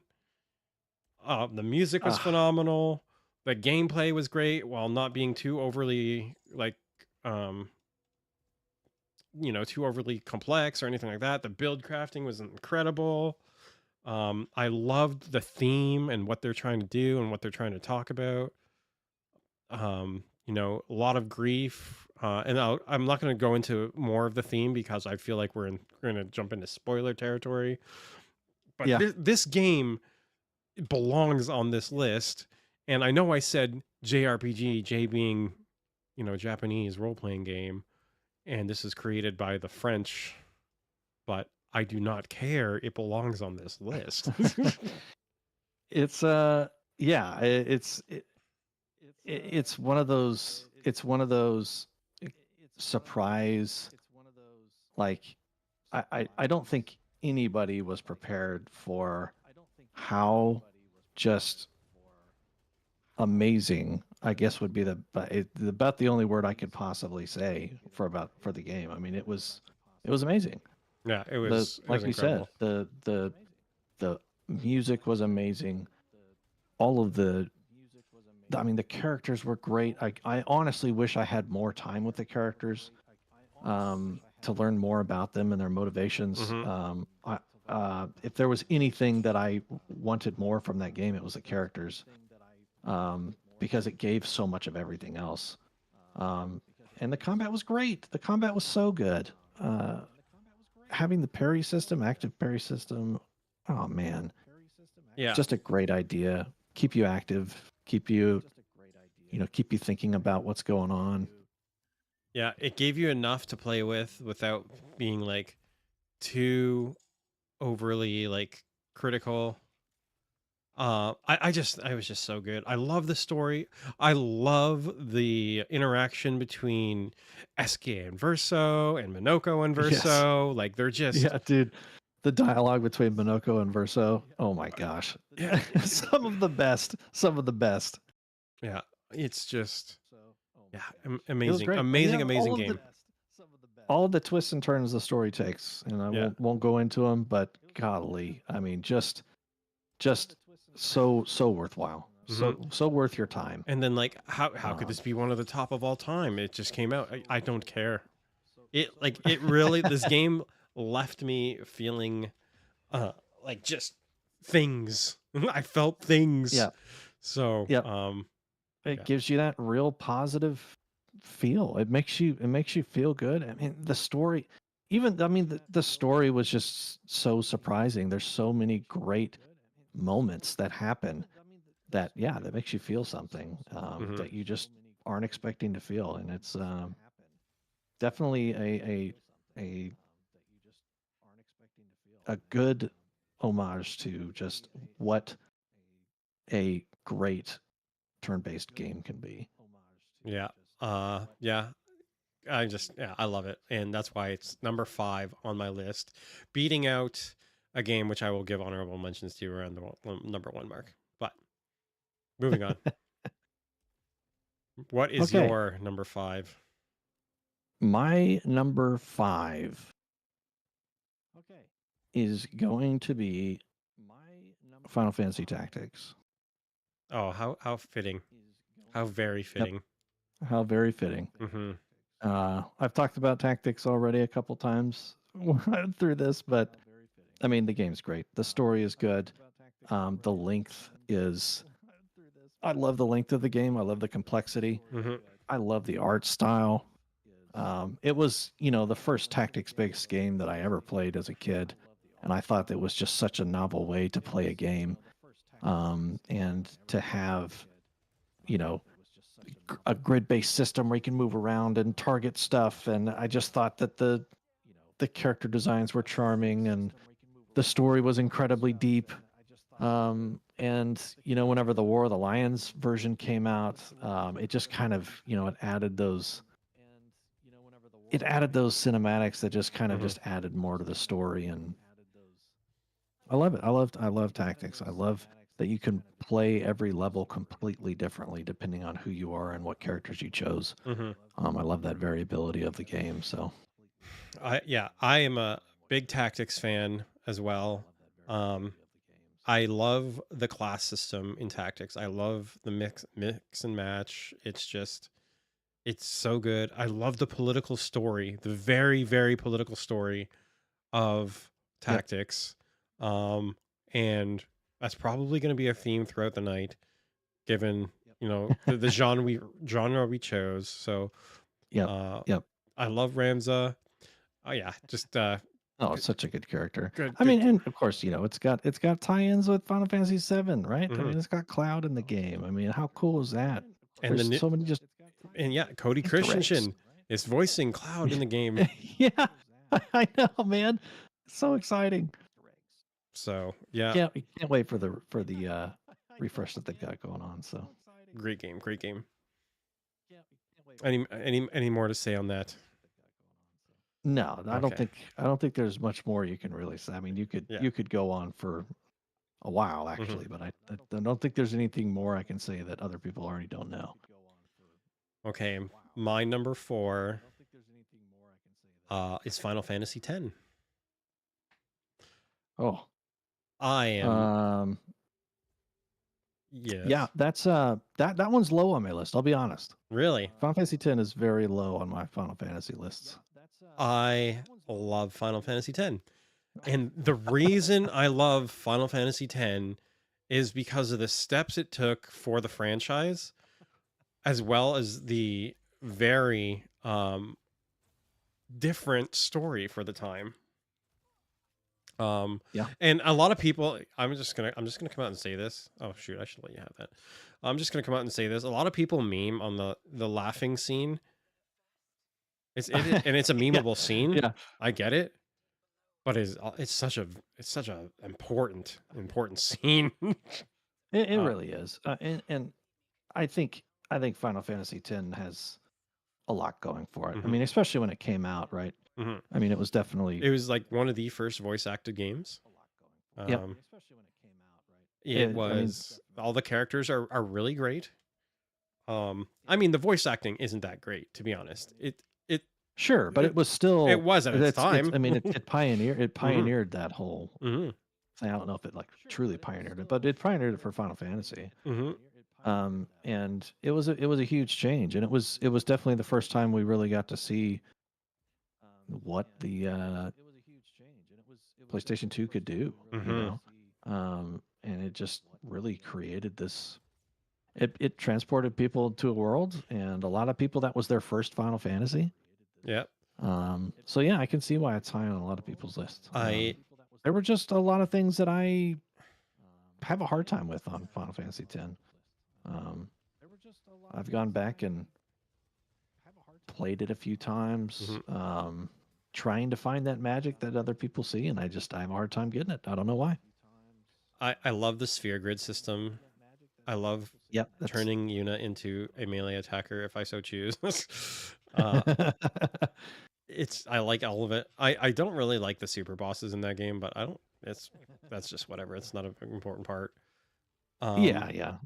A: The music was
B: Ah,
A: phenomenal. The gameplay was great while not being too overly like um too overly complex or anything like that. The build crafting was incredible. I loved the theme and what they're trying to do and what they're trying to talk about. A lot of grief. And I'm not going to go into more of the theme because I feel like we're going to jump into spoiler territory. But
B: yeah.
A: this game belongs on this list. And I know I said JRPG, J being, Japanese role playing game, and this is created by the French, but I do not care. It belongs on this list.
B: It's yeah, it's one of those surprise, like I don't think anybody was prepared for how just amazing, I guess would be about the only word I could possibly say for the game. I mean, it was amazing.
A: Yeah, it
B: The
A: was
B: like you said,
A: incredible.
B: the music was amazing. All of I mean, the characters were great. I honestly wish I had more time with the characters, to learn more about them and their motivations.
A: Hmm.
B: If there was anything that I wanted more from that game, it was the characters, because it gave so much of everything else. Um, and the combat was great. The combat was so good. Having the parry system, active parry system, oh man,
A: Yeah.
B: just a great idea. Keep you active, keep you thinking about what's going on.
A: Yeah, it gave you enough to play with without being like too overly like critical. I was just so good. I love the story. I love the interaction between SK and Verso and Minoko and
B: Yes.
A: Verso. Like they're just
B: Yeah, dude. The dialogue between Minoko and Verso. Oh my gosh.
A: yeah,
B: Some of the best. Some of the best.
A: yeah. It's just yeah,
B: It was
A: amazing,
B: great. And
A: amazing, amazing game.
B: all of the twists and turns the story takes, and I
A: Yeah.
B: won't go into them, but golly, I mean, just so worthwhile.
A: Hmm.
B: So worth your time.
A: And then like how could
B: Um,
A: this be one of the top of all time? It just came out. I don't care. It really this game left me feeling like just things. I felt things.
B: yeah.
A: So,
B: Yep. It
A: yeah.
B: gives you that real positive feel. It makes you feel good. I mean, the story, even I mean, the story was just so surprising. There's so many great moments that happen that makes you feel something,
A: Hmm.
B: that you just aren't expecting to feel, and it's definitely a a good homage to just what a great turn-based game can be.
A: Yeah. Yeah. I love it. And that's why it's number 5 on my list, beating out a game which I will give honorable mentions to around the number 1 mark. But moving on. What is
B: Okay,
A: your number 5?
B: my number 5 is going to be Final Fantasy Tactics.
A: Oh, how fitting. How very
B: Yep,
A: fitting.
B: how very fitting.
A: Mhm.
B: I've talked about Tactics already a couple times through this, but I mean, the game's great. The story is good. The length is. I love the length of the game. I love the complexity.
A: Mhm.
B: I love the art style. It was, the first tactics based game that I ever played as a kid. and I thought it was just such a novel way to play a game, and to have, you know, a grid-based system where you can move around and target stuff. And I just thought that the character designs were charming and the story was incredibly deep. And whenever the War of the Lions version came out, it just kind of, it added those cinematics that just kind of
A: Hmm.
B: just added more to the story. And I love it. I love tactics. I love that you can play every level completely differently depending on who you are and what characters you chose.
A: Hmm.
B: I love that variability of the game. So
A: I am a big tactics fan as well. Um, I love the class system in tactics. I love the mix and match. It's so good. I love the political story, the very, very political story of
B: yep.
A: tactics. Um, and that's probably going to be a theme throughout the night, given the genre we chose. So
B: Yep.
A: uh,
B: Yep.
A: I love Ramza. Oh yeah, just
B: Oh,
A: good,
B: it's such a good character.
A: good,
B: I
A: good.
B: mean, and of course, it's got tie-ins with Final Fantasy VII, right? I
A: Hmm.
B: mean, it's got Cloud in the game. I mean, how cool is that?
A: And
B: There's
A: the new,
B: so many just
A: and yeah, Cody
B: Easter eggs.
A: Christensen is voicing Cloud in the game.
B: Yeah, I know, man. So exciting.
A: So yeah,
B: Can't wait for the refresh that they've got going on. So
A: great game, great game. Any more to say on that?
B: no, I don't
A: Okay,
B: think there's much more you can really say. I mean, you could
A: yeah.
B: you could go on for a while
A: Hmm.
B: actually, but I don't think there's anything more I can say that other people already don't know.
A: Okay, my number 4 is Final Fantasy X.
B: Oh,
A: I am
B: um, yeah,
A: yes,
B: that one's low on my list. I'll be honest.
A: really.
B: Final Fantasy X is very low on my Final Fantasy lists.
A: I love Final Fantasy X. And the reason I love Final Fantasy X is because of the steps it took for the franchise, as well as the very different story for the time.
B: Yeah.
A: And a lot of people, I'm just gonna come out and say this. Oh shoot, I should let you have that. I'm just gonna come out and say this. A lot of people meme on the laughing scene. And it's a
B: Yeah.
A: memeable scene.
B: Yeah.
A: I get it, but it's such a important scene.
B: It
A: uh,
B: really is. And I think Final Fantasy X has a lot going for it. I
A: mhm,
B: mean, especially when it came out, right?
A: mhm.
B: I mean, it was definitely
A: It was like one of the first voice acted games.
B: yep.
A: Um, it
B: I mean,
A: was all the characters are really great. I mean the voice acting isn't that great to be honest. It
B: sure, but
A: it
B: it was
A: it
B: still
A: was at its
B: it's
A: time.
B: I mean, it
A: Hmm.
B: pioneered that whole
A: Hmm.
B: thing. I don't know if it like truly pioneered it, but it pioneered it for Final Fantasy.
A: Hmm.
B: And it was a huge change, and it was definitely the first time we really got to see what the PlayStation 2 could do,
A: Hmm.
B: and it just really created this. It transported people to a world, and a lot of people that was their first Final Fantasy.
A: Yeah.
B: So yeah, I can see why it's high on a lot of people's lists.
A: I
B: There were just a lot of things that I have a hard time with on Final Fantasy X. Um, I've gone back and played it a few times,
A: mhm.
B: trying to find that magic that other people see, and I have a hard time getting it. I don't know why.
A: I love the sphere grid system. I love
B: Yep, that's
A: turning Yuna into a melee attacker if I so choose. uh, I like all of it. I don't really like the super bosses in that game, but I don't. That's just whatever. It's not an important part.
B: yeah,
A: Um,
B: yeah.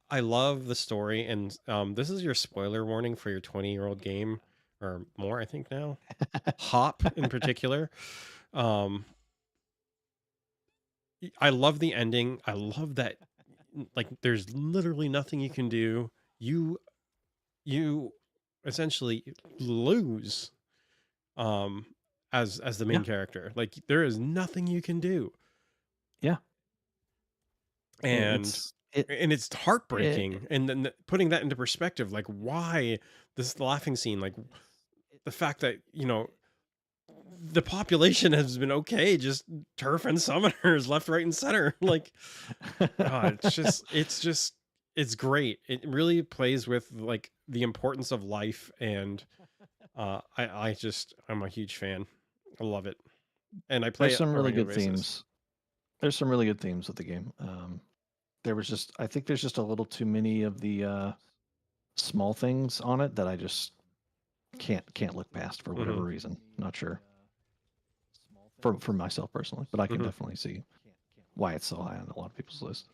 A: I love the story, and this is your spoiler warning for your 20-year-old game or more. I think now, Hop in particular. Um, I love the ending. I love that. Like, there's literally nothing you can do. You essentially lose um as the
B: Yeah,
A: main character. Like there is nothing you can do.
B: yeah. It,
A: And
B: it's it,
A: and it's
B: it.
A: heartbreaking. And then putting that into perspective, like why this laughing scene, like the fact that, the population has been okay, just turf and summoners left, right, and center. Like, God, it's great. It really plays with like the importance of life, and I'm a huge fan. I love it, and I play
B: There's
A: it
B: some
A: on a
B: really
A: regular
B: good
A: basis.
B: themes. There's some really good themes with the game. I think there's just a little too many of the small things on it that I just can't look past for
A: Hmm.
B: whatever reason. Not sure for myself personally, but I can
A: Hmm.
B: definitely see why it's so high on a lot of people's list.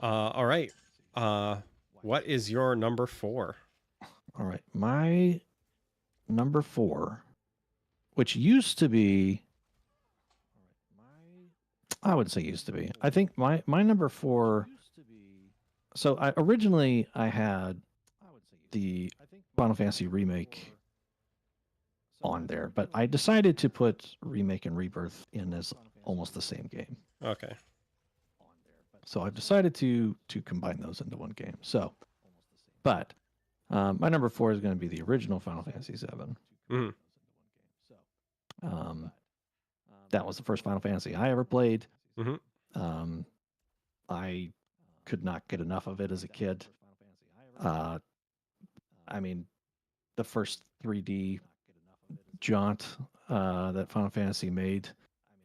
A: All right. Uh, what is your number 4?
B: All right, my number 4, which used to be, I would say used to be. I think my number 4. So originally I had the Final Fantasy remake on there, but I decided to put remake and rebirth in as almost the same game.
A: Okay.
B: So I've decided to combine those into one game. So, but my number 4 is going to be the original Final Fantasy 7.
A: Hmm.
B: Um, that was the first Final Fantasy I ever played.
A: Hmm.
B: Um, I could not get enough of it as a kid. I mean, the first 3D jaunt that Final Fantasy made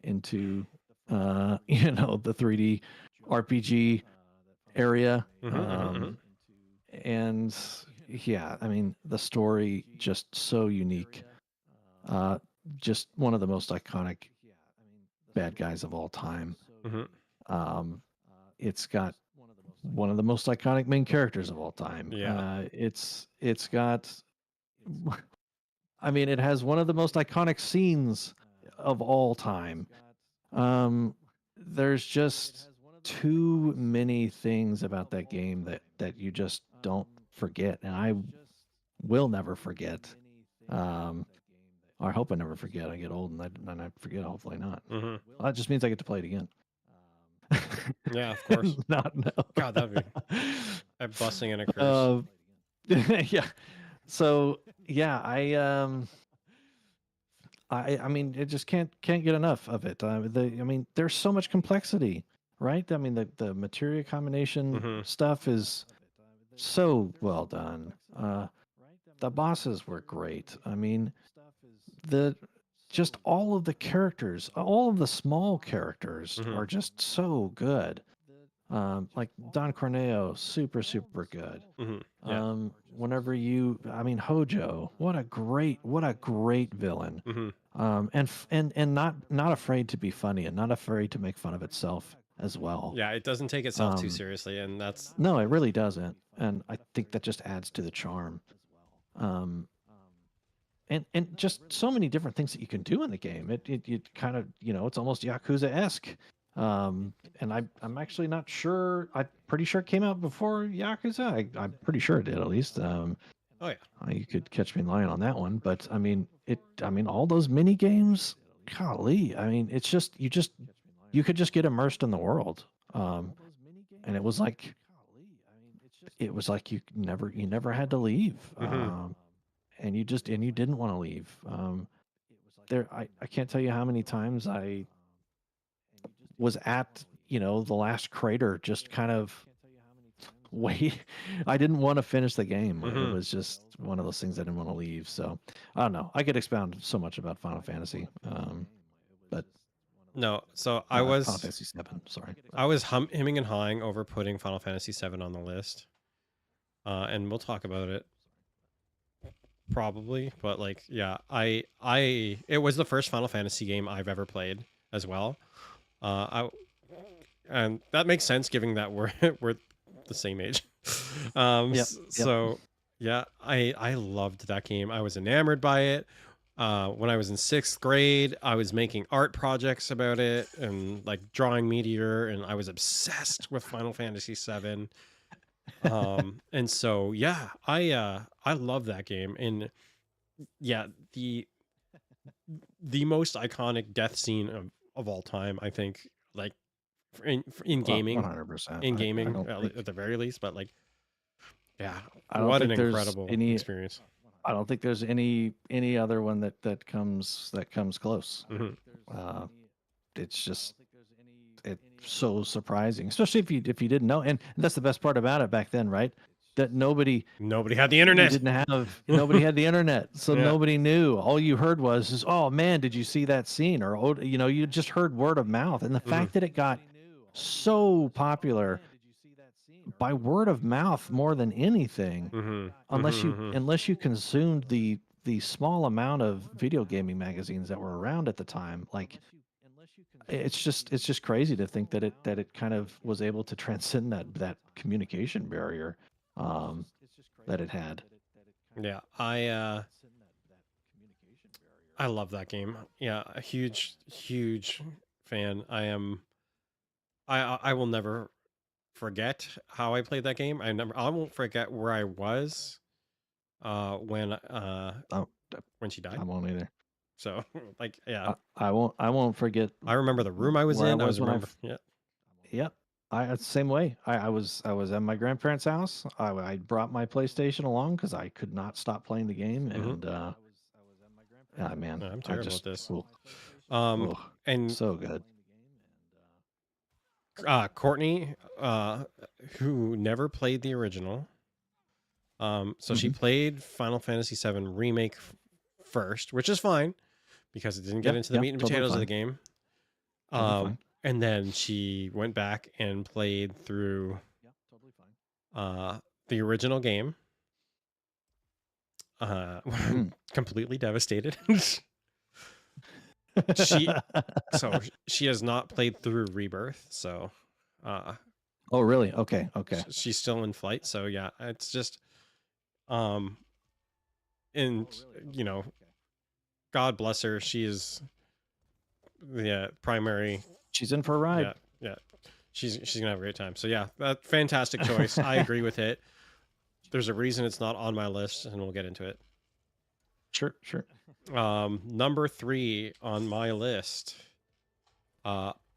B: into the 3D RPG area.
A: Hmm.
B: And yeah, I mean, the story just so unique. Just one of the most iconic bad guys of all time.
A: Hmm.
B: Um, it's got one of the most iconic main characters of all time.
A: Yeah.
B: It's got, I mean, it has one of the most iconic scenes of all time. There's just too many things about that game that you just don't forget, and I will never forget. Um, or I hope I never forget. I get old and I forget. Hopefully not.
A: Hmm.
B: Well, that just means I get to play it again.
A: Yeah, of course.
B: Not no.
A: God, that'd be a blessing and a curse.
B: uh, yeah. So yeah, I mean, it just can't get enough of it. I mean, there's so much complexity, right? I mean, the materia combination
A: Hmm.
B: stuff is so well done. The bosses were great. I mean, the just all of the characters, all of the small characters
A: Hmm.
B: are just so good. Like Don Corneo, super good.
A: Hmm. Yeah.
B: Whenever I mean, Hojo, what a great villain.
A: Hmm.
B: And not afraid to be funny and not afraid to make fun of itself as well.
A: Yeah, it doesn't take itself too
B: Um,
A: seriously, and that's
B: no, it really doesn't, and I think that just adds to the charm. Um, and just so many different things that you can do in the game. It kind of it's almost Yakuza esque. And I'm actually not sure. I'm pretty sure it came out before Yakuza. I'm pretty sure it did at least.
A: oh yeah.
B: You could catch me lying on that one, but I mean all those mini games. Golly, I mean it's just you could just get immersed in the world. And it was like you never had to leave.
A: Hmm.
B: And you didn't want to leave. I can't tell you how many times I was at the last crater, just kind of wait. I didn't want to finish the game. It
A: Hmm.
B: was just one of those things I didn't want to leave. So I don't know. I could expound so much about Final Fantasy, but
A: No, so
B: Final Fantasy 7. Sorry.
A: I was hemming and hawing over putting Final Fantasy 7 on the list, and we'll talk about it probably. But like, yeah, it was the first Final Fantasy game I've ever played as well. I and that makes sense given that we're we're the same age.
B: Yep. Yep.
A: So yeah, I loved that game. I was enamored by it. When I was in 6th grade, I was making art projects about it and like drawing Meteor, and I was obsessed with Final Fantasy 7. And so yeah, I love that game. And yeah, the most iconic death scene of all time, I think, like in
B: Well,
A: gaming,
B: 100%. I don't think
A: at the very least. But like, yeah,
B: I don't
A: what an
B: think there's
A: incredible
B: any
A: experience.
B: I don't think there's any other one that comes close.
A: Hmm.
B: Uh, it's just it's so surprising, especially if you didn't know. And that's the best part about it back then, right? That
A: Nobody had the
B: you
A: internet.
B: didn't have nobody had the internet, so
A: Yeah.
B: nobody knew. All you heard was, oh man, did you see that scene? Or oh, you just heard word of mouth. And the
A: Hmm.
B: fact that it got so popular by word of mouth more than anything,
A: Hmm.
B: unless you
A: Hmm.
B: unless you consumed the small amount of video gaming magazines that were around at the time, like it's just crazy to think that it kind of was able to transcend that communication barrier um, that it had.
A: Yeah, I love that game. Yeah, a huge fan. I will never forget how I played that game. I won't forget where I was uh when uh
B: Oh,
A: when she died.
B: I won't either.
A: So like yeah,
B: I won't forget
A: I remember the room I was
B: where I
A: in. I
B: was
A: was
B: when I.
A: remember yeah.
B: Yep. Same way. I was at my grandparents' house. I brought my PlayStation along because I could not stop playing the game,
A: Hmm.
B: and man,
A: I'm
B: I
A: terrible at
B: just
A: this.
B: oh,
A: Um
B: oh,
A: and
B: so good.
A: Courtney who never played the original. So she
B: Hmm.
A: played Final Fantasy VII Remake first, which is fine because it didn't get
B: Yeah,
A: into the
B: yeah,
A: meat and
B: totally
A: potatoes of the
B: fine,
A: game.
B: totally fine.
A: And then she went back and played through uh, the original game. I'm
B: Mm.
A: completely devastated. she so she has not played through Rebirth, so uh,
B: Oh, really? Okay, okay.
A: she's still in flight. So yeah, it's just um, and you know, God bless her. She is the primary.
B: She's in for a ride.
A: Yeah, yeah. She's gonna have a great time. So yeah, that fantastic choice. I agree with it. There's a reason it's not on my list, and we'll get into it.
B: Sure, sure.
A: Number 3 on my list,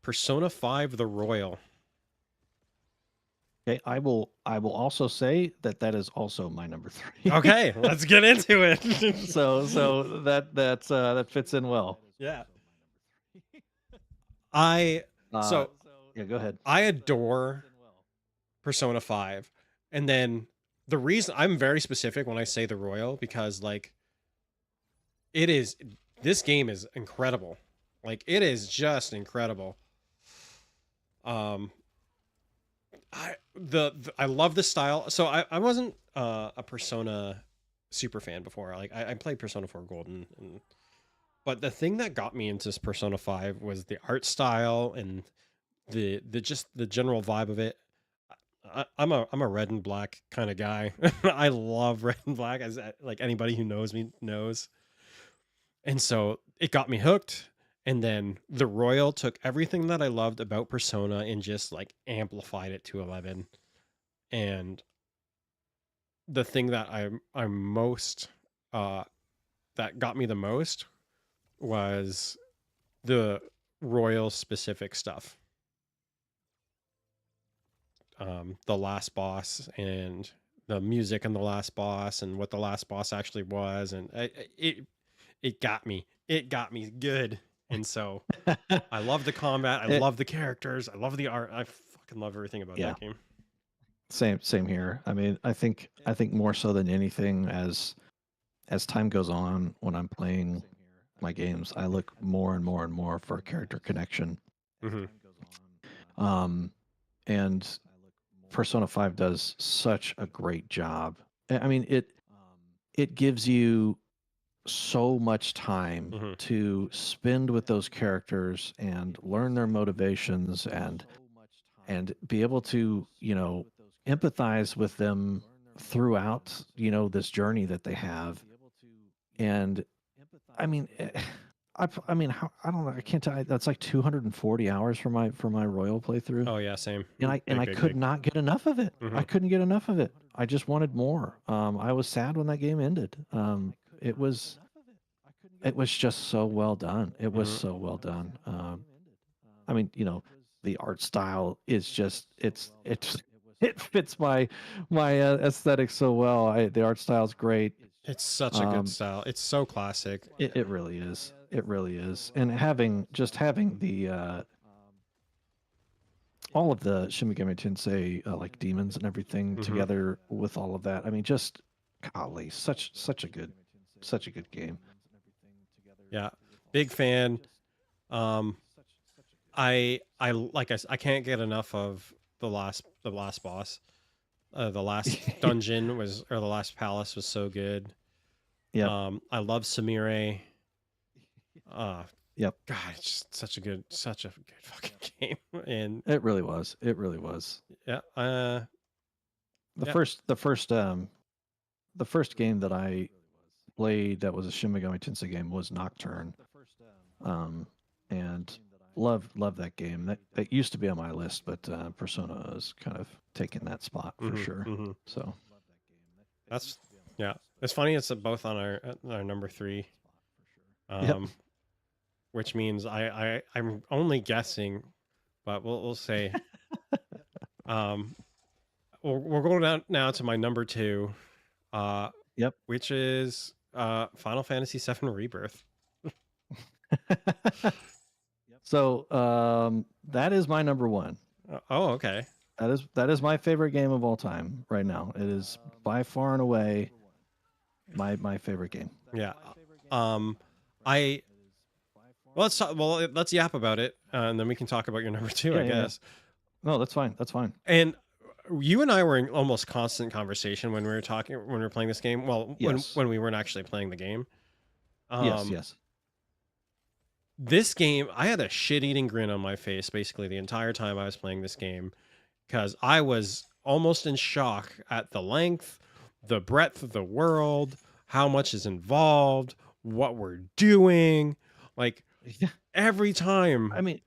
A: Persona 5 The Royal.
B: Okay, I will also say that is also my number 3.
A: Okay, let's get into it.
B: So that fits in well.
A: Yeah. I
B: Uh,
A: so
B: yeah, go ahead.
A: I adore Persona 5. And then the reason I'm very specific when I say The Royal because like it is this game is incredible. Like it is just incredible. Um I love the style. So I wasn't a Persona super fan before. Like I played Persona 4 Golden but the thing that got me into Persona 5 was the art style and the just the general vibe of it. I'm a red and black kind of guy. I love red and black as like anybody who knows me knows. And so it got me hooked. And then the Royal took everything that I loved about Persona and just like amplified it to 11. And the thing that I'm most uh that got me the most was the Royal specific stuff. The last boss and the music and the last boss and what the last boss actually was and it got me. It got me good. And so I love the combat. I
B: It,
A: love the characters. I love the art. I fucking love everything about
B: yeah,
A: that game.
B: same here. I mean, I think more so than anything, as time goes on, when I'm playing my games, I look more and more and more for character connection.
A: Hmm.
B: Um, and Persona 5 does such a great job. I mean, it gives you so much time
A: Hmm.
B: to spend with those characters and learn their motivations and be able to, empathize with them throughout, this journey that they have. And I mean, I mean, I don't know. I can't tell. That's like 240 hours for my Royal playthrough,
A: Oh yeah, same.
B: and I and
A: Big,
B: I
A: big,
B: could
A: big.
B: not get enough of it. I
A: Hmm.
B: couldn't get enough of it. I just wanted more. I was sad when that game ended. It was it was just so well done. It was
A: Hmm.
B: so well done. I mean, the art style is just it's it fits my aesthetic so well. The art style is great.
A: It's such a good
B: Um,
A: style. It's so classic.
B: it really is. It really is. And having the all of the Shin Megami Tensei like demons and everything
A: Hmm.
B: together with all of that. I mean, just golly, such a good game.
A: Yeah, big fan. Um, I like I can't get enough of the last boss. The last dungeon was or the last palace was so good.
B: Yep.
A: I love Samire. Uh,
B: Yep.
A: God, it's just such a good fucking game. And
B: It really was. It really was.
A: yeah,
B: The
A: yeah.
B: first the first the first game that I played that was a Shin Megami Tensei game was Nocturne. And love that game. That used to be on my list, but Persona has kind of taken that spot for
A: Hmm.
B: sure.
A: Hmm.
B: So
A: That's yeah. It's funny. It's both on our number 3.
B: yep.
A: Which means I'm only guessing, but we'll say. Um, we're going down now to my number 2,
B: Yep.
A: which is Final Fantasy VII Rebirth.
B: So that is my number one.
A: Oh, okay.
B: That is my favorite game of all time right now. It is by far and away my favorite game.
A: Yeah. I let's yap about it, and then we can talk about your number 2,
B: Yeah,
A: I
B: yeah, yeah.
A: guess.
B: No, that's fine. That's fine.
A: And you and I were in almost constant conversation when we were talking when we were playing this game. Well,
B: Yes.
A: when we weren't actually playing the game.
B: Yes, yes.
A: This game, I had a shit-eating grin on my face basically the entire time I was playing this game because I was almost in shock at the length, the breadth of the world, how much is involved, what we're doing. Like
B: Yeah.
A: every
B: I
A: time
B: mean,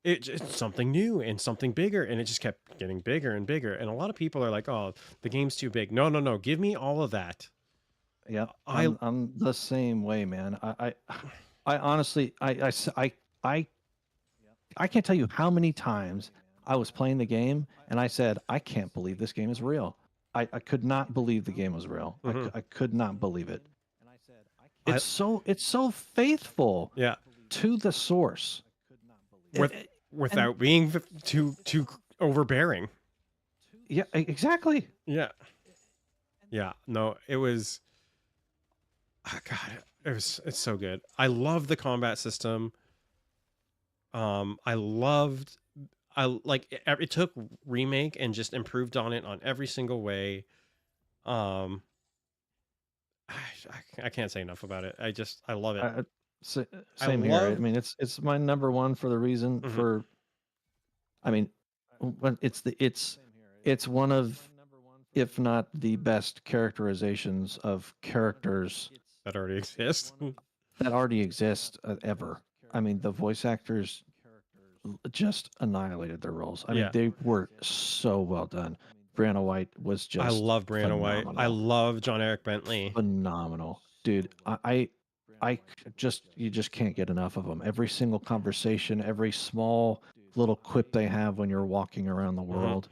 A: it's something new and something bigger, and it just kept getting bigger and bigger. And a lot of people are like, "Oh, the game's too big." No, no, no. Give me all of that.
B: yep.
A: I
B: I'm the same way, man. I honestly I I can't tell you how many times I was playing the game and I said, I can't believe this game is real. I could not believe the game was real.
A: mhm.
B: I could not believe it.
A: I
B: It's so faithful
A: yeah,
B: to the source.
A: with
B: And
A: without being too overbearing.
B: yeah, exactly.
A: Yeah. Yeah. No, it was God, it's so good. I love the combat system. I loved I like it took remake and just improved on it on every single way. Um I can't say enough about it. I love it.
B: I, sa-
A: I
B: Same here. I
A: love
B: mean, it's my number one for the reason
A: mhm,
B: for. I mean, when it's one of, if not the best characterizations of characters
A: that already exists.
B: that already exist ever. I mean, the voice actors just annihilated their roles. I mean,
A: Yeah.
B: they were so well done. Brianna White was
A: I
B: just
A: love Brianna White. I
B: phenomenal,
A: love John Eric Bentley.
B: phenomenal, dude. You just can't get enough of them. Every single conversation, every small little quip they have when you're walking around the
A: Mhm.
B: world.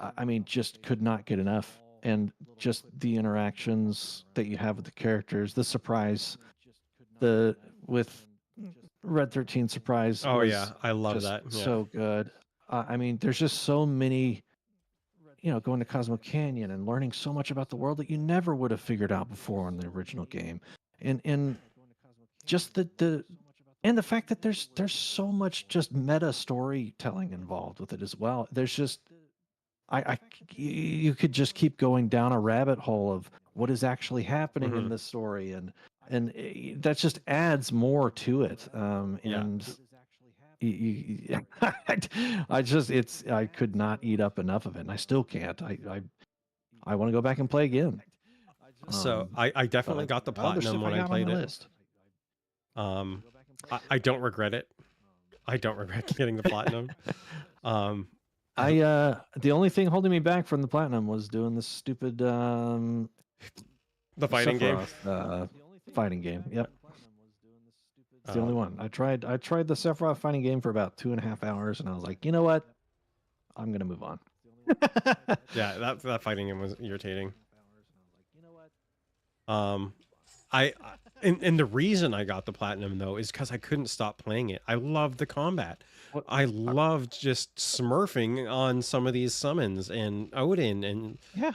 B: I mean, just could not get enough. And just the interactions that you have with the characters, the surprise, the with Red 13 surprise
A: Oh yeah,
B: was
A: I love
B: just
A: that. Yeah.
B: so good. I mean, there's just so many, going to Cosmo Canyon and learning so much about the world that you never would have figured out before in the original game. And just the fact that there's so much just meta storytelling involved with it as well. There's just you could just keep going down a rabbit hole of what is actually happening in
A: Mhm.
B: this story, and that just adds more to it.
A: Yeah.
B: And I just I could not eat up enough of it, and I still can't. I want to go back and play again.
A: So
B: Um,
A: I
B: but
A: definitely got the
B: other
A: platinum
B: stuff I
A: when I
B: got on
A: played
B: my
A: it.
B: list.
A: I don't regret it. I don't regret getting the platinum. Um, I,
B: The only thing holding me back from the platinum was doing this stupid
A: the fighting game.
B: Sephiroth fighting game. Yep. It's the
A: Uh,
B: only one. I tried the Sephiroth fighting game for about 2.5 hours, and I was like, you know what? I'm gonna move on.
A: yeah, that fighting game was irritating. Um, and the reason I got the platinum though is because I couldn't stop playing it. I loved the combat.
B: What?
A: I loved just smurfing on some of these summons and Odin, and
B: Yeah,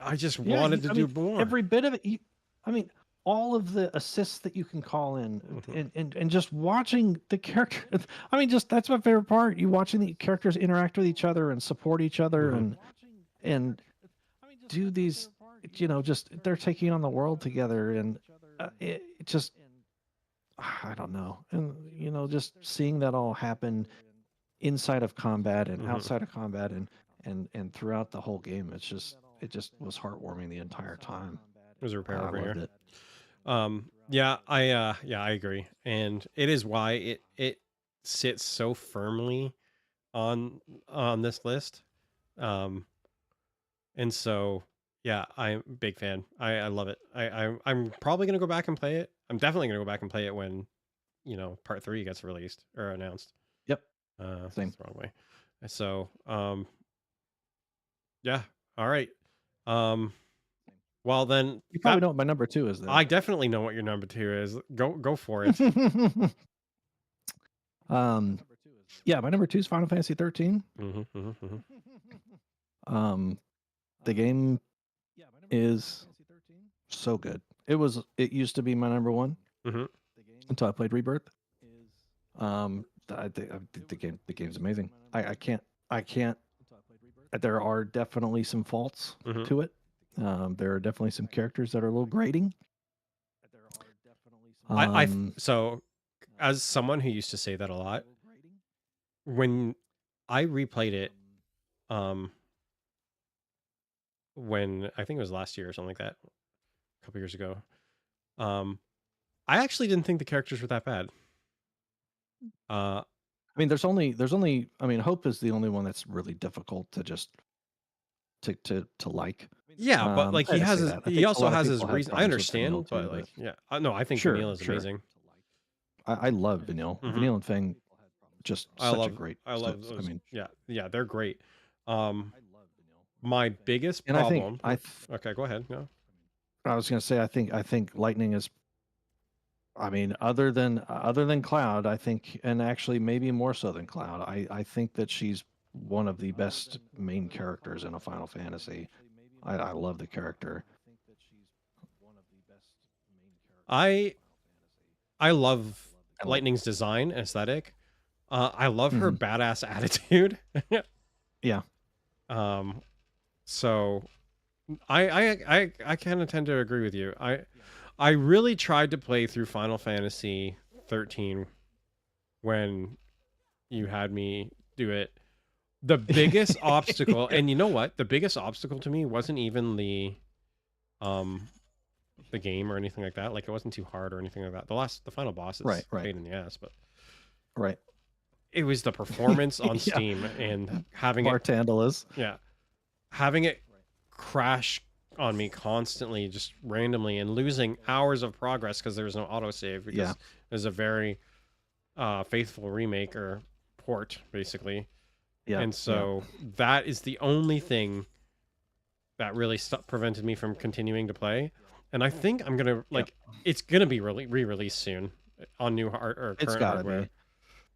A: I just
B: yeah.
A: wanted to
B: I
A: do
B: mean,
A: more.
B: every bit of it. I mean, all of the assists that you can call in,
A: Mhm,
B: and just watching the character. I mean, just that's my favorite part. You watching the characters interact with each other and support each other,
A: mhm.
B: and do these. Just they're taking on the world together, and it just I don't know, and just seeing that all happen inside of combat and
A: Mhm.
B: outside of combat and throughout the whole game. It just was heartwarming the entire time.
A: There's a repair
B: I
A: over
B: loved
A: here.
B: it.
A: Yeah, I agree. And it is why it sits so firmly on this list. Um and so yeah, I'm a big fan. I love it. I'm probably gonna go back and play it. I'm definitely gonna go back and play it when, part three gets released or announced.
B: Yep,
A: That's
B: same.
A: the wrong way. So yeah. All right. Um well then
B: You probably
A: that
B: know what my number two is then.
A: I definitely know what your number two is. Go for it.
B: um, yeah, my number two is Final Fantasy 13.
A: Hmm, hmm, hmm.
B: Um, the game is so good. It used to be my number one
A: Hmm.
B: until I played Rebirth. The game's amazing. I can't. There are definitely some faults
A: Hmm.
B: to it. There are definitely some characters that are a little grating. Um,
A: So as someone who used to say that a lot, when I replayed it, um, when I think it was last year or something like that, a couple years ago, um, I actually didn't think the characters were that bad. Uh,
B: I mean, there's only. I mean, Hope is the only one that's really difficult to just to like.
A: yeah, but like
B: I say that. I
A: he
B: think a
A: also
B: lot of
A: has his
B: people have
A: reason. I
B: problems with Vanille
A: understand,
B: too,
A: but
B: but
A: like, yeah, no, I think
B: sure,
A: Vanille is
B: sure.
A: amazing.
B: I love Vanille.
A: Hmm.
B: Vanille and Fang, just such a great.
A: I love
B: I
A: those.
B: mean,
A: Yeah, yeah, they're great. Um, my biggest
B: and I think
A: problem. Okay, go ahead. No.
B: I was gonna say I think Lightning is. I mean, other than Cloud, I think, and actually maybe more so than Cloud, I think that she's one of the best main characters in a Final Fantasy. I love the character.
A: I I love
B: And like,
A: Lightning's design and aesthetic. I love her
B: mhm.
A: badass attitude.
B: Yeah,
A: um, so I kind of tend to agree with you. I really tried to play through Final Fantasy 13 when you had me do it. The biggest obstacle, and you know what? The biggest obstacle to me wasn't even um the game or anything like that. Like it wasn't too hard or anything like that. The final boss
B: right,
A: is a
B: right,
A: pain in the ass, but
B: right.
A: it was the performance on
B: Yeah,
A: Steam and having it,
B: Martandalas.
A: yeah, having it crash on me constantly, just randomly, and losing hours of progress because there was no autosave because
B: Yeah,
A: it was a very faithful remake or port, basically.
B: yeah,
A: And
B: yeah,
A: so that is the only thing that really prevented me from continuing to play. And I think I'm gonna
B: yeah.
A: like it's gonna be re-released soon on new hard or
B: It's
A: current
B: gotta
A: hardware.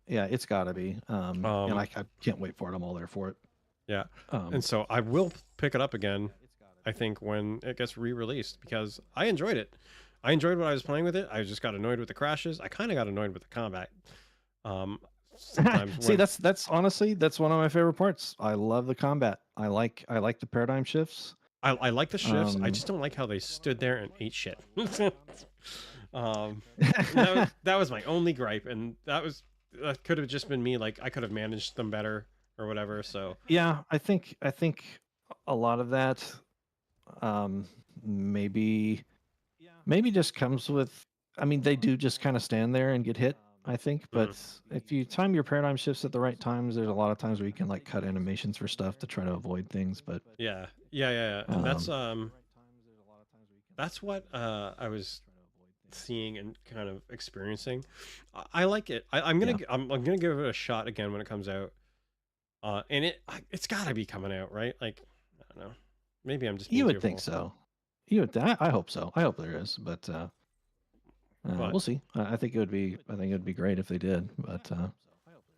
B: be. Yeah, it's gotta be. And
A: Um,
B: I can't wait for it. I'm all there for it.
A: yeah, and
B: Um,
A: so I will pick it up again. I think when it gets re-released because I enjoyed it. I enjoyed what I was playing with it. I just got annoyed with the crashes. I kind of got annoyed with the combat. Um, sometimes
B: See,
A: when
B: that's honestly that's one of my favorite parts. I love the combat. I like the paradigm shifts.
A: I like the shifts, I
B: Um,
A: just don't like how they stood there and ate shit. um,
B: yeah,
A: that was my only gripe, and that could have just been me. Like I could have managed them better or whatever. So
B: I think a lot of that um, maybe maybe just comes with. I mean, they do just kind of stand there and get hit. I think, but
A: mhm.
B: if you time your paradigm shifts at the right times, there's a lot of times where you can like cut animations for stuff to try to avoid things. But
A: Yeah, and
B: um,
A: that's what I was seeing and kind of experiencing. I like it.
B: yeah,
A: I'm gonna give it a shot again when it comes out. And it's got to be coming out, right? Like I don't know. Maybe I'm just
B: you
A: being
B: would
A: too
B: think
A: full.
B: so. I hope so. I hope there is, but
A: But
B: we'll see. I think it would be. I think it would be great if they did, but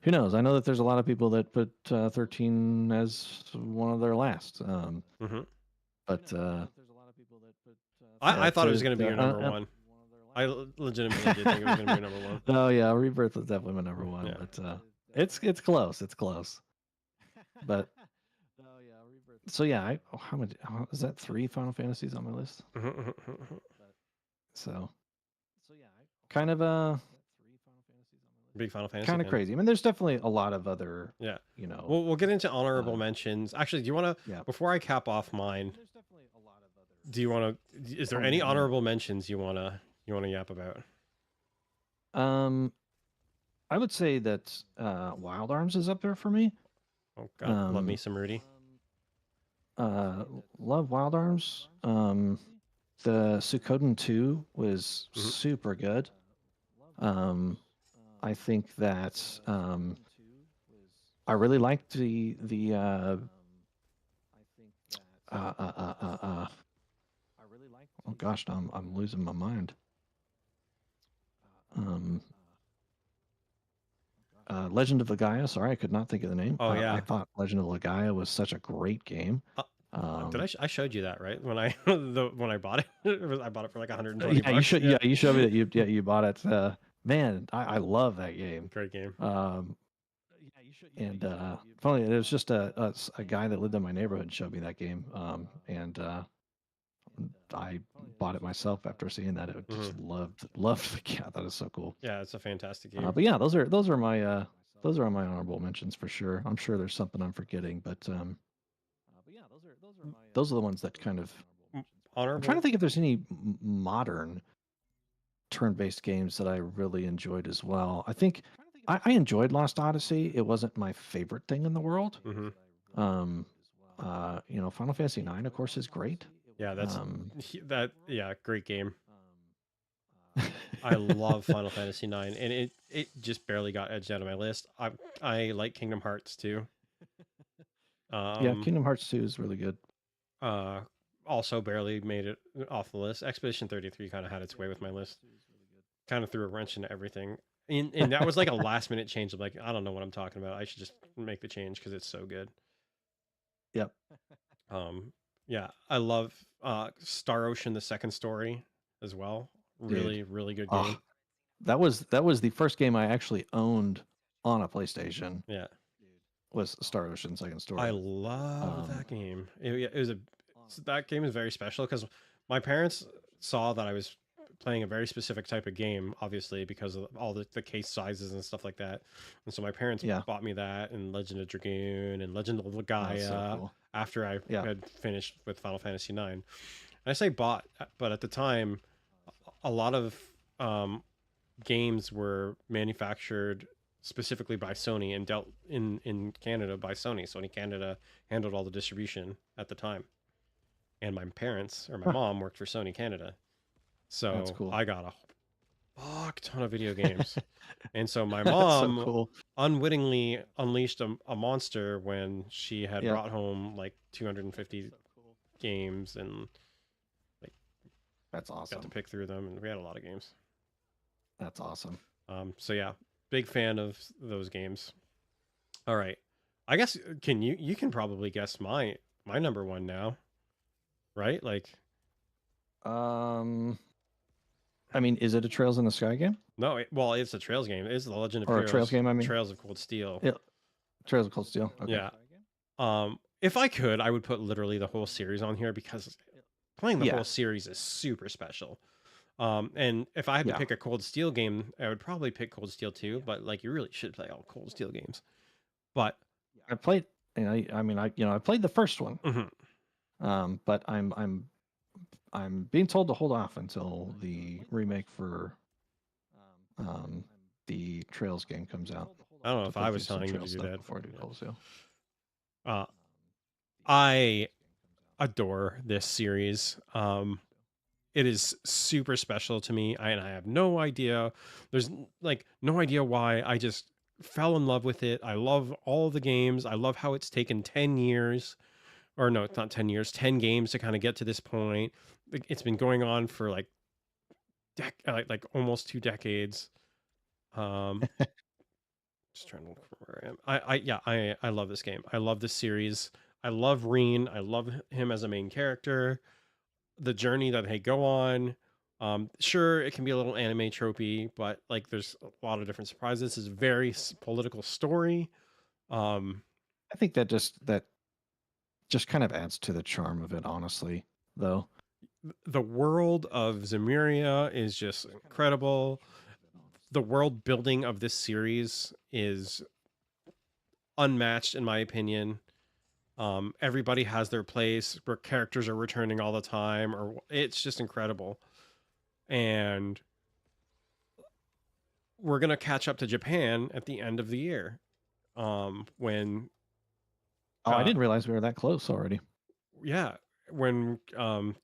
B: who knows? I know that there's a lot of people that put 13 as one of their last.
A: mhm.
B: But
A: I thought it was
B: to
A: going to be your number one. I legitimately did think it was going to be your number one.
B: oh yeah, Rebirth was definitely my number one,
A: Yeah.
B: but it's close. It's close. But so yeah, how many? Is that 3 Final Fantasies on my list? So kind of
A: Big Final Fantasy
B: kind of
A: fan.
B: crazy. I mean, there's definitely a lot of other,
A: Yeah.
B: you know.
A: We'll get into honorable mentions. Actually, do you want to,
B: Yeah.
A: before I cap off mine, do you want to, is there any honorable mentions you want to yap about?
B: I would say that Wild Arms is up there for me.
A: Oh God, love me some Rudy.
B: Love Wild Arms. The Suikoden 2 was super good. I think that I really liked the oh gosh, I'm losing my mind. Legend of Legaia. Sorry, I could not think of the name.
A: Oh yeah,
B: I thought Legend of Legaia was such a great game.
A: did I showed you that right when I when I bought it? I bought it for like 120
B: yeah,
A: bucks.
B: you should. Yeah, you showed me that you bought it. Man, I love that game.
A: Great game.
B: And funny, it was just a guy that lived in my neighborhood showed me that game. And I bought it myself after seeing that. It just loved the cat. That is so cool.
A: Yeah, it's a fantastic game.
B: But yeah, those are my honorable mentions for sure. I'm sure there's something I'm forgetting, but yeah, those are the ones that kind of.
A: Honorable.
B: I'm trying to think if there's any modern turn-based games that I really enjoyed as well. I think I enjoyed Lost Odyssey. It wasn't my favorite thing in the world. Final Fantasy IX, of course, is great.
A: Yeah, great game. I love Final Fantasy IX, and it just barely got edged out of my list. I like Kingdom Hearts too.
B: Yeah, Kingdom Hearts 2 is really good.
A: Also barely made it off the list. Expedition 33 kind of had its way with my list. Kind of threw a wrench into everything. And that was like a last minute change of like, I don't know what I'm talking about. I should just make the change because it's so good.
B: Yep.
A: Yeah, I love Star Ocean, the second story as well. Really, really good game.
B: That was the first game I actually owned on a PlayStation.
A: Yeah.
B: Was Star Ocean Second Story.
A: I love that game. That game is very special because my parents saw that I was playing a very specific type of game, obviously, because of all the case sizes and stuff like that. And so my parents bought me that and Legend of Dragoon and Legend of Legaia
B: so cool.
A: after I had finished with Final Fantasy IX. And I say bought, but at the time, a lot of games were manufactured specifically by Sony and dealt in Canada by Sony. Sony Canada handled all the distribution at the time. And my parents, or my mom, worked for Sony Canada. So
B: that's cool.
A: I got a fuck ton of video games. And so my mom unwittingly unleashed a monster when she had brought home like 250 games and like
B: that's awesome.
A: Got to pick through them, and we had a lot of games.
B: That's awesome.
A: So yeah, big fan of those games. All right. I guess you can probably guess my number one now. Right? Like
B: I mean, is it a Trails in the Sky game?
A: No, it's a Trails game. It's the Legend of
B: Heroes. Or a Trails game, I mean.
A: Trails of Cold Steel.
B: Yeah. Trails of Cold Steel. Okay.
A: Yeah. If I could, I would put literally the whole series on here because playing the whole series is super special. And if I had to pick a Cold Steel game, I would probably pick Cold Steel 2, but like you really should play all Cold Steel games. But
B: I played I played the first one. But I'm being told to hold off until the remake for the Trails game comes out.
A: I don't know if I was telling you to do that
B: before I do Cold Steel.
A: I adore this series. It is super special to me, and I have no idea. There's like no idea why. I just fell in love with it. I love all the games. I love how it's taken 10 years. Or no, it's not 10 years, 10 games to kind of get to this point. it's been going on for like like almost 2 decades. Um, just trying to look for where I am. I love this game. I love this series. I love Reen. I love him as a main character. The journey that they go on. Sure, it can be a little anime tropey, but like there's a lot of different surprises. This is a very political story. Um,
B: I think that just kind of adds to the charm of it, honestly, though.
A: the world of Zemuria is just incredible. The world building of this series is unmatched, in my opinion. Everybody has their place where characters are returning all the time, or it's just incredible. And we're gonna catch up to Japan at the end of the year. When
B: Oh, I didn't realize we were that close already.
A: yeah, when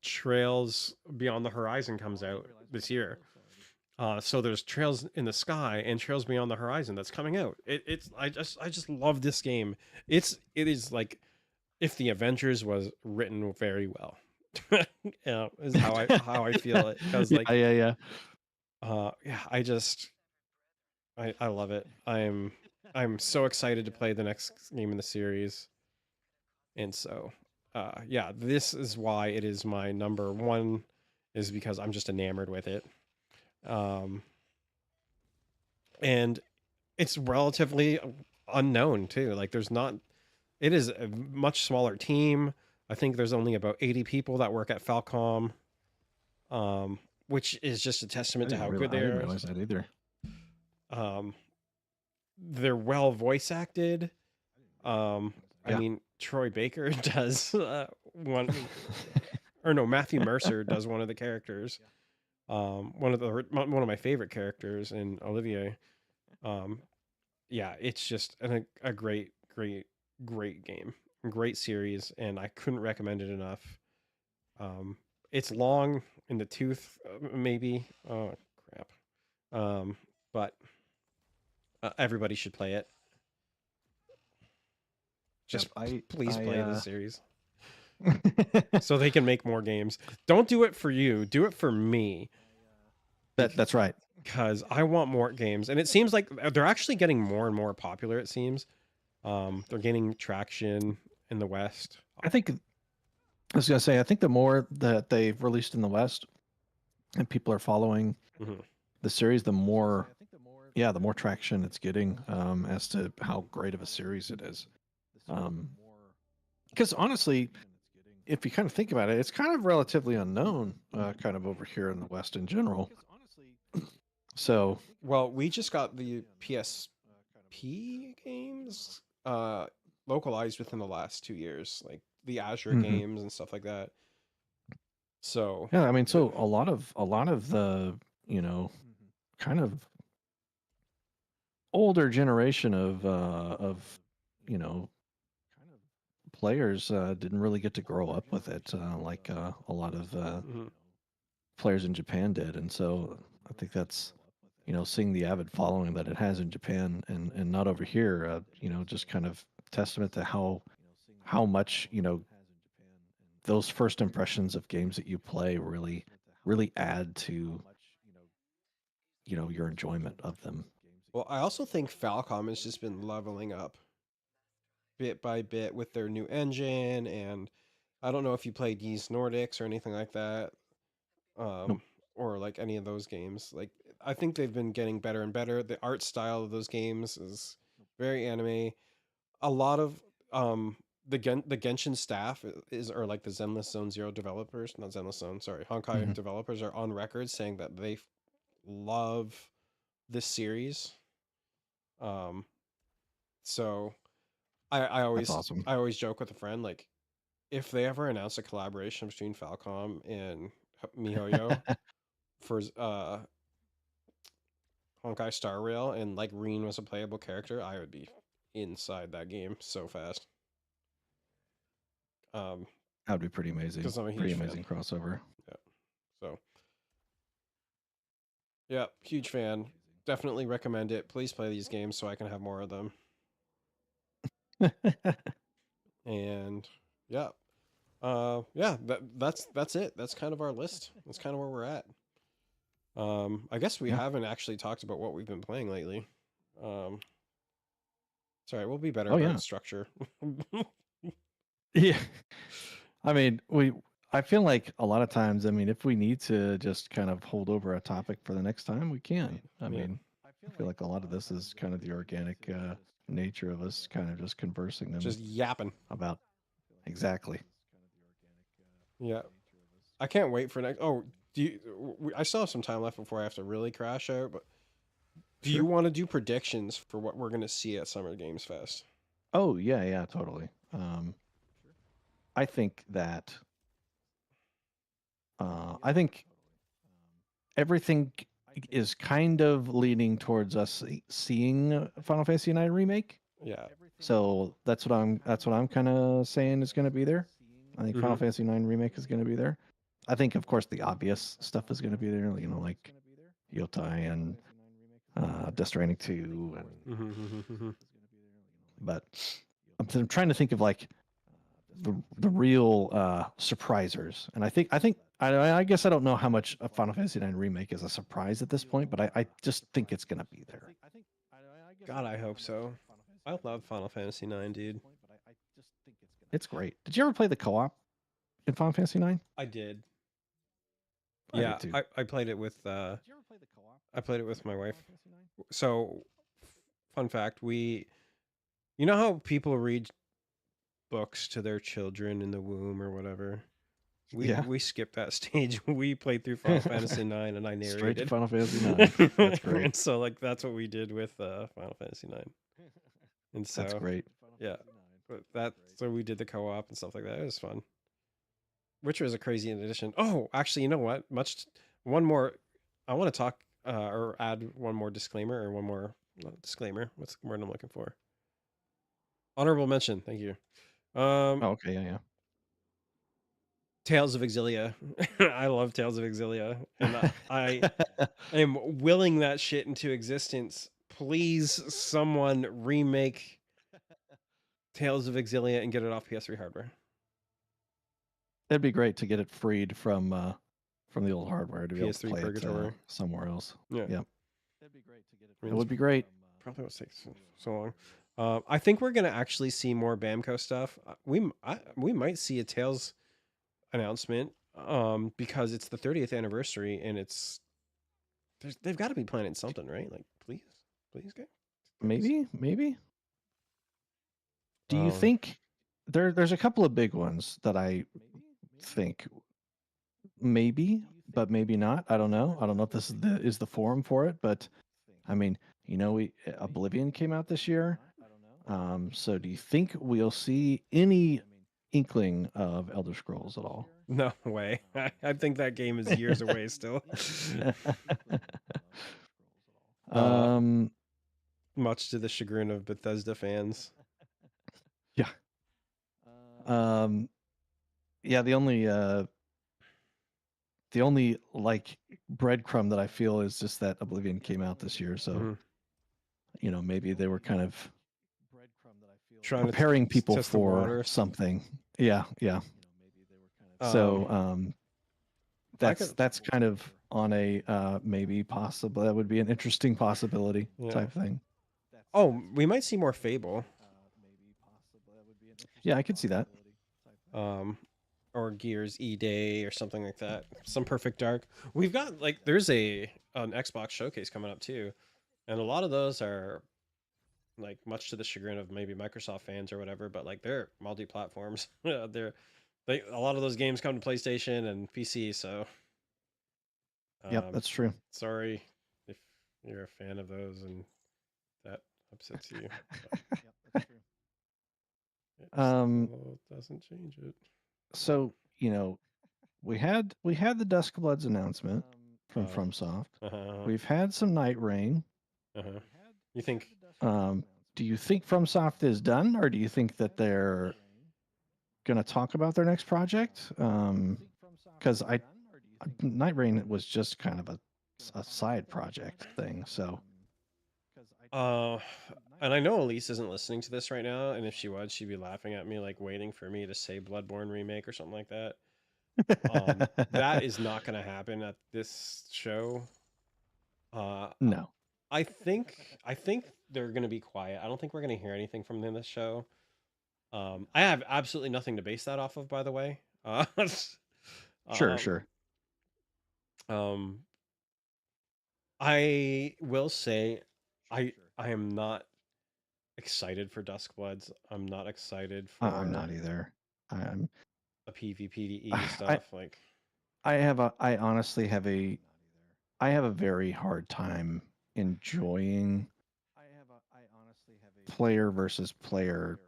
A: Trails Beyond the Horizon comes out this year. So there's Trails in the Sky and Trails Beyond the Horizon that's coming out. It's I just love this game. It is like if the Avengers was written very well. Yeah, is how I feel it, because
B: Yeah,
A: like
B: yeah, yeah.
A: yeah, I love it. I'm so excited to play the next game in the series. And so yeah, this is why it is my number one, is because I'm just enamored with it. Um and it's relatively unknown too. Like there's not it is a much smaller team. I think there's only about 80 people that work at Falcom, which is just a testament to how good
B: I
A: they
B: didn't
A: are.
B: realize that either.
A: Um, they're well voice acted. I
B: Yeah.
A: mean, Troy Baker does one, or no, Matthew Mercer does one of the characters. One of my favorite characters in Olivier. Um, yeah, it's just a great game, great series, and I couldn't recommend it enough. It's long in the tooth, maybe. Oh crap! But everybody should play it.
B: Yep,
A: Just please play this series
B: I
A: so they can make more games. Don't do it for you. Do it for me.
B: that's right.
A: Because I want more games, and it seems like they're actually getting more and more popular. It seems they're gaining traction in the West.
B: I think I was gonna say, I think the more that they've released in the West and people are following
A: Mhm.
B: the series, the more, yeah, the more traction it's getting, as to how great of a series it is. Because honestly, if you kind of think about it, it's kind of relatively unknown, kind of over here in the West in general. So,
A: Well, we just got the PSP games localized within the last 2 years, like the Azure
B: mhm.
A: games and stuff like that. So,
B: Yeah, I mean,
A: the,
B: so a lot of the, you know, kind of older generation of, you know, players didn't really get to grow up with it, like a lot of
A: mhm.
B: players in Japan did, and so I think that's, seeing the avid following that it has in Japan and not over here, just kind of testament to how much, those first impressions of games that you play really add to, your enjoyment of them.
A: Well, I also think Falcom has just been leveling up bit by bit with their new engine, and I don't know if you played Ys Nordics or anything like that,
B: Nope.
A: um, or like any of those games. Like I think they've been getting better and better. The art style of those games is very anime. A lot of the Genshin staff is, or like the Zenless Zone Zero developers, not Zenless Zone, sorry, Honkai
B: Hmm.
A: developers are on record saying that they love this series. Um, so I
B: That's
A: always
B: awesome.
A: I always joke with a friend, like if they ever announce a collaboration between Falcom and MiHoYo for Honkai Star Rail, and like Reen was a playable character, I would be inside that game so fast. Um,
B: That would be pretty amazing.
A: because I'm a
B: Pretty
A: huge fan.
B: amazing crossover.
A: Yeah. So yeah, huge fan. Definitely recommend it. Please play these games so I can have more of them. And yeah. Yeah, that's it. That's kind of our list. That's kind of where we're at. I guess we
B: Yeah.
A: haven't actually talked about what we've been playing lately. Um, sorry, we'll be better
B: Oh yeah.
A: about structure.
B: Yeah. I mean, I feel like a lot of times, I mean, if we need to just kind of hold over a topic for the next time, we can. I
A: Yeah.
B: mean, I feel like a lot of this is kind of the organic nature of us kind of just conversing them
A: Just yapping.
B: about exactly.
A: Yeah. I can't wait for next. Oh, I still have some time left before I have to really crash out, but do you
B: Sure.
A: want to do predictions for what we're going to see at Summer Games Fest?
B: Oh yeah, yeah, totally. I think that I think everything is kind of leaning towards us seeing Final Fantasy IX remake.
A: Yeah.
B: So that's what I'm kind of saying is going to be there. I think
A: Mm-hmm.
B: Final Fantasy IX remake is going to be there. I think, of course, the obvious stuff is going to be there. You know, like Yotai and Death Stranding 2, and
A: Mm-hmm.
B: but I'm trying to think of like the real surprisers. And I guess I don't know how much a Final Fantasy IX remake is a surprise at this point, but I just think it's gonna be there.
A: God, I hope so. I love Final Fantasy IX, dude.
B: It's great. Did you ever play the co-op in Final Fantasy IX?
A: I did.
B: I did
A: Yeah,
B: too.
A: I played it with I played it with my wife. So, fun fact, you know how people read books to their children in the womb or whatever?
B: Yeah.
A: We skipped that stage. We played through Final Fantasy IX and I
B: Straight to
A: narrated.
B: Final Fantasy IX. That's great.
A: And so like that's what we did with Final Fantasy IX. And
B: That's
A: so
B: great.
A: yeah, but so we did the co-op and stuff like that. It was fun. Which was a crazy addition. Oh, actually, you know what? One more. I want to talk or add one more disclaimer or one more not disclaimer. What's the word I'm looking for? Honorable mention. Thank you.
B: Oh, okay, yeah,
A: Tales of Exilia. I love Tales of Exilia, and I
B: yeah.
A: am willing that shit into existence. Please, someone remake Tales of Exilia and get it off PS3 hardware.
B: It'd be great to get it freed from the old hardware to be able to
A: PS3
B: play it
A: Purgatory.
B: somewhere else.
A: Yeah,
B: Yep.
A: I
B: It
A: mean,
B: would be great.
A: probably won't take so long. I think we're gonna actually see more Bamco stuff. We might see a Tales announcement. Because it's the 30th anniversary and they've got to be planning something, right? Like, please, guys.
B: Maybe. Do you
A: Um,
B: think there's a couple of big ones that I think maybe, but maybe not. I don't know. I don't know if this is the forum for it, but I mean, we Oblivion came out this year. So do you think we'll see any inkling of Elder Scrolls at all?
A: no way. I think that game is years away still. uh,
B: um,
A: much to the chagrin of Bethesda fans.
B: yeah. Yeah, the only like breadcrumb that I feel is just that Oblivion came out this year, so
A: Mhm.
B: maybe they were kind of
A: Trying to
B: preparing people
A: test the
B: for
A: waters.
B: something. Yeah. So
A: I could,
B: that's kind of on a maybe possible. That would be an interesting possibility
A: yeah.
B: type thing.
A: Oh, we might see more Fable.
B: Yeah, I could see that.
A: Or Gears E-Day or something like that. Some Perfect Dark. We've got like there's an Xbox showcase coming up too, and a lot of those are like much to the chagrin of maybe Microsoft fans or whatever, but like they're multi-platforms. A lot of those games come to PlayStation and PC, so
B: Yep, that's true.
A: sorry if you're a fan of those and that upsets you. It
B: Um,
A: still doesn't change it.
B: so we had the Duskbloods announcement from
A: Uh,
B: FromSoft.
A: uh-huh,
B: We've had some Night Rain.
A: uh-huh. You think?
B: Do you think FromSoft is done, or do you think that they're going to talk about their next project? Because Night Rain was just kind of a side project thing. So
A: Uh, and I know Elise isn't listening to this right now, and if she was, she'd be laughing at me, like waiting for me to say Bloodborne remake or something like that. That is not going to happen at this show. Uh,
B: No.
A: I think they're going to be quiet. I don't think we're going to hear anything from them this show. I have absolutely nothing to base that off of, by the way.
B: Sure,
A: Um,
B: sure.
A: um, I will say, I am not excited for Duskbloods. I'm not excited
B: I'm
A: for
B: not either. I'm
A: the PvPDE
B: I
A: stuff. Like,
B: I honestly I have a very hard time enjoying player versus player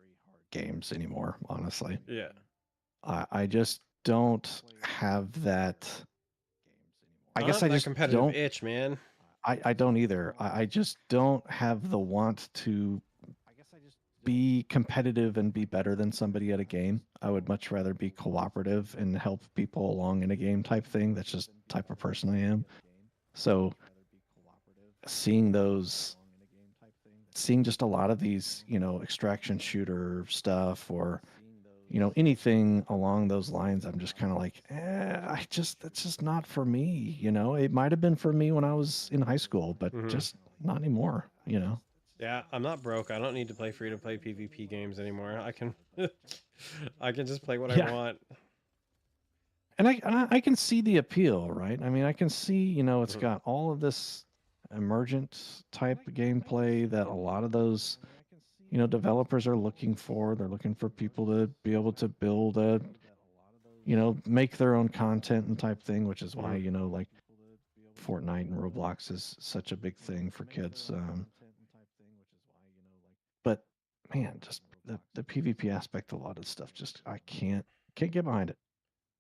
B: games anymore, honestly.
A: yeah,
B: I just don't have that. I
A: I don't
B: guess
A: have
B: I
A: that
B: just
A: competitive
B: don't.
A: itch, man.
B: I don't either. I just don't have the want to be competitive and be better than somebody at a game. I would much rather be cooperative and help people along in a game type thing. That's just the type of person I am. So seeing those, seeing just a lot of these, extraction shooter stuff or anything along those lines, I'm just kind of like, that's just not for me. It might have been for me when I was in high school, but
A: Hmm.
B: just not anymore.
A: Yeah, I'm not broke. I don't need to play free to play PvP games anymore. I can, I can just play what I
B: Yeah.
A: want.
B: And I can see the appeal, right? I mean, I can see, it's
A: Mhm.
B: got all of this emergent type gameplay that a lot of those, developers are looking for. They're looking for people to be able to build make their own content and type thing, which is why,
A: Mhm.
B: like Fortnite and Roblox is such a big thing for kids. But man, just the PvP aspect of a lot of stuff, just I can't get behind it.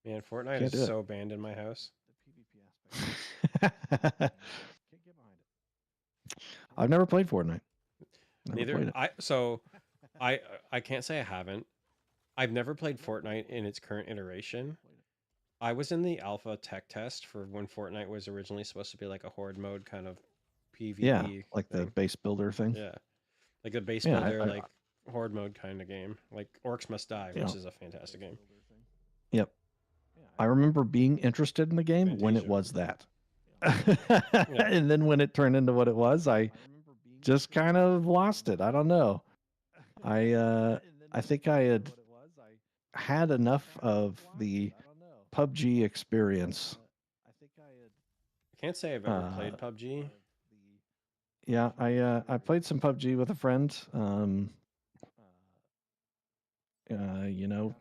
A: Man, Fortnite
B: Can't
A: is
B: do it.
A: so banned in my house.
B: I've never played Fortnite. Never
A: Neither
B: played it.
A: I can't say I haven't. I've never played Fortnite in its current iteration. I was in the alpha tech test for when Fortnite was originally supposed to be like a horde mode kind of
B: Yeah,
A: PvP
B: like the
A: thing.
B: base builder thing.
A: Yeah. Like a base
B: Yeah,
A: builder, like horde mode kind of game. Like Orcs Must Die,
B: you
A: which
B: know,
A: is a fantastic game.
B: yep. I remember being interested in the game when it
A: Fantasia.
B: was that.
A: Yeah.
B: And then when it turned into what it was, I just kind of lost it. I don't know. I uh I think I had enough of the PUBG experience.
A: I can't say I've ever
B: Uh
A: played PUBG.
B: yeah, I played some PUBG with a friend. You know,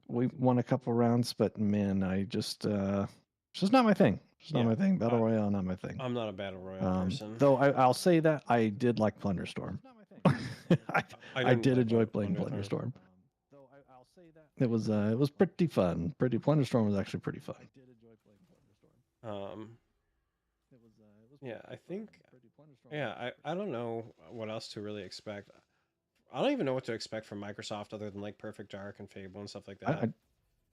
B: we won a couple rounds, but man, it's just not my thing. It's not
A: Yeah.
B: my thing. Battle
A: I,
B: Royale, not my thing.
A: I'm not a battle royale person.
B: Though I'll say that I did like Plunderstorm. I,
A: I
B: I
A: didn't
B: did
A: play
B: enjoy playing
A: Plunderstorm.
B: Plunderstorm. It was pretty fun. Plunderstorm was actually pretty fun.
A: Um, yeah, I think. Yeah, I don't know what else to really expect. I don't even know what to expect from Microsoft other than like Perfect Dark and Fable and stuff like
B: I,
A: that.
B: I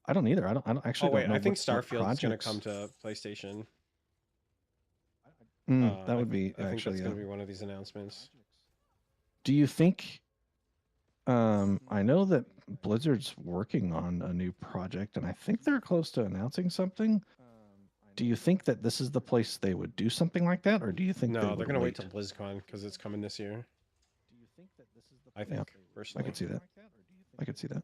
B: I don't either. I don't
A: Oh
B: actually don't
A: wait,
B: know
A: I think
B: what
A: Starfield's gonna
B: projects.
A: come to PlayStation.
B: That would be
A: I think that's
B: actually.
A: gonna be one of these announcements.
B: Do you think? I know that Blizzard's working on a new project, and I think they're close to announcing something. Do you think that this is the place they would do something like that, or do you think they
A: No, they're
B: would
A: gonna wait till
B: wait?
A: BlizzCon because it's coming this year. I
B: Yeah,
A: think
B: I could
A: personally,
B: see that. I could see that.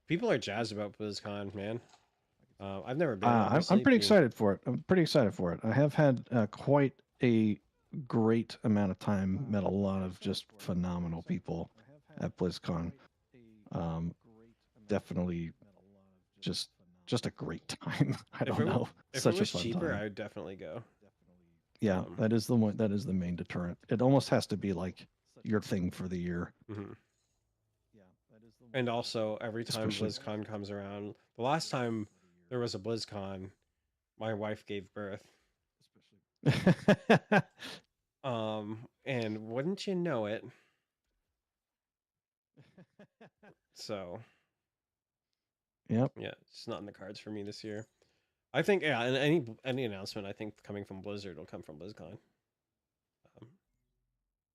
A: people are jazzed about BlizzCon, man. I've never been,
B: I'm
A: obviously.
B: pretty
A: Being
B: excited for it. I'm pretty excited for it. I have had quite a great amount of time. Met a lot of just phenomenal people at BlizzCon. Um, Definitely just a great time. I
A: if
B: don't know,
A: it
B: such a
A: was
B: fun
A: cheaper,
B: time.
A: I would definitely go.
B: Yeah,
A: Um,
B: that is the one. That is the main deterrent. It almost has to be like your thing for the year,
A: mhm. And also, every time
B: especially.
A: BlizzCon comes around, the last time there was a BlizzCon, my wife gave birth. And wouldn't you know it? So
B: Yep.
A: yeah, it's not in the cards for me this year. I think yeah, and any announcement I think coming from Blizzard will come from BlizzCon.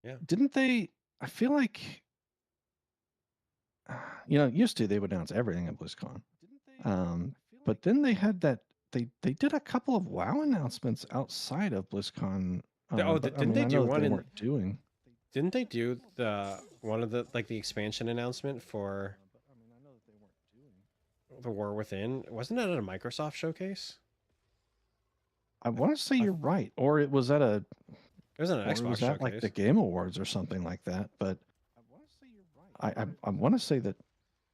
A: Yeah.
B: Didn't they? I feel like used to they would announce everything at BlizzCon. But then they had that they did a couple of WoW announcements outside of BlizzCon. But I
A: Didn't
B: mean,
A: they
B: I
A: do
B: know that
A: one
B: they
A: in?
B: weren't doing.
A: Didn't they do the one of the like the expansion announcement for the War Within? Wasn't that at a Microsoft showcase?
B: I want to say
A: I,
B: you're right, or it was at
A: it was at an Xbox
B: like the
A: showcase.
B: Game Awards or something like that. But I want to say that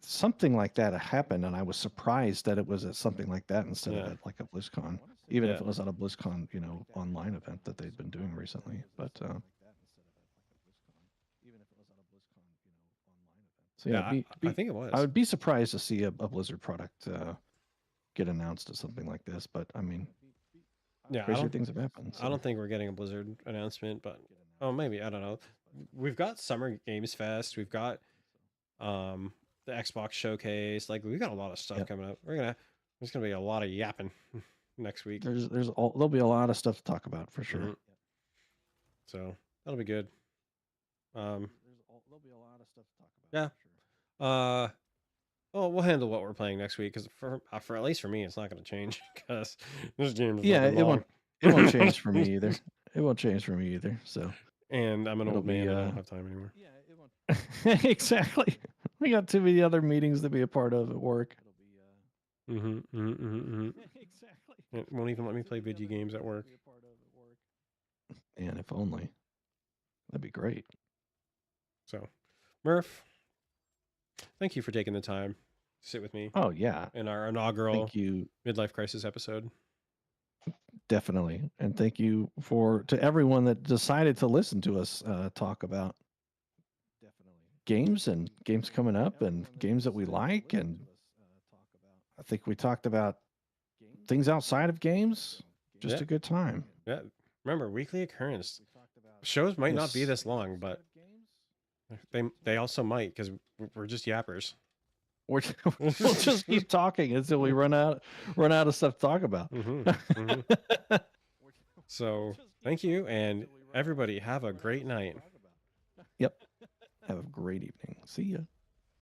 B: something like that happened, and I was surprised that it was at something like that instead of
A: Yeah.
B: at like a BlizzCon, even if
A: Yeah.
B: it was at a BlizzCon, online event that they'd been doing recently. But so yeah,
A: Yeah. I think it
B: I
A: was.
B: would be surprised to see a Blizzard product get announced as something like this. But I mean,
A: Yeah.
B: crazier things have happened.
A: I
B: So
A: don't think we're getting a Blizzard announcement, but oh, maybe, I don't know. We've got Summer Games Fest. We've got the Xbox showcase. Like, we got a lot of stuff
B: yeah,
A: coming up. There's gonna be a lot of yapping next week.
B: there'll be a lot of stuff to talk about for sure.
A: Mhm. So that'll be good. Um, yeah. Uh, well, we'll handle what we're playing next week because for at least for me, it's not going to change because this game is
B: Yeah,
A: fucking long.
B: it won't change for me either. It won't change for me either. So
A: And I'm an
B: it'll
A: old man
B: be
A: and I don't have time anymore.
B: exactly. We got too many other meetings to be a part of at work.
A: Exactly. It won't even let me play video games at work.
B: And if only. That'd be great.
A: So, Murph, thank you for taking the time to sit with me
B: Oh yeah.
A: in our inaugural
B: Thank you.
A: midlife crisis episode.
B: Definitely. And thank you to everyone that decided to listen to us talk about games and games coming up and games that we like. And I think we talked about things outside of games. Just
A: Yeah.
B: a good time.
A: Yeah. Remember, weekly occurrence. Shows might not be
B: Yes.
A: this long, but they also might because we're just yappers.
B: We'll just keep talking until we run out of stuff to talk about.
A: So thank you, and everybody have a great night.
B: Yep. Have a great evening. See ya.